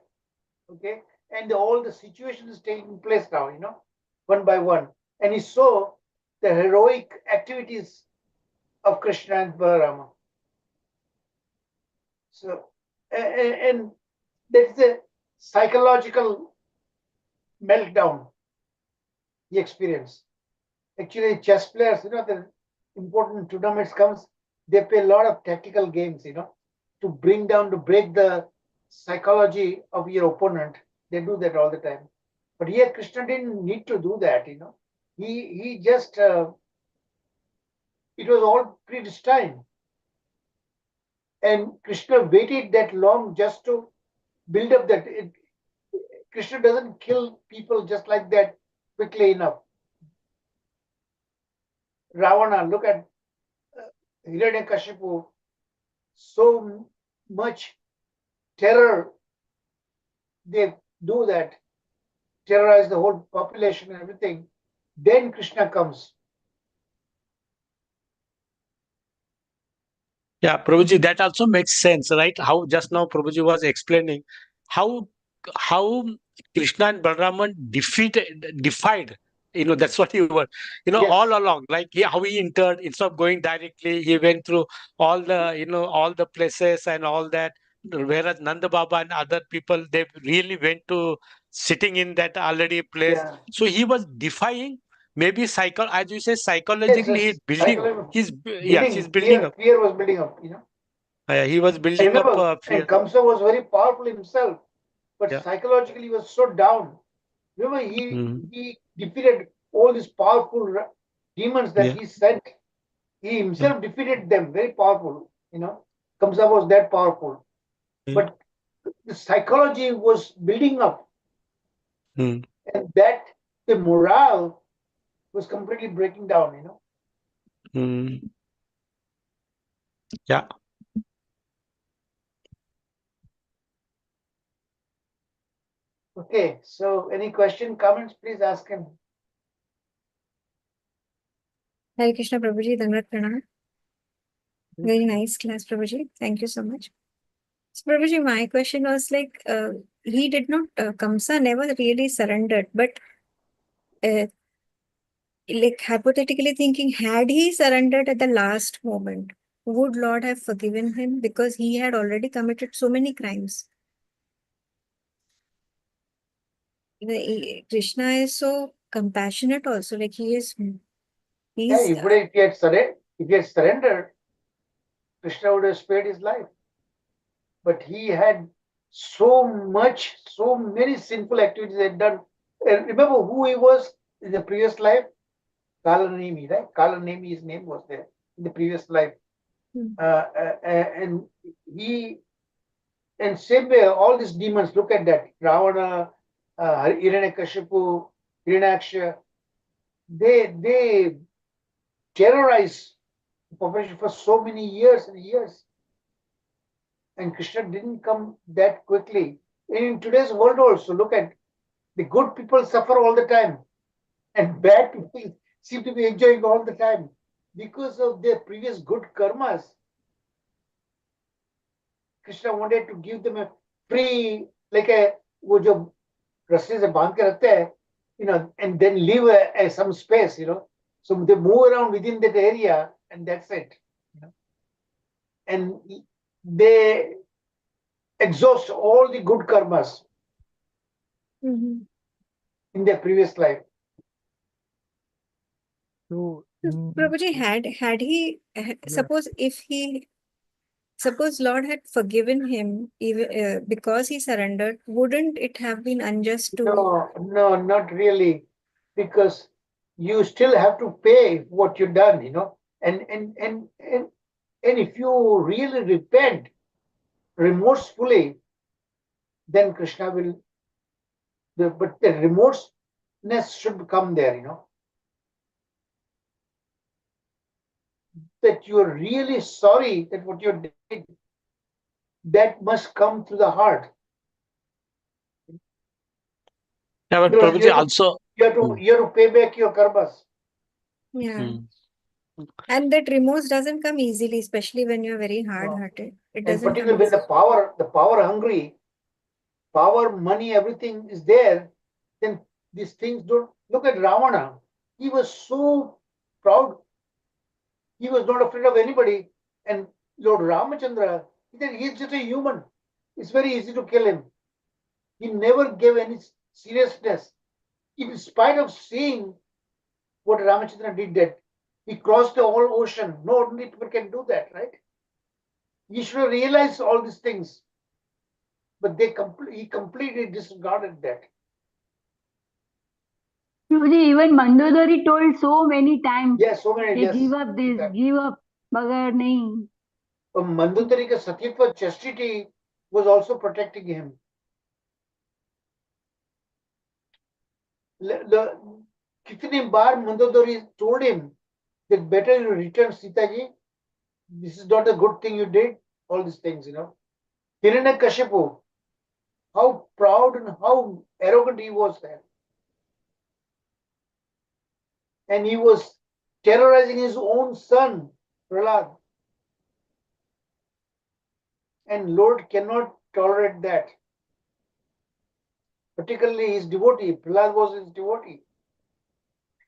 Speaker 9: Okay. And all the situations is taking place now, you know, one by one. And he saw the heroic activities of Krishna and Balarama. So, and that's the psychological meltdown he experienced. Actually, chess players, you know, the important tournaments comes, they play a lot of tactical games, you know, to break the psychology of your opponent. They do that all the time. But here, Krishna didn't need to do that, you know. He just, it was all predestined. And Krishna waited that long just to build up that. Krishna doesn't kill people just like that quickly enough. Ravana, look at Hiranyakashipu, so much terror they do that, terrorize the whole population and everything. Then Krishna comes.
Speaker 10: Yeah, Prabhuji, that also makes sense, right? How just now Prabhuji was explaining how Krishna and Balaraman defied. You know, that's what you were, you know,
Speaker 9: Yes.
Speaker 10: all along, like how he entered, instead of going directly, he went through all the, you know, all the places and all that. Whereas Nanda Baba and other people, they really went to sitting in that already place.
Speaker 9: Yeah.
Speaker 10: So he was defying, maybe as you say,
Speaker 9: Yes,
Speaker 10: psychologically,
Speaker 9: yes.
Speaker 10: he's building, he's building up.
Speaker 9: Fear was building up, you know.
Speaker 10: He was
Speaker 9: I
Speaker 10: building up
Speaker 9: remember,
Speaker 10: fear.
Speaker 9: and Kamsa was very powerful himself, but
Speaker 10: Yeah.
Speaker 9: psychologically he was so down. Remember, he defeated all these powerful demons that
Speaker 10: Yeah.
Speaker 9: he sent. He himself defeated them, very powerful, you know. Kamsa was that powerful. But the psychology was building up, and that the morale was completely breaking down, you know.
Speaker 10: Yeah.
Speaker 9: Okay, so any question, comments, please ask him.
Speaker 4: Hare Krishna Prabhuji, Dandavat Pranam. Very nice class, Prabhuji. Thank you so much. So, Prabhuji, my question was like, he did not, Kamsa never really surrendered, but like hypothetically thinking, had he surrendered at the last moment, would Lord have forgiven him because he had already committed so many crimes? Krishna is so compassionate also, like he's
Speaker 9: Yeah, if he had surrendered, Krishna would have spared his life. But he had so many sinful activities he had done. And remember who he was in the previous life? Kalanemi, right? Kalanemi, his name was there in the previous life. And same way, all these demons, look at that. Ravana, Hiranyakashipu, Hiranyaksha, they terrorize the population for so many years and years. And Krishna didn't come that quickly. In today's world also, look at the good people suffer all the time. And bad people seem to be enjoying all the time because of their previous good karmas. Krishna wanted to give them a free, like वो जो रस्से से बांध के रखते हैं, you know, and then leave some space, you know. So they move around within that area, and that's it. You know? And they exhaust all the good karmas in their previous life.
Speaker 5: So,
Speaker 4: Prabhuji, had he suppose if he suppose Lord had forgiven him even because he surrendered, wouldn't it have been unjust to?
Speaker 9: No, not really, because you still have to pay what you've done, and if you really repent remorsefully, then Krishna will. But the remorseness should come there, that you're really sorry that what you did, that must come to the heart.
Speaker 10: Yeah, but
Speaker 9: Because
Speaker 10: Prabhuji also.
Speaker 9: you have to pay back your karmas.
Speaker 4: Yeah.
Speaker 10: Hmm.
Speaker 4: And that remorse doesn't come easily, especially when you're very hard-hearted. It
Speaker 9: And
Speaker 4: doesn't come
Speaker 9: particularly when
Speaker 4: easily.
Speaker 9: the power hungry, power, money, everything is there, then these things don't. Look at Ravana. He was so proud. He was not afraid of anybody. And Lord Ramachandra, he said he's just a human. It's very easy to kill him. He never gave any seriousness. In spite of seeing what Ramachandra did, he crossed the whole ocean. No ordinary people can do that, right? He should have realized all these things. But he completely disregarded that.
Speaker 7: Prabhuji, even Mandodari told so many times,
Speaker 9: Yes, so many. Yes.
Speaker 7: give up this, give up, magar nahi.
Speaker 9: Mandodarika Satitva chastity was also protecting him. Kitni baar Mandodari told him that better you return Sita ji. This is not a good thing you did. All these things, Hiranyakashipu, how proud and how arrogant he was there. And he was terrorizing his own son, Prahlad. And Lord cannot tolerate that. Particularly his devotee. Prahlad was his devotee.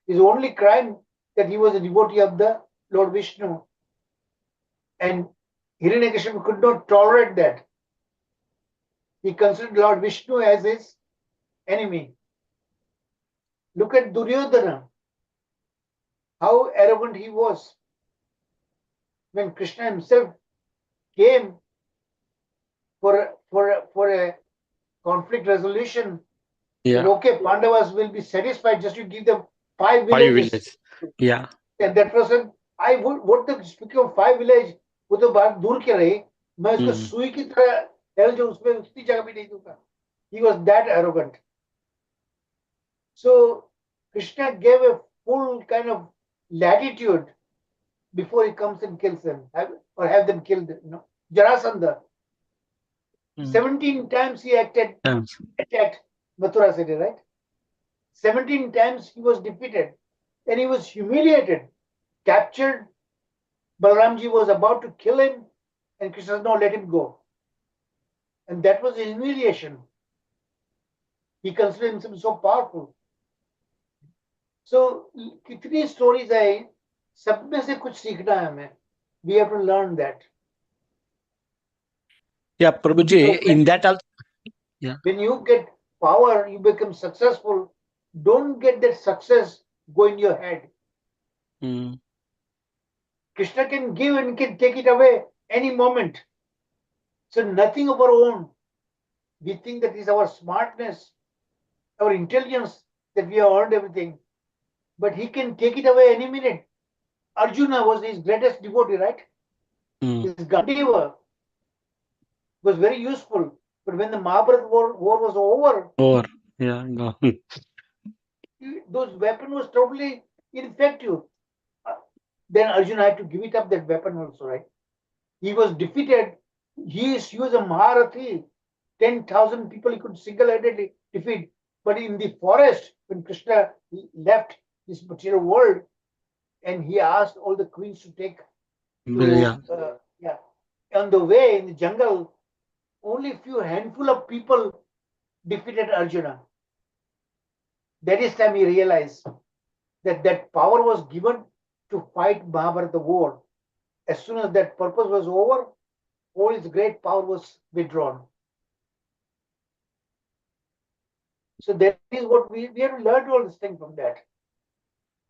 Speaker 9: His only crime that he was a devotee of the Lord Vishnu. And Hiranyakashipu could not tolerate that. He considered Lord Vishnu as his enemy. Look at Duryodhana. How arrogant he was. When Krishna himself came for a conflict resolution,
Speaker 10: Yeah.
Speaker 9: that, okay, Pandavas will be satisfied just to give them 5
Speaker 10: 5
Speaker 9: villages.
Speaker 10: villages. Yeah.
Speaker 9: And that person, I would what the speaking of 5 villages, वो तो बात दूर के रही, मैं उसको सुई की तरह डाल जो उसमें उतनी जगह भी नहीं दूंगा. He was that arrogant. So Krishna gave a full kind of latitude before he comes and kills them, or have them killed. Jarasandha. 17 times he attacked Mathura city, right? 17 times he was defeated, and he was humiliated, captured. Balramji was about to kill him, and Krishna said, no, let him go. And that was a humiliation. He considered himself so powerful. So, kitni stories hai, sab mein se kuch seekhna hai hame. We have to learn that.
Speaker 10: Yeah, Prabhuji, in that also. Yeah.
Speaker 9: When you get power, you become successful. Don't get that success go in your head. Krishna can give and can take it away any moment. So nothing of our own. We think that is our smartness, our intelligence, that we have earned everything. But he can take it away any minute. Arjuna was his greatest devotee, right? His Gandiva was very useful. But when the Mahabharata war was over,
Speaker 10: Yeah, gone.
Speaker 9: those weapon was totally ineffective. Then Arjuna had to give it up, that weapon also, right? He was defeated. He was a Maharathi. 10,000 people he could single-handedly defeat. But in the forest, when Krishna left this material world, and he asked all the queens to take on the way in the jungle, only a few handful of people defeated Arjuna. That is time he realized that power was given to fight Mahabharata war. As soon as that purpose was over, all his great power was withdrawn. So that is what we have to learn all this thing from that.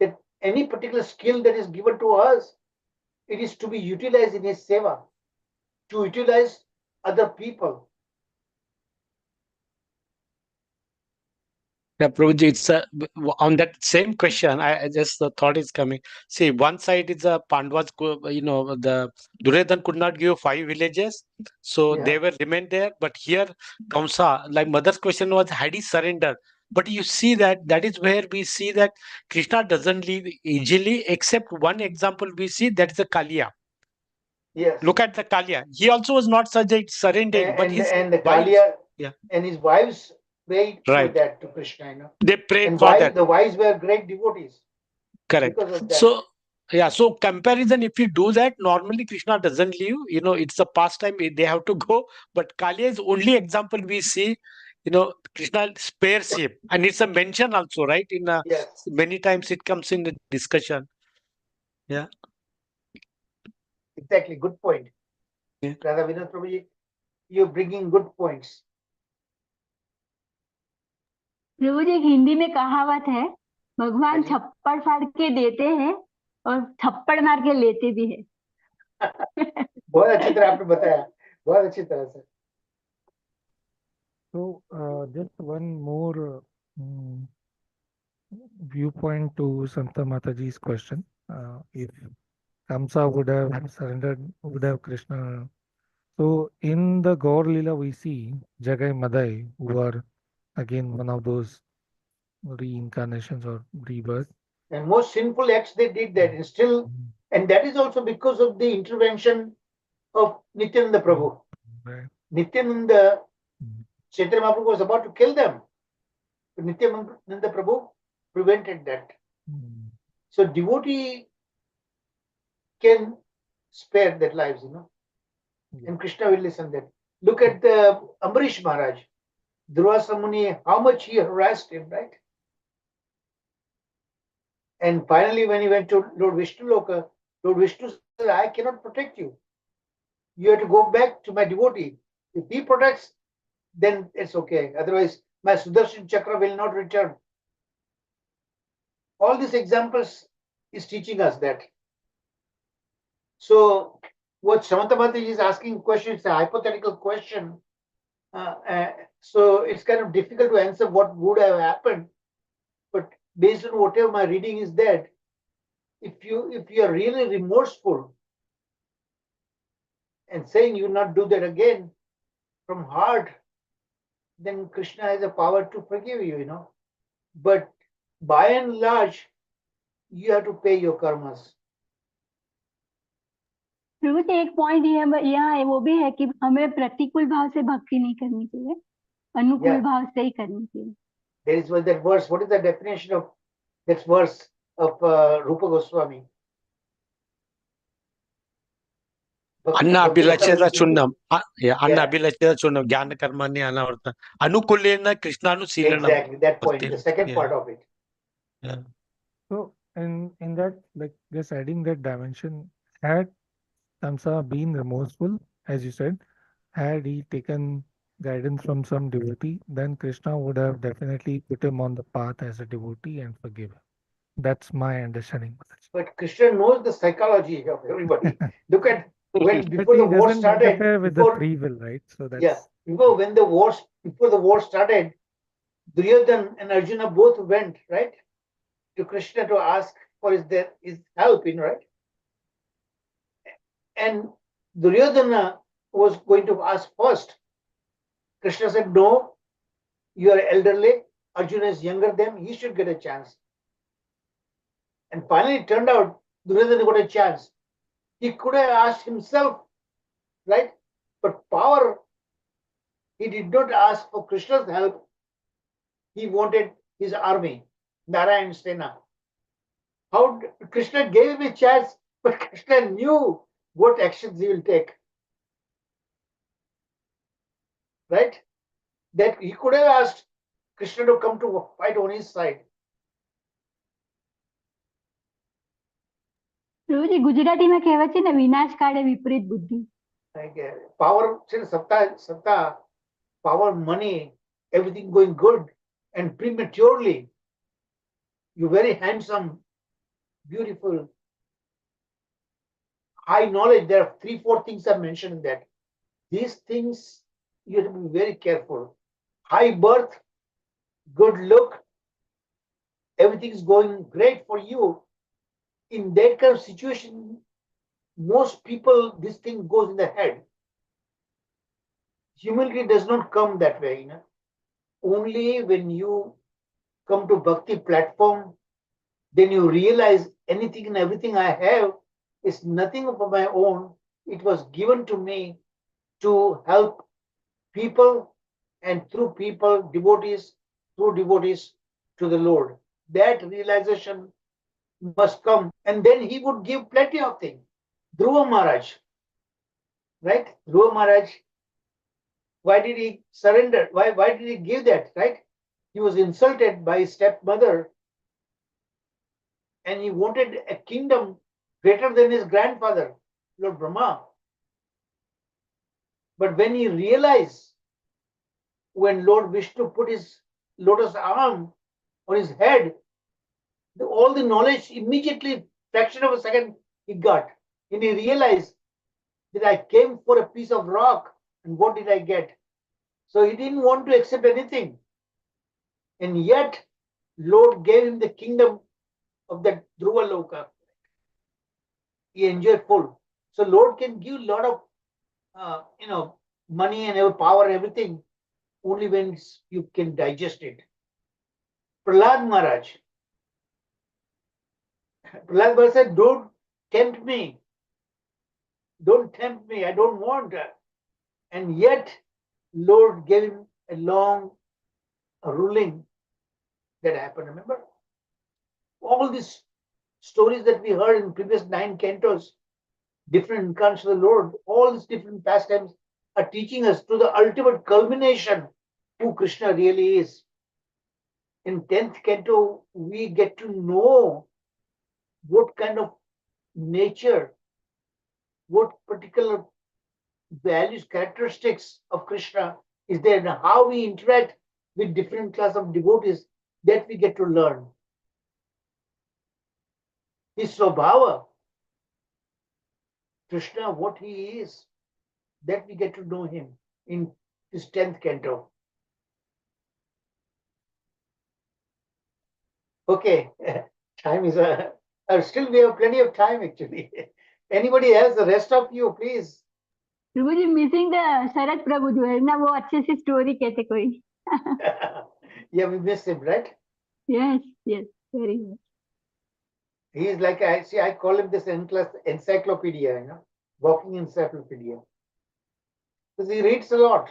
Speaker 9: That any particular skill that is given to us, it is to be utilized in his seva, to utilize other people.
Speaker 10: Yeah, Prabhuji, it's on that same question. I just the thought is coming. See, one side is the Pandavas, the Duryodhan could not give 5 villages, so
Speaker 9: Yeah.
Speaker 10: they were remain there. But here, Kamsa, like mother's question was, had he surrendered? But you see that is where we see that Krishna doesn't leave easily, except one example we see, that is the Kaliya.
Speaker 9: Yes.
Speaker 10: Look at the Kaliya. He also was not surrendering, but his
Speaker 9: And the
Speaker 10: wives,
Speaker 9: Kaliya
Speaker 10: yeah,
Speaker 9: and his wives prayed for
Speaker 10: right.
Speaker 9: that to Krishna, you know.
Speaker 10: They prayed
Speaker 9: And
Speaker 10: for that.
Speaker 9: the wives were great devotees
Speaker 10: Correct.
Speaker 9: because of that.
Speaker 10: So, yeah, so comparison, if you do that, normally Krishna doesn't leave. It's a pastime, they have to go. But Kaliya is only example we see, Krishna spares him. And it's a mention also, right?
Speaker 9: Yes.
Speaker 10: Many times it comes in the discussion. Yeah.
Speaker 9: Exactly. Good point.
Speaker 10: Yeah.
Speaker 9: Radha Vinod Prabhuji, you're bringing good points.
Speaker 7: प्रभु जी, एक हिंदी में कहावत है, भगवान
Speaker 9: हाँ जी।
Speaker 7: छप्पड़ फाड़ के देते हैं और थप्पड़ मार के लेते भी है।
Speaker 9: बहुत अच्छी तरह आपने बताया, बहुत अच्छी तरह से।
Speaker 5: So, just one more viewpoint to Santa Mataji's question. If Kamsa would have surrendered, would have Krishna. So, in the Gaur Lila, we see Jagai Madai, who are again one of those reincarnations or rebirth.
Speaker 9: And most sinful acts they did that, and still, and that is also because of the intervention of Nityananda Prabhu.
Speaker 5: Right.
Speaker 9: Nityananda, Chaitanya Mahaprabhu was about to kill them, but Nityananda Prabhu prevented that. So devotee can spare their lives, and Krishna will listen that. Look at the Ambarish Maharaj, Durvasa Muni, how much he harassed him, right? And finally, when he went to Lord Vishnu Loka, Lord Vishnu said, I cannot protect you. You have to go back to my devotee. If he protects, then it's okay. Otherwise, my Sudarshan Chakra will not return. All these examples is teaching us that. So, what Samanta Mataji is asking question, it's a hypothetical question. So it's kind of difficult to answer what would have happened. But based on whatever my reading is that, if you are really remorseful and saying you will not do that again from heart, then Krishna has the power to forgive you, But by and large, you have to pay your karmas.
Speaker 7: प्रभु जी, एक point यहाँ है, वो भी है कि हमें प्रतिकूल भाव से भक्ति नहीं करनी चाहिए, अनुकूल भाव से ही करनी चाहिए.
Speaker 9: There is that verse. What is the definition of that verse of Rupa Goswami?
Speaker 10: Anna Abhilacheta Chunnam. Anna Abhilacheta Chunnam. Jnana Karmani Anavarta. Anukulena Krishnanu Silanam.
Speaker 9: Exactly, that point, the second part of it.
Speaker 10: Yeah.
Speaker 5: So, in that, like just adding that dimension, had Kamsa been remorseful, as you said, had he taken guidance from some devotee, then Krishna would have definitely put him on the path as a devotee and forgive him. That's my understanding.
Speaker 9: But Krishna knows the psychology of everybody. Look at when
Speaker 5: But
Speaker 9: before
Speaker 5: he
Speaker 9: the war
Speaker 5: doesn't
Speaker 9: started.
Speaker 5: interfere with the free will, right? So that's
Speaker 9: Before the war started, Duryodhan and Arjuna both went, right, to Krishna to ask for his help, right? And Duryodhana was going to ask first. Krishna said, no, you are elderly. Arjuna is younger than him. He should get a chance. And finally, it turned out Duryodhana got a chance. He could have asked himself, right? But power, he did not ask for Krishna's help. He wanted his army, Narayan Sena. How Krishna gave him a chance, but Krishna knew what actions he will take. Right? That he could have asked Krishna to come to fight on his side.
Speaker 7: प्रभु जी, गुजराती में कહેવત છે ને, વિનાશ કાળે વિપરીત બુદ્ધિ.
Speaker 9: Power, satta, power, money, everything going good and prematurely. You're very handsome, beautiful, high knowledge. There are 3-4 things are mentioned in that. these things you have to be very careful. High birth, good look, everything is going great for you. In that kind of situation, most people, this thing goes in the head. Humility does not come that way, you know. Only when you come to Bhakti platform, then you realize anything and everything I have is nothing of my own. It was given to me to help people, and through people, devotees, through devotees to the Lord. That realization must come, and then he would give plenty of things. Dhruva Maharaj, right? Dhruva Maharaj, why did he surrender? Why did he give that, right? He was insulted by his stepmother, and he wanted a kingdom greater than his grandfather, Lord Brahma. But when he realized, when Lord Vishnu put his lotus arm on his head, all the knowledge immediately, fraction of a second, he got. And he realized that I came for a piece of rock, and what did I get? So he didn't want to accept anything. And yet, Lord gave him the kingdom of that Dhruva Loka. He enjoyed full. So Lord can give a lot of, money and power and everything, only when you can digest it. Prahlad Maharaj. Prahlad Maharaj said, don't tempt me. Don't tempt me. I don't want. And yet, Lord gave him a long ruling that happened. Remember? All these stories that we heard in previous 9 cantos, different incarnations of the Lord, all these different pastimes are teaching us to the ultimate culmination who Krishna really is. In 10th canto, we get to know what kind of nature, what particular values, characteristics of Krishna is there, and how we interact with different class of devotees, that we get to learn. His Swabhava, Krishna, what he is, that we get to know him in his 10th canto. Okay, time is still we have plenty of time actually. Anybody else? The rest of you, please.
Speaker 7: Prabhu ji missing the Sharad Prabhu जो है ना, वो अच्छे से story कहते कोई.
Speaker 9: Yeah, we missed him, right?
Speaker 7: Yes, very much.
Speaker 9: He is like, I call him this encyclopedia, walking encyclopedia. Because he reads a lot.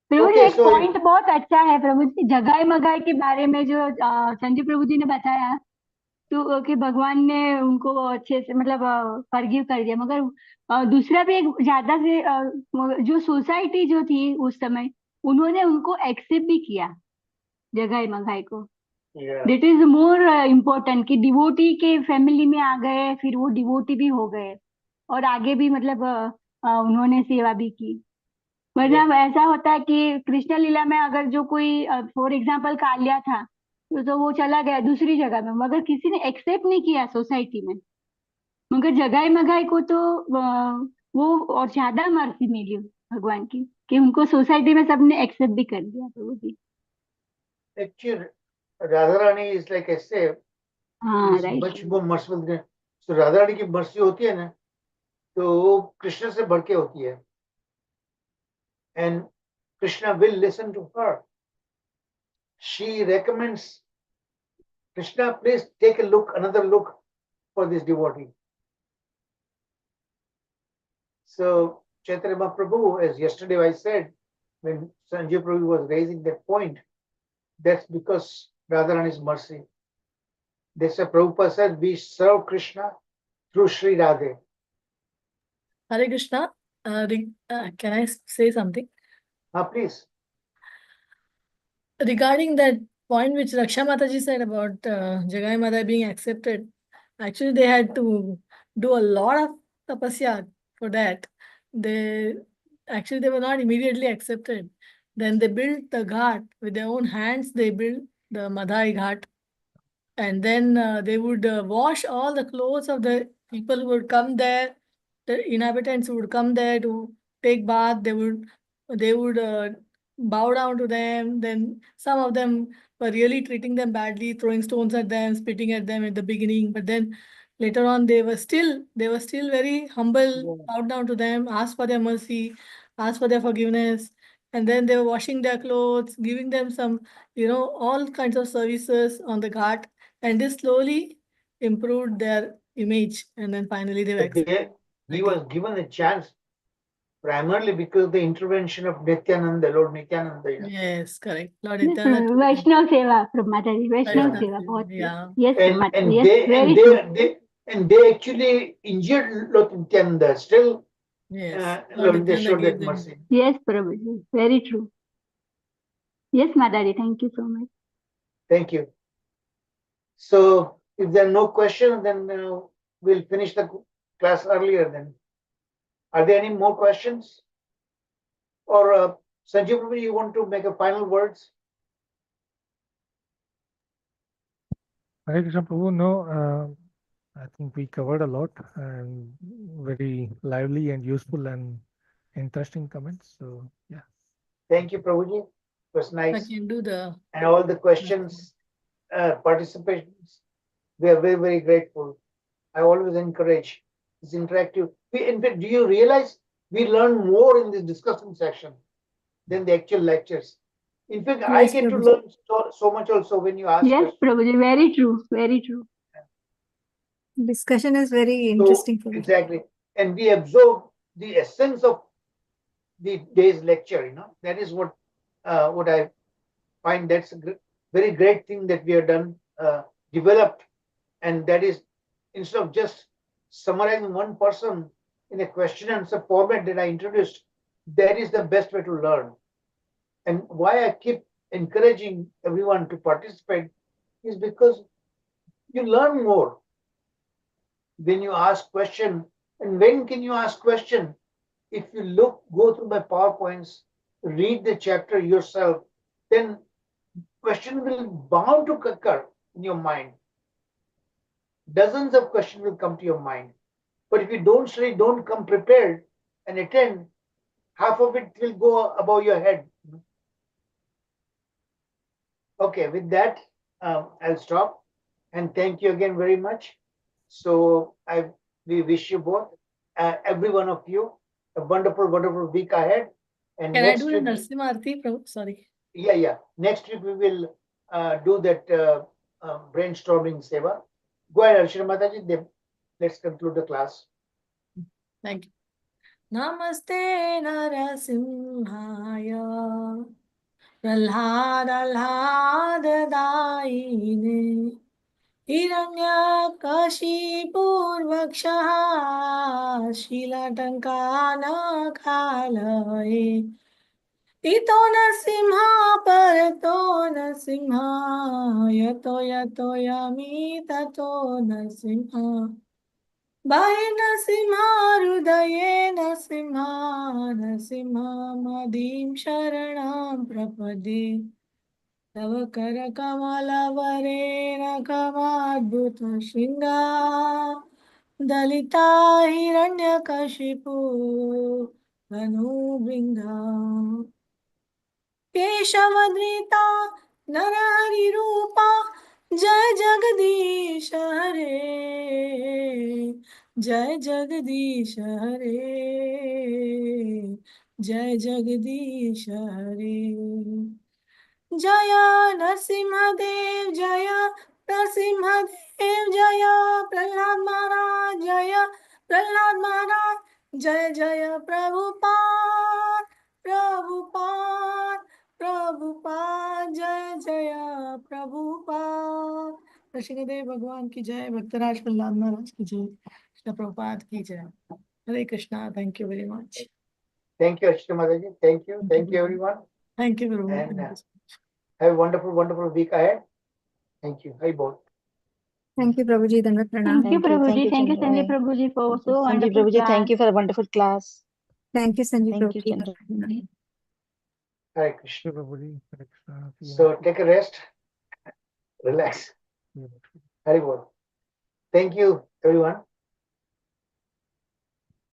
Speaker 7: Prabhu ji
Speaker 9: Okay,
Speaker 7: एक point बहुत अच्छा है प्रभु जी, जगाई मगाई के बारे में जो संजय प्रभु जी ने बताया, तो कि भगवान ने उनको अच्छे से मतलब फॉरगिव कर दिया, मगर दूसरा भी एक ज्यादा से जो सोसाइटी जो थी उस समय, उन्होंने उनको एक्सेप्ट भी किया जगाई मगाई को. दिट इज मोर इम्पोर्टेंट कि डिवोटी के फैमिली में आ गए, फिर वो डिवोटी भी हो गए और आगे भी मतलब उन्होंने सेवा भी की. वरना ऐसा होता है कि कृष्ण लीला में अगर जो कोई फॉर एग्जाम्पल कालिया था, तो वो चला गया दूसरी जगह में, मगर किसी ने एक्सेप्ट नहीं किया सोसाइटी में. मगर जगाई मगाई को तो वो और ज्यादा मर्सी मिली भगवान की, कि उनको सोसाइटी में सबने एक्सेप्ट भी कर दिया. प्रभु जी
Speaker 9: Actually, Radharani is like I say, is much more merciful than. So Radharani की mercy होती है ना, तो वो कृष्ण से बढ़ के होती है. And Krishna will listen to her. She recommends, Krishna, please take another look for this devotee. So Chaitanya Mahaprabhu, as yesterday I said, when Sanjay Prabhu was raising that point, that's because Radharani's mercy. That's why Prabhupada said, we serve Krishna through Sri Radhe.
Speaker 2: Hare Krishna. Can I say something?
Speaker 9: Please.
Speaker 2: Regarding that point which Raksha Mataji said about Jagai Mata being accepted, actually they had to do a lot of tapasya for that. They were not immediately accepted. Then they built the ghat with their own hands. They built the Madhai ghat, and then they would wash all the clothes of the people who would come there the inhabitants would come there to take bath. They would bow down to them. Then some of them were really treating them badly, throwing stones at them, spitting at them at the beginning. But then later on, they were still very humble, bowed down to them, asked for their mercy, asked for their forgiveness. And then they were washing their clothes, giving them some, all kinds of services on the ghat. And this slowly improved their image. And then finally they were accepted.
Speaker 9: He was given a chance primarily because of the intervention of Nityananda, Lord Nityananda.
Speaker 2: Yes, correct. Lord
Speaker 7: Yes,
Speaker 2: Nityananda.
Speaker 7: Vaishnav Seva from Mataji. Vaishnav
Speaker 2: Vaishnav
Speaker 7: Seva.
Speaker 2: Seva,
Speaker 7: बहुत
Speaker 2: yeah.
Speaker 7: Yes,
Speaker 9: And
Speaker 7: yes, very true.
Speaker 9: they actually injured Lord Nityananda. Still,
Speaker 2: Yes. Lord
Speaker 9: Lord, they
Speaker 2: Nityananda
Speaker 9: showed
Speaker 2: gave
Speaker 9: that
Speaker 2: them.
Speaker 9: mercy.
Speaker 7: Yes, Prabhuji. Very true. Yes, Mataji. Thank you so much.
Speaker 9: Thank you. So, if there are no questions, then we'll finish the class earlier. Then, are there any more questions? Or Sanjeev Prabhu, you want to make a final words?
Speaker 5: Hare Krishna Prabhu, no, I think we covered a lot and very lively and useful and interesting comments. So, yeah.
Speaker 9: Thank you, Prabhuji. It was
Speaker 2: I
Speaker 9: nice.
Speaker 2: can do the.
Speaker 9: And all the questions, participations, we are very, very grateful. I always encourage this interactive. In fact, do you realize we learn more in this discussion section than the actual lectures? In fact, I
Speaker 2: Yes,
Speaker 9: get to
Speaker 2: Prabhuji.
Speaker 9: learn so much also when you ask
Speaker 7: Yes,
Speaker 9: questions.
Speaker 7: Prabhuji. Very true. Very true.
Speaker 4: Discussion is very
Speaker 9: So,
Speaker 4: interesting for me.
Speaker 9: exactly. And we absorb the essence of the day's lecture, that is what I find that's a very great thing that we have done, developed. And that is, instead of just summarizing one person in a question and answer format that I introduced, that is the best way to learn. And why I keep encouraging everyone to participate is because you learn more when you ask question. And when can you ask question? If you go through my PowerPoints, read the chapter yourself, then question will bound to occur in your mind. Dozens of questions will come to your mind. But if you don't study, don't come prepared and attend, half of it will go above your head. Okay, with that, I'll stop. And thank you again very much. So we wish you both, every one of you, a wonderful, wonderful week ahead. And
Speaker 2: Can I
Speaker 9: next
Speaker 2: do the
Speaker 9: week,
Speaker 2: Narasimha Arti, Prabhu? Sorry.
Speaker 9: yeah. Next week we will do that brainstorming seva. Go ahead, Archana Mataji. Then let's conclude the class.
Speaker 2: Thank you. Namaste Narasimhaya Prahladaladadaine Hiranyakashipurvakshaha Shilatanka Nakhalaye Ito Narasimha Parato Narasimha Yato Yami Tato Narasimha Bhai Narasimha Hrudaye Narasimha Narasimha Madhim Sharanam Prapade Tava Kara Kamala Varena Kamadbhuta Shringa Dalita Hiranyakashipu Manubringa केशवद्रिता Narhari रूपा जय जगदीश हरे जय जगदीश हरे जय जगदीश हरे जय नरसिंहदेव जय नरसिंहदेव जय प्रहलाद महाराज जय प्रहलाद महाराज जय जय प्रभुपाद प्रभुपाद प्रभुपाद जय जय प्रभुपाद नरसिंहदेव भगवान की जय भक्तराज प्रहलाद महाराज की जय कृष्ण प्रभुपाद की जय हरे Krishna thank you very much
Speaker 9: Thank you, Archana Mataji. Thank you everyone.
Speaker 2: Thank you Prabhu.
Speaker 9: And have a wonderful, wonderful week ahead. Thank you. Hari Bol.
Speaker 4: Thank you, Prabhuji. Dandavat pranam.
Speaker 7: Thank you, Prabhuji. Thank you, Sanjay Prabhuji, for so
Speaker 8: Sanjay
Speaker 7: wonderful
Speaker 8: Prabhuji,
Speaker 7: class.
Speaker 8: thank you for a wonderful class.
Speaker 4: Thank you, Sanjeev
Speaker 8: Thank you,
Speaker 4: Prabhuji.
Speaker 8: Sanjay.
Speaker 9: Hare Krishna.
Speaker 5: Prabhuji, Hare Krishna. See you
Speaker 9: So take a rest, relax.
Speaker 5: next week.
Speaker 9: Hari Bol. Thank you, everyone.